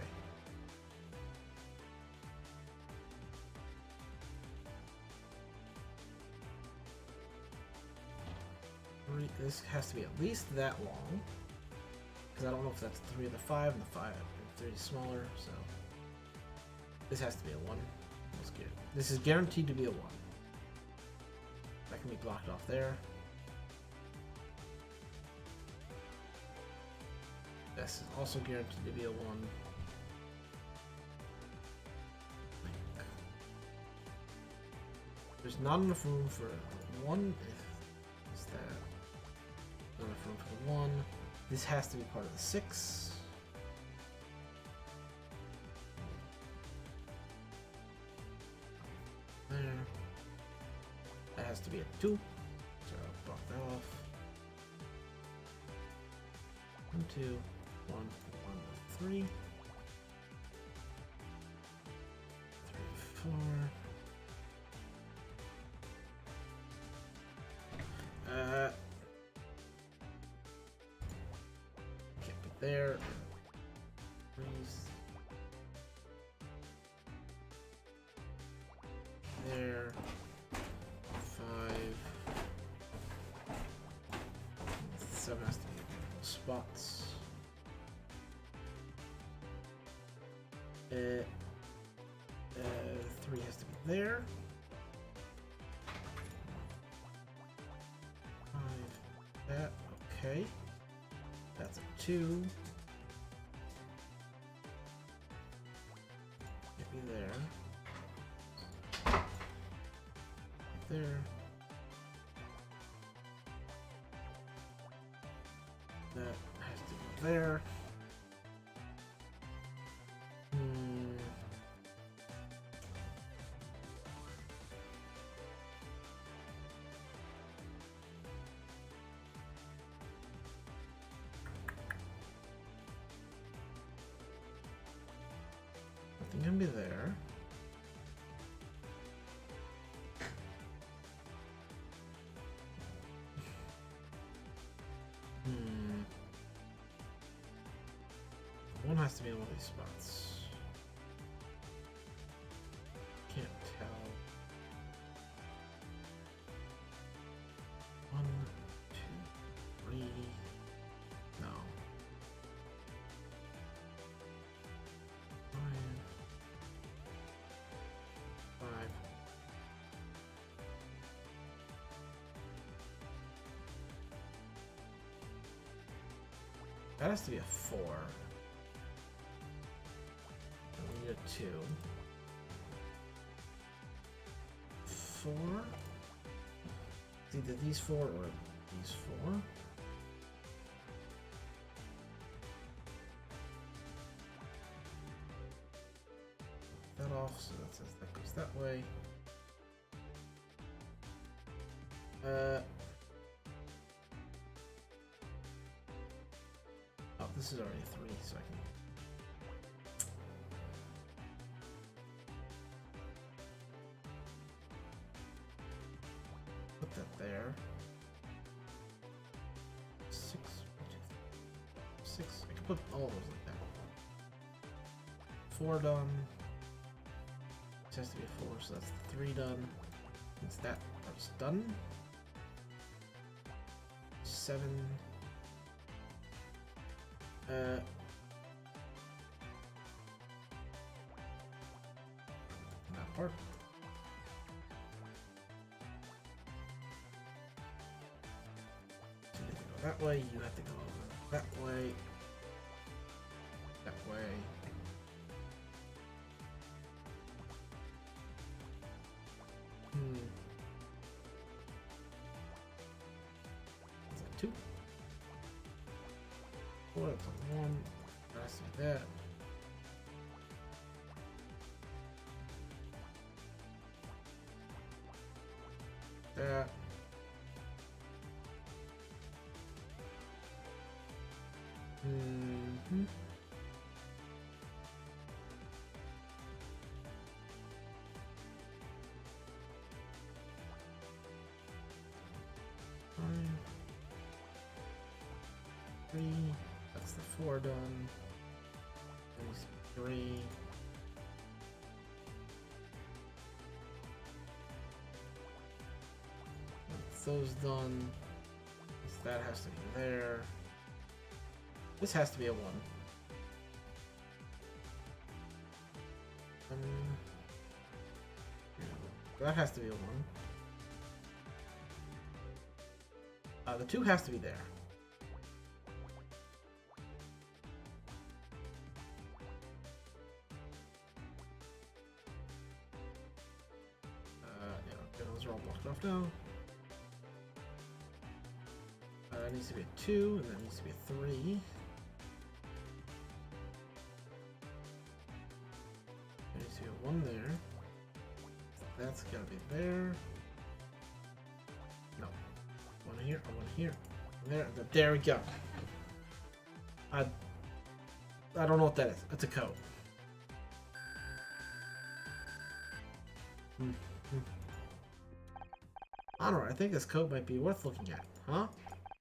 This has to be at least that long. Because I don't know if that's 3 of the 5 and the 5. 3 is smaller, so. This has to be a 1. Let's get it. This is guaranteed to be a 1. That can be blocked off there. This is also guaranteed to be a 1. There's not enough room for 1. Is that not enough room for 1? This has to be part of the 6. There. That has to be a 2. So I'll block that off. 1, 2, 1, 1, 3. 3, 4. Can't be there. Please. There. 5. 7 has to be spots. 3 has to be there. 5. That. Okay. That's a 2. Can't be there. There. That has to go there. Nothing can be there. One has to be in one of these spots. Can't tell. 1, 2, 3. No. 5. 5. That has to be a 4. We need a 2. 4? It's either these 4 or these 4. That off, so that says that goes that way. Oh, this is already 3, so I can. Put that there. 6, 6. I can put all of those like that. 4 done. This has to be a 4, so that's 3 done. Since that part's done. 7. That part. So you have to go that way, you have to go that way. That way. 2. 4, that's a 1. That has to be that. That. Mm-hmm. Three. That's the 4 done. There's 3. That's those done. That has to be there. This has to be a 1. That has to be a 1. The 2 has to be there. Yeah, those are all blocked off now. That needs to be a 2, and that needs to be a 3. There needs to be a 1 there. That's gotta be there. No. One here, one here. There, there we go. I don't know what that is. It's a code. Honor, I think this code might be worth looking at. Huh?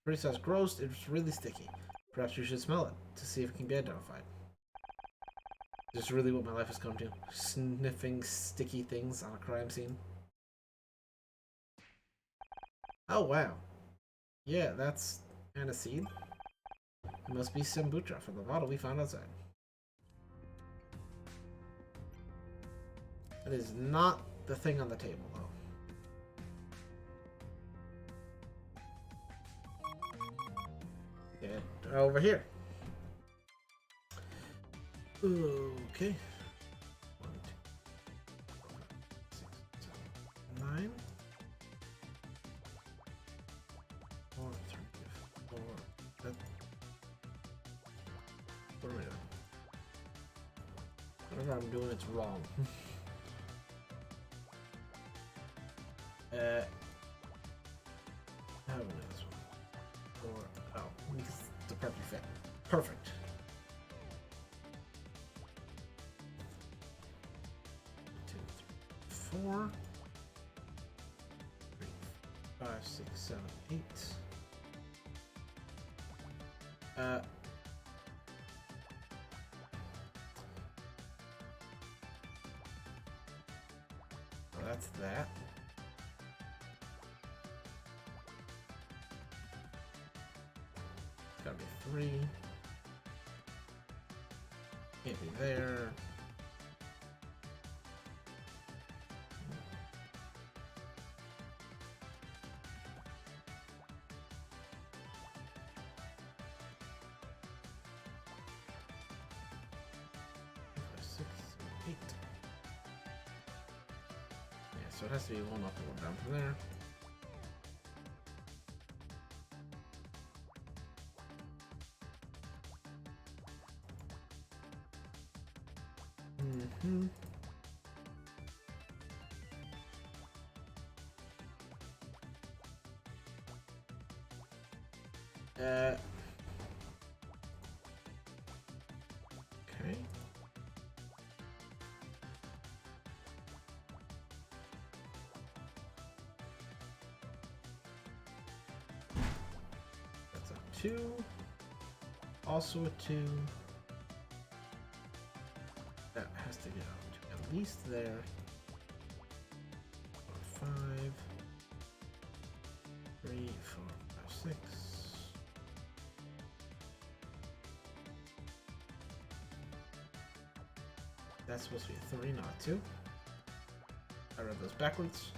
Pretty says gross, it's really sticky. Perhaps you should smell it to see if it can be identified. This is really what my life has come to. Sniffing sticky things on a crime scene. Oh wow. Yeah, that's aniseed. It must be Sambutra from the bottle we found outside. It is not the thing on the table, though. Yeah, over here. Okay. 1, 2, 4, 5, 6, 7, 9. 4, 3, 4. What am I doing? Whatever I'm doing, it's wrong. How do I do this one? Or, oh, because it's a perfect fit. Perfect. 2, 3, 4. 3, 5, 6, 7, 8. So that's that. It's gotta be 3. Can't be there. So it has to be 1 up and 1 down from there. Okay. That's a 2. Also a 2. That has to go to at least there. 4, 5. 3, 4, 5, 6. That's supposed to be a 3, not a 2. I read those backwards.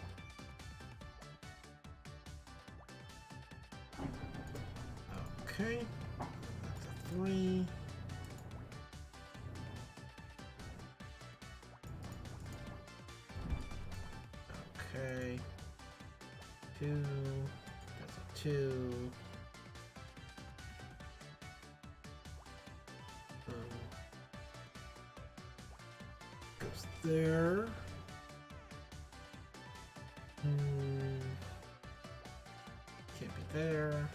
Okay. That's a 3. Okay. 2. That's a 2. goes there. Can't be there.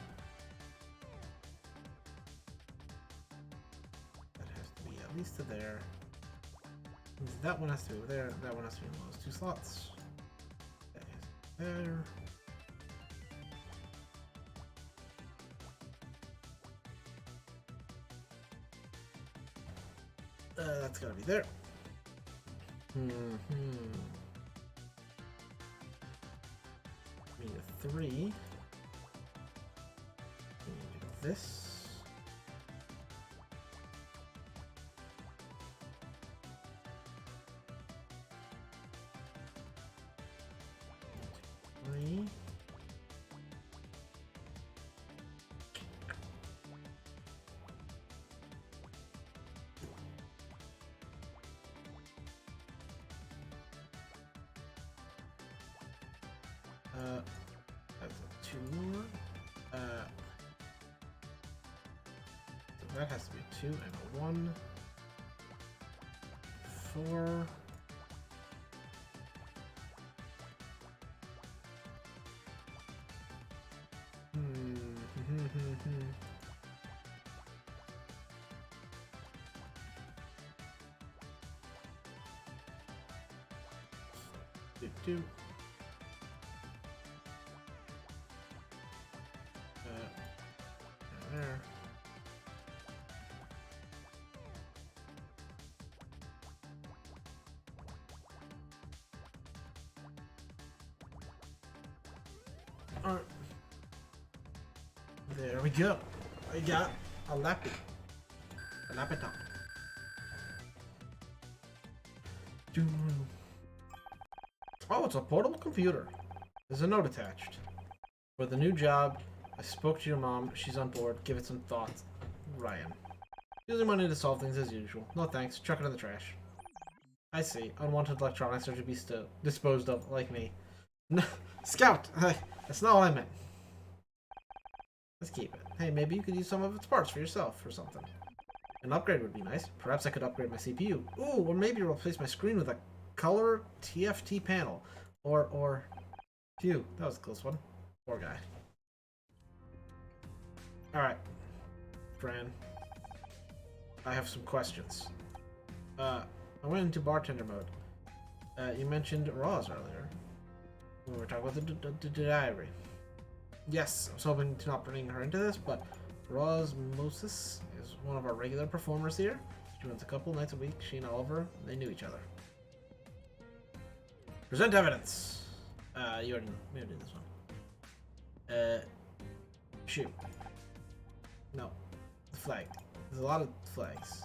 That has to be at least to there. That one has to be there. That one has to be in those two slots. That is there. That's gotta be there. We need a 3. We need to do this. Three. That's a 2 more. So that has to be a 2 and a 1. 4. Do. There. Alright. There we go. I got a lappy. A laptop. Oh, it's a portable computer. There's a note attached. For the new job, I spoke to your mom. She's on board. Give it some thought. Ryan. Using money to solve things as usual. No thanks. Chuck it in the trash. I see. Unwanted electronics are to be disposed of, like me. No, Scout! That's not what I meant. Let's keep it. Hey, maybe you could use some of its parts for yourself or something. An upgrade would be nice. Perhaps I could upgrade my CPU. Ooh, or maybe replace my screen with a color TFT panel. Or... Phew, that was a close one. Poor guy. Alright. Fran. I have some questions. I went into bartender mode. You mentioned Roz earlier. We were talking about the diary. Yes, I was hoping to not bring her into this, but Moses is one of our regular performers here. She runs a couple nights a week. She and Oliver, they knew each other. Present evidence. We already did this one. Shoot. No. The flag. There's a lot of flags.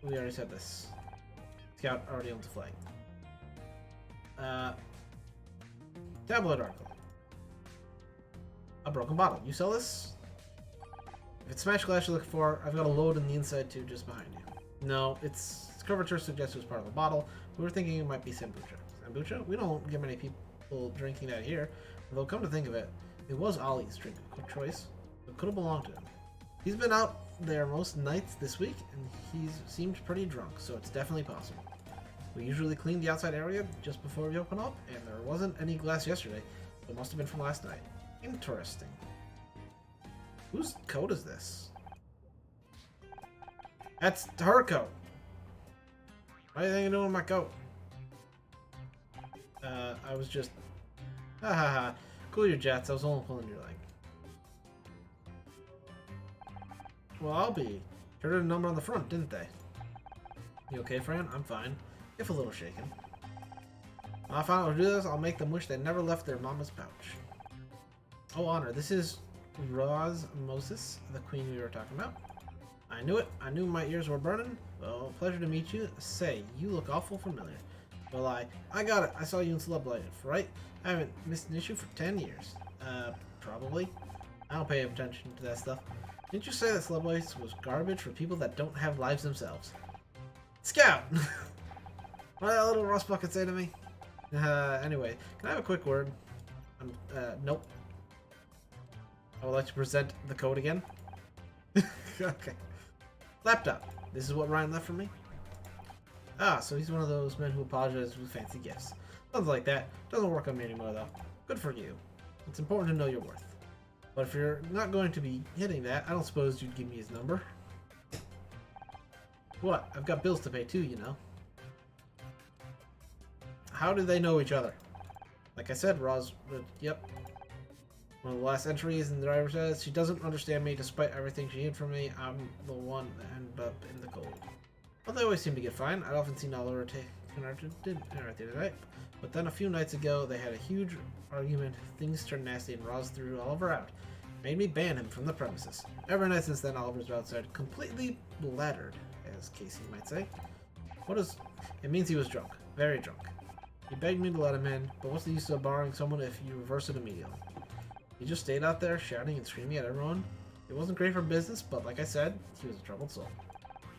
We already said this. Scout already owns the flag. Tabloid article. A broken bottle. You sell this? If it's smashed glass you're looking for, I've got a load in the inside too, just behind you. No, its curvature suggests it was part of the bottle. We were thinking it might be kombucha. Kombucha? We don't get many people drinking that here. Although, come to think of it, it was Ollie's drink of choice. It could have belonged to him. He's been out there most nights this week, and he's seemed pretty drunk, so it's definitely possible. We usually clean the outside area just before we open up, and there wasn't any glass yesterday, so it must have been from last night. Interesting. Whose coat is this? That's her coat. What do you think you're doing with my coat? I was just... Ha ha ha. Cool your jets, I was only pulling your leg. Well, I'll be. Heard a number on the front, didn't they? You okay, Fran? I'm fine. If a little shaken. When I find out how to do this, I'll make them wish they never left their mama's pouch. Oh, Honor, this is Roz Moses, the queen we were talking about. I knew it. I knew my ears were burning. Well, pleasure to meet you. Say, you look awful familiar. Well, I got it. I saw you in Celeb Life, right? I haven't missed an issue for 10 years. Probably. I don't pay attention to that stuff. Didn't you say that Celeb Life was garbage for people that don't have lives themselves? Scout! What did that little rust bucket say to me? Anyway, can I have a quick word? Nope. I would like to present the code again. Okay. Laptop. This is what Ryan left for me. Ah, so he's one of those men who apologizes with fancy gifts. Something like that. Doesn't work on me anymore, though. Good for you. It's important to know your worth. But if you're not going to be hitting that, I don't suppose you'd give me his number? What? I've got bills to pay too, you know. How do they know each other? Like I said, Roz... yep. One of the last entries in the driver says, she doesn't understand me despite everything she hid from me. I'm the one that ended up in the cold. Well, they always seem to get fine. I'd often seen Oliver taking her to dinner at the other night. But then a few nights ago, they had a huge argument. Things turned nasty and Roz threw Oliver out. Made me ban him from the premises. Every night since then, Oliver's been outside, completely bladdered, as Casey might say. What is... It means he was drunk. Very drunk. He begged me to let him in, but what's the use of borrowing someone if you reverse it immediately? He just stayed out there shouting and screaming at everyone. It wasn't great for business, but like I said, he was a troubled soul.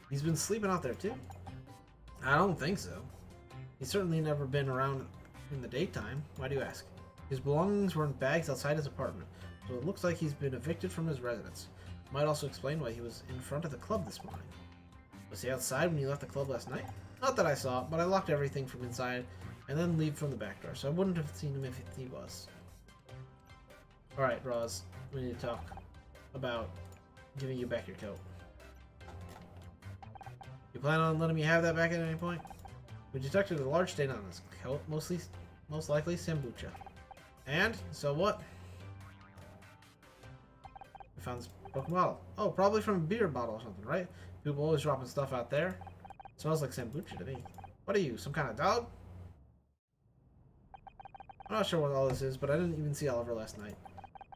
He's been sleeping out there too? I don't think so. He's certainly never been around in the daytime. Why do you ask? His belongings were in bags outside his apartment, so it looks like he's been evicted from his residence. Might also explain why he was in front of the club this morning. Was he outside when you left the club last night? Not that I saw, but I locked everything from inside and then leave from the back door, so I wouldn't have seen him if he was. Alright, Roz, we need to talk about giving you back your coat. You plan on letting me have that back at any point? We detected a large stain on his coat, most likely kombucha. And? So what? We found this broken bottle. Oh, probably from a beer bottle or something, right? People always dropping stuff out there. It smells like kombucha to me. What are you, some kind of dog? I'm not sure what all this is, but I didn't even see Oliver last night.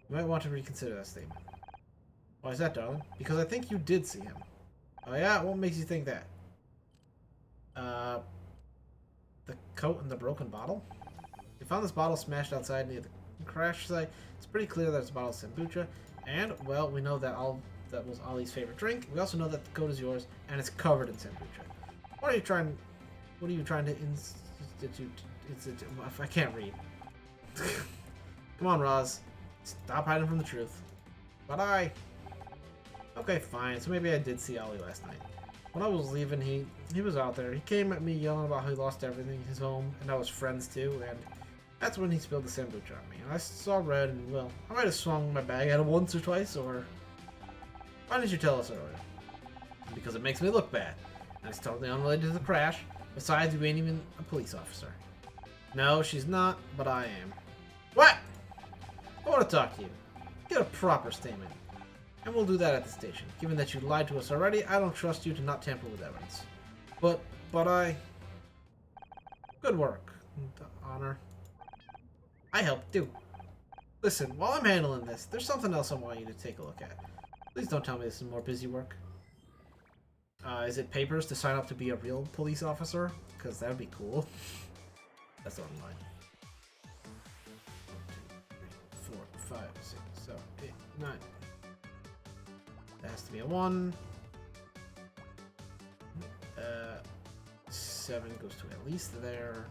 You might want to reconsider that statement. Why is that, darling? Because I think you did see him. Oh yeah? What makes you think that? The coat and the broken bottle? We found this bottle smashed outside near the crash site. It's pretty clear that it's a bottle of kombucha. And, well, we know that was Ollie's favorite drink. We also know that the coat is yours, and it's covered in kombucha. What are you trying to institute? I can't read. Come on, Roz. Stop hiding from the truth. But okay, fine. So maybe I did see Ollie last night. When I was leaving, he was out there. He came at me yelling about how he lost everything, his home, and I was friends too, and that's when he spilled the kombucha on me. And I saw red, and well, I might have swung my bag at him once or twice, or... Why didn't you tell us earlier? Because it makes me look bad. And it's totally unrelated to the crash. Besides, you ain't even a police officer. No, she's not, but I am. What? I want to talk to you. Get a proper statement. And we'll do that at the station. Given that you lied to us already, I don't trust you to not tamper with evidence. But I... Good work, Honor. I helped too. Listen, while I'm handling this, there's something else I want you to take a look at. Please don't tell me this is more busy work. Is it papers to sign up to be a real police officer? Because that would be cool. That's the wrong line. 1, 2, 3, 4, 5, 6, 7, 8, 9. That has to be a 1. 7 goes to at least there.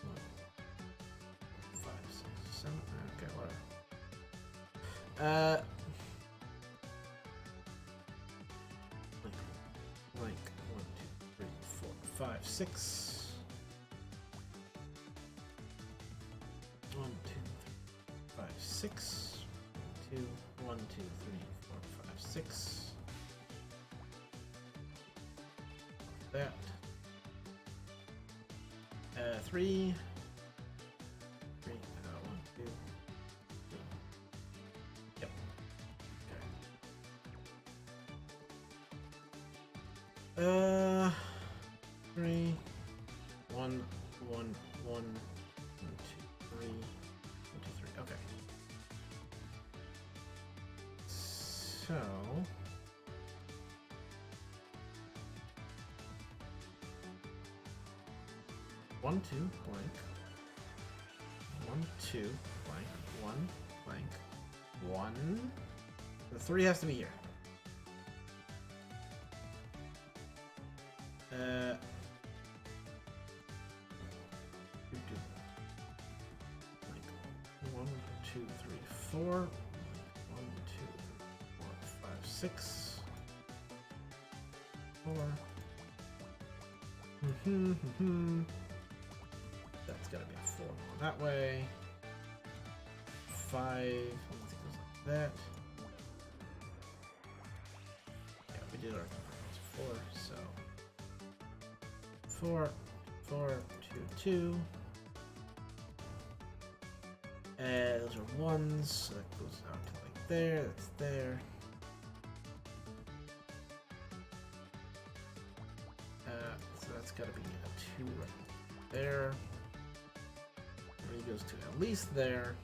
1, 5, 6, 7. Okay, whatever. Blank. 1, 2, 3, 4, 5, 6. 1, 2, 3, 5, 6. 2, 1, 2, 3, 4, 5, 6. That. 3. 3. 1, 2. 2. Yep. Okay. 3. 1, 1, 1, 2, 3. 1, 2, 3. Okay. So 1, 2, blank. 1, 2, blank. 1, blank. 1. The 3 has to be here. Like 1, 2, 3, 4. 1, 2, 3, 4, 5, 6. 4. That's gotta be a 4 going that way. 5. I think it goes like that. Yeah, we did our 4, so 4, 4, 2, 2. And those are 1s, so that goes out to like there, that's there. So that's gotta be a 2 right there. 3 goes to at least there.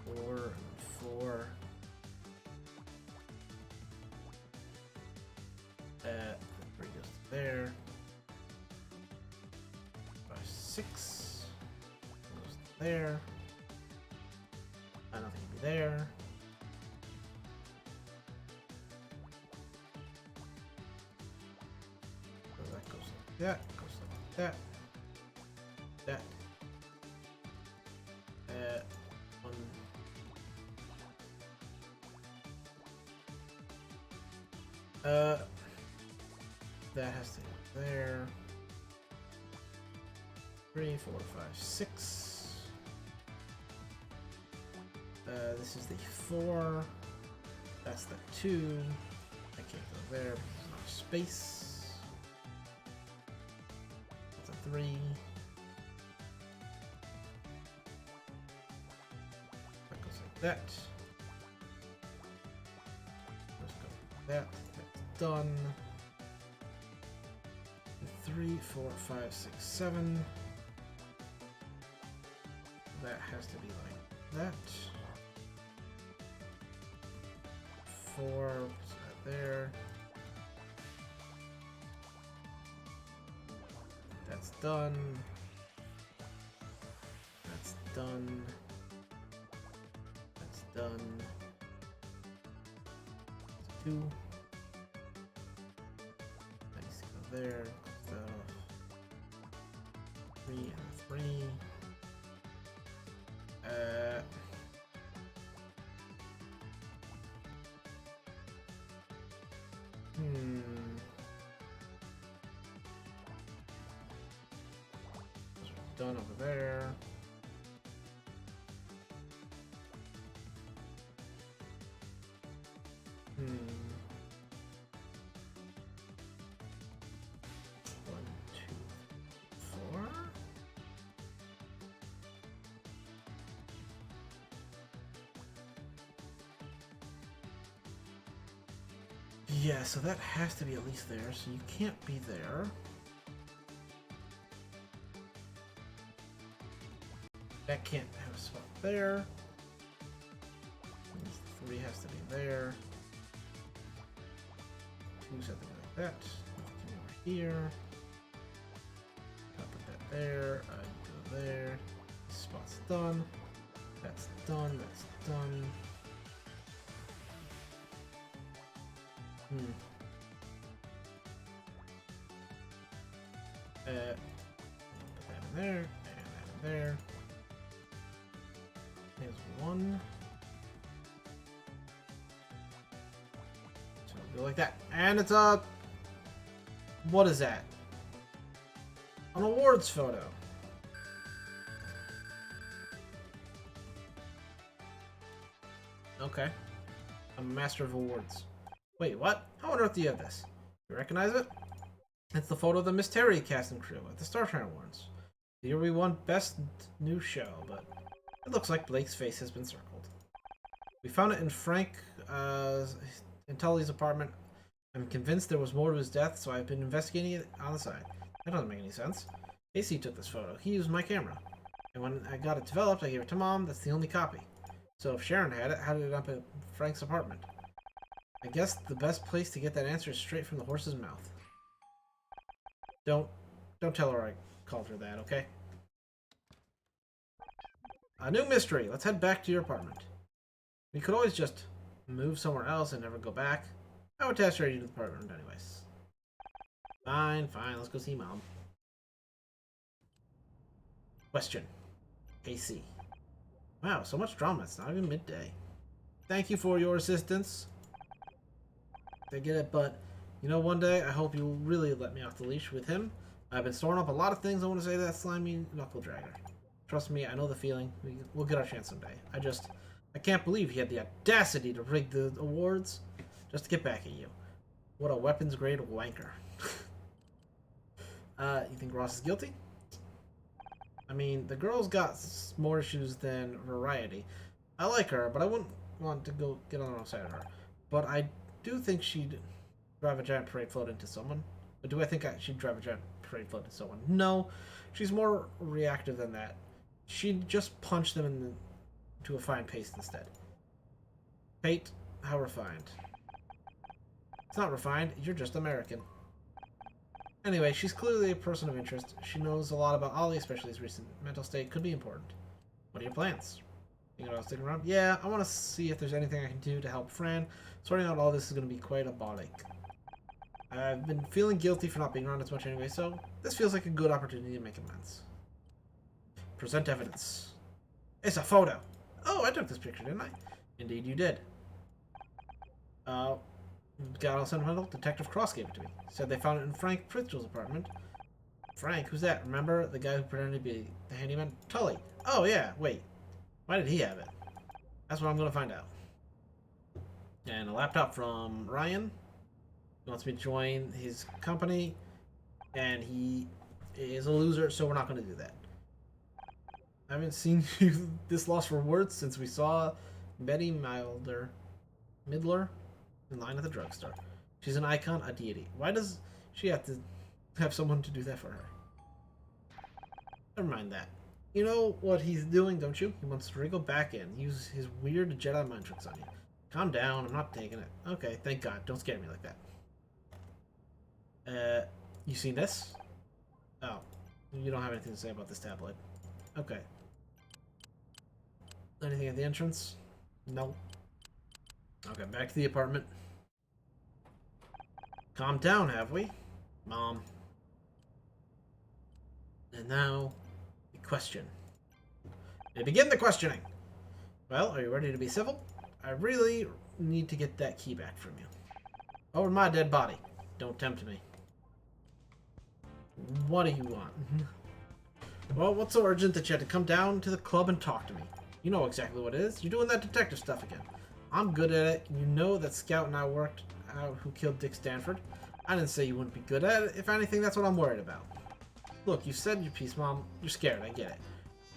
4 and 4. 3 goes to there. 5, 6 goes there. I don't think it'll be there. So that goes like that, goes like that. That. 1. That has to go there. 3, 4, 5, 6. This is the 4. That's the 2. I can't go there because there's no space. That's a 3. That goes like that. Let's go like that. That's done. 3, 4, 5, 6, 7. That has to be like that. 4, puts that there. That's done. That's done. That's done. 2. Nice, go there. So 3 and 3. Those are done over there. One, 2, 4. Yeah, so that has to be at least there, so you can't be there. That can't have a spot there. 3 has to be there. 2 has to be like that. Over here. I'll put that there. I go there. This spot's done. That's done. That's done. Put that in there, and that in there. There's 1. So go like that. And it's a... What is that? An awards photo. Okay. I'm a master of awards. Wait, what? How on earth do you have this? You recognize it? It's the photo of the Miss Terry cast and crew at the Star Trek Awards. The year we won Best New Show, but it looks like Blake's face has been circled. We found it in Frank in Tully's apartment. I'm convinced there was more to his death, so I've been investigating it on the side. That doesn't make any sense. AC took this photo. He used my camera. And when I got it developed, I gave it to Mom. That's the only copy. So if Sharon had it, how did it end up at Frank's apartment? I guess the best place to get that answer is straight from the horse's mouth. Don't tell her I called her that, okay? A new mystery. Let's head back to your apartment. We could always just move somewhere else and never go back. I would test you to the apartment anyways. Fine, let's go see Mom. Question. AC. Wow, so much drama. It's not even midday. Thank you for your assistance. I get it, but you know, one day I hope you'll really let me off the leash with him. I've been storing up a lot of things I want to say to that slimy knuckle dragger. Trust me, I know the feeling. We'll get our chance someday. I can't believe he had the audacity to rig the awards just to get back at you. What a weapons-grade wanker. You think Ross is guilty? I mean, the girl's got more issues than variety. I like her, but I wouldn't want to go get on the wrong side of her. But I do think she'd drive a giant parade float into someone. But do I think she'd drive a giant parade float into someone? No. She's more reactive than that. She'd just punch them into a fine paste instead. Fate, how refined. It's not refined, you're just American. Anyway, she's clearly a person of interest. She knows a lot about Ollie, especially his recent mental state. Could be important. What are your plans? Think about sticking around? Yeah, I want to see if there's anything I can do to help Fran. Sorting out all this is going to be quite a ball ache. I've been feeling guilty for not being around as much anyway, so this feels like a good opportunity to make amends. Present evidence. It's a photo. Oh, I took this picture, didn't I? Indeed you did. Got all sentimental? Detective Cross gave it to me. Said they found it in Frank Pritchell's apartment. Frank? Who's that? Remember? The guy who pretended to be the handyman? Tully. Oh, yeah. Wait. Why did he have it? That's what I'm going to find out. And a laptop from Ryan. He wants me to join his company. And he is a loser, so we're not going to do that. I haven't seen you this lost for words since we saw Betty Midler in line at the drugstore. She's an icon, a deity. Why does she have to have someone to do that for her? Never mind that. You know what he's doing, don't you? He wants to wriggle back in. Use his weird Jedi mind tricks on you. Calm down, I'm not taking it. Okay, thank God. Don't scare me like that. You seen this? Oh. You don't have anything to say about this tabloid. Okay. Anything at the entrance? No. Okay, back to the apartment. Calm down, have we? Mom. And now, the question. They begin the questioning. Well, are you ready to be civil? I really need to get that key back from you. Over my dead body. Don't tempt me. What do you want? Well, what's so urgent that you had to come down to the club and talk to me? You know exactly what it is. You're doing that detective stuff again. I'm good at it. You know that Scout and I worked out who killed Dick Stanford. I didn't say you wouldn't be good at it. If anything, that's what I'm worried about. Look, you said your piece, Mom. You're scared. I get it.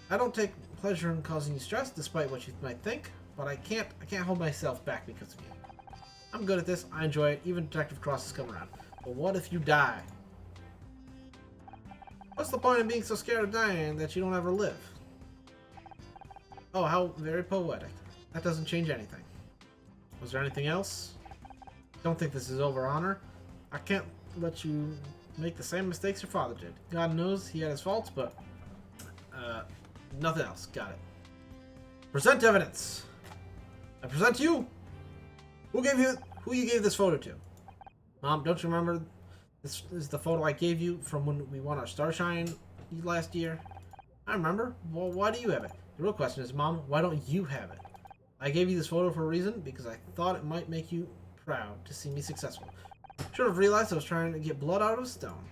I don't take pleasure in causing you stress, despite what you might think. But I can't hold myself back because of you. I'm good at this. I enjoy it. Even Detective Cross has come around. But what if you die? What's the point of being so scared of dying that you don't ever live? Oh, how very poetic. That doesn't change anything. Was there anything else? Don't think this is over, Honor. I can't let you make the same mistakes your father did. God knows he had his faults, but nothing else. Got it. Present evidence. I present you. Who you gave this photo to? Mom, don't you remember? This is the photo I gave you from when we won our Starshine last year. I remember. Well, why do you have it? The real question is, Mom, why don't you have it? I gave you this photo for a reason, because I thought it might make you proud to see me successful. Should have realized I was trying to get blood out of a stone.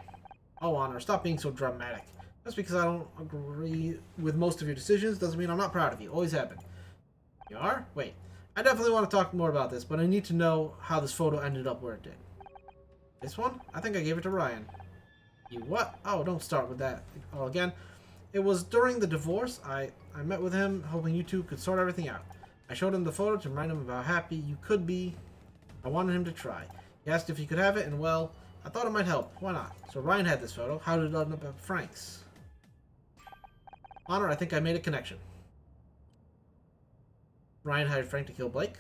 Oh, Honor, stop being so dramatic. Just because I don't agree with most of your decisions doesn't mean I'm not proud of you. Always have been. You are? Wait. I definitely want to talk more about this, but I need to know how this photo ended up where it did. This one? I think I gave it to Ryan. You what? Oh, don't start with that all again. It was during the divorce. I met with him, hoping you two could sort everything out. I showed him the photo to remind him of how happy you could be. I wanted him to try. He asked if he could have it, and well, I thought it might help. Why not? So Ryan had this photo. How did it end up at Frank's? Honor, I think I made a connection. Ryan hired Frank to kill Blake?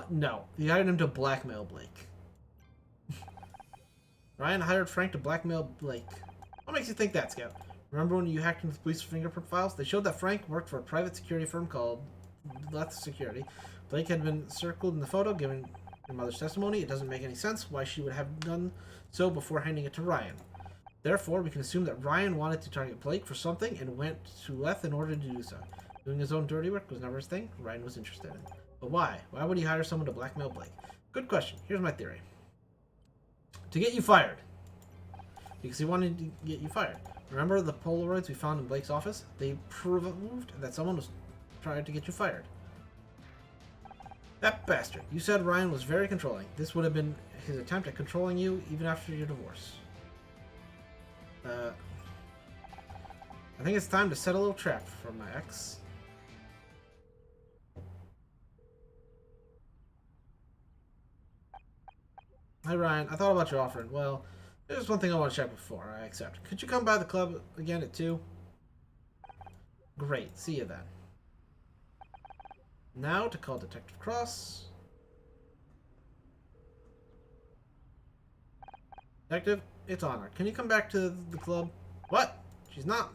No. He hired him to blackmail Blake. Ryan hired Frank to blackmail Blake. What makes you think that, Scout? Remember when you hacked into the police fingerprint files? They showed that Frank worked for a private security firm called Left Security. Blake had been circled in the photo, given your mother's testimony. It doesn't make any sense why she would have done so before handing it to Ryan. Therefore, we can assume that Ryan wanted to target Blake for something and went to Leth in order to do so. Doing his own dirty work was never his thing. Ryan was interested in. But why? Why would he hire someone to blackmail Blake? Good question. Here's my theory. To get you fired. Because he wanted to get you fired. Remember the Polaroids we found in Blake's office? They proved that someone was trying to get you fired. That bastard. You said Ryan was very controlling. This would have been his attempt at controlling you even after your divorce. I think it's time to set a little trap for my ex. Hi Ryan, I thought about your offer. Well, there's one thing I want to check before I accept. Could you come by the club again at 2? Great, see you then. Now to call Detective Cross. Detective, it's Honor. Can you come back to the club? What? She's not.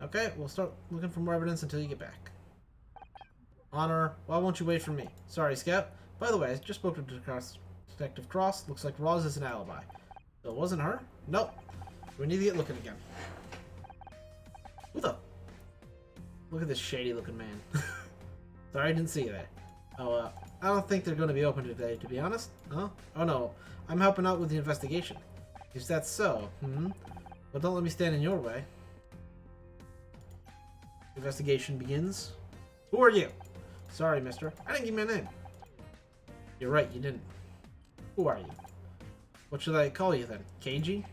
Okay, we'll start looking for more evidence until you get back. Honor, why won't you wait for me? Sorry, Scout. By the way, I just spoke to Detective Cross. Looks like Roz is an alibi. So it wasn't her? Nope. We need to get looking again. Who the? Look at this shady looking man. Sorry, I didn't see that. Oh, I don't think they're going to be open today, to be honest. Huh? Oh no, I'm helping out with the investigation. If that's so, But don't let me stand in your way. Investigation begins. Who are you? Sorry, mister. I didn't give you my name. You're right, you didn't. Who are you? What should I call you then? KG?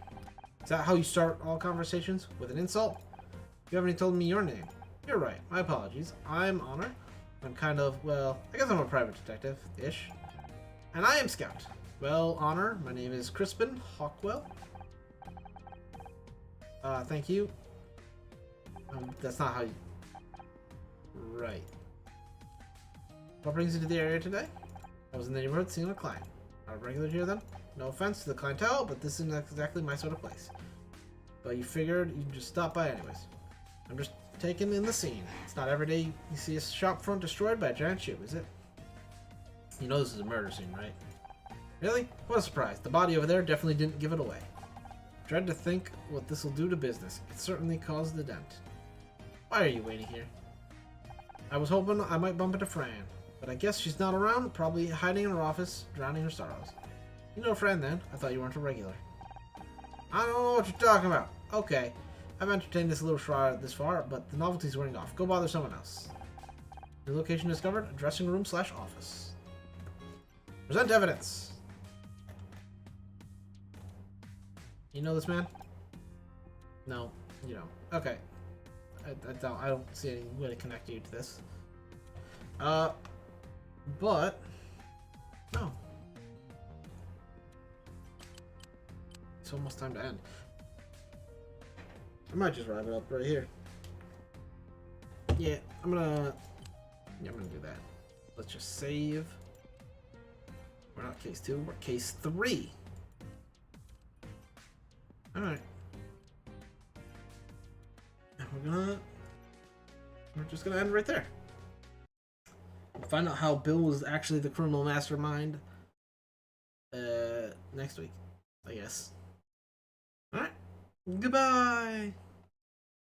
Is that how you start all conversations? With an insult? You haven't even told me your name. You're right. My apologies. I'm Honor. I'm kind of, well, I guess I'm a private detective-ish. And I am Scout. Well, Honor, my name is Crispin Hawkwell. Thank you. That's not how you... Right. What brings you to the area today? I was in the neighborhood seeing a client. A regular here then? No offense to the clientele, but this isn't exactly my sort of place. But you figured you'd just stop by anyways. I'm just taking in the scene. It's not every day you see a shop front destroyed by a giant shoe, is it? You know this is a murder scene, right? Really? What a surprise. The body over there definitely didn't give it away. Dread to think what this will do to business. It certainly caused a dent. Why are you waiting here? I was hoping I might bump into Fran, but I guess she's not around, probably hiding in her office, drowning her sorrows. You know Fran then? I thought you weren't a regular. I don't know what you're talking about. Okay, I've entertained this little shroud this far, but the novelty's wearing off. Go bother someone else. Your location discovered, a dressing room / office. Present evidence. You know this man? No, you don't. Okay. I don't see any way to connect you to this. But no. It's almost time to end. I might just wrap it up right here. Yeah, I'm gonna do that. Let's just save. We're not case 2, we're case 3. Alright. And we're just gonna end right there. We'll find out how Bill was actually the criminal mastermind next week, I guess. Alright. Goodbye.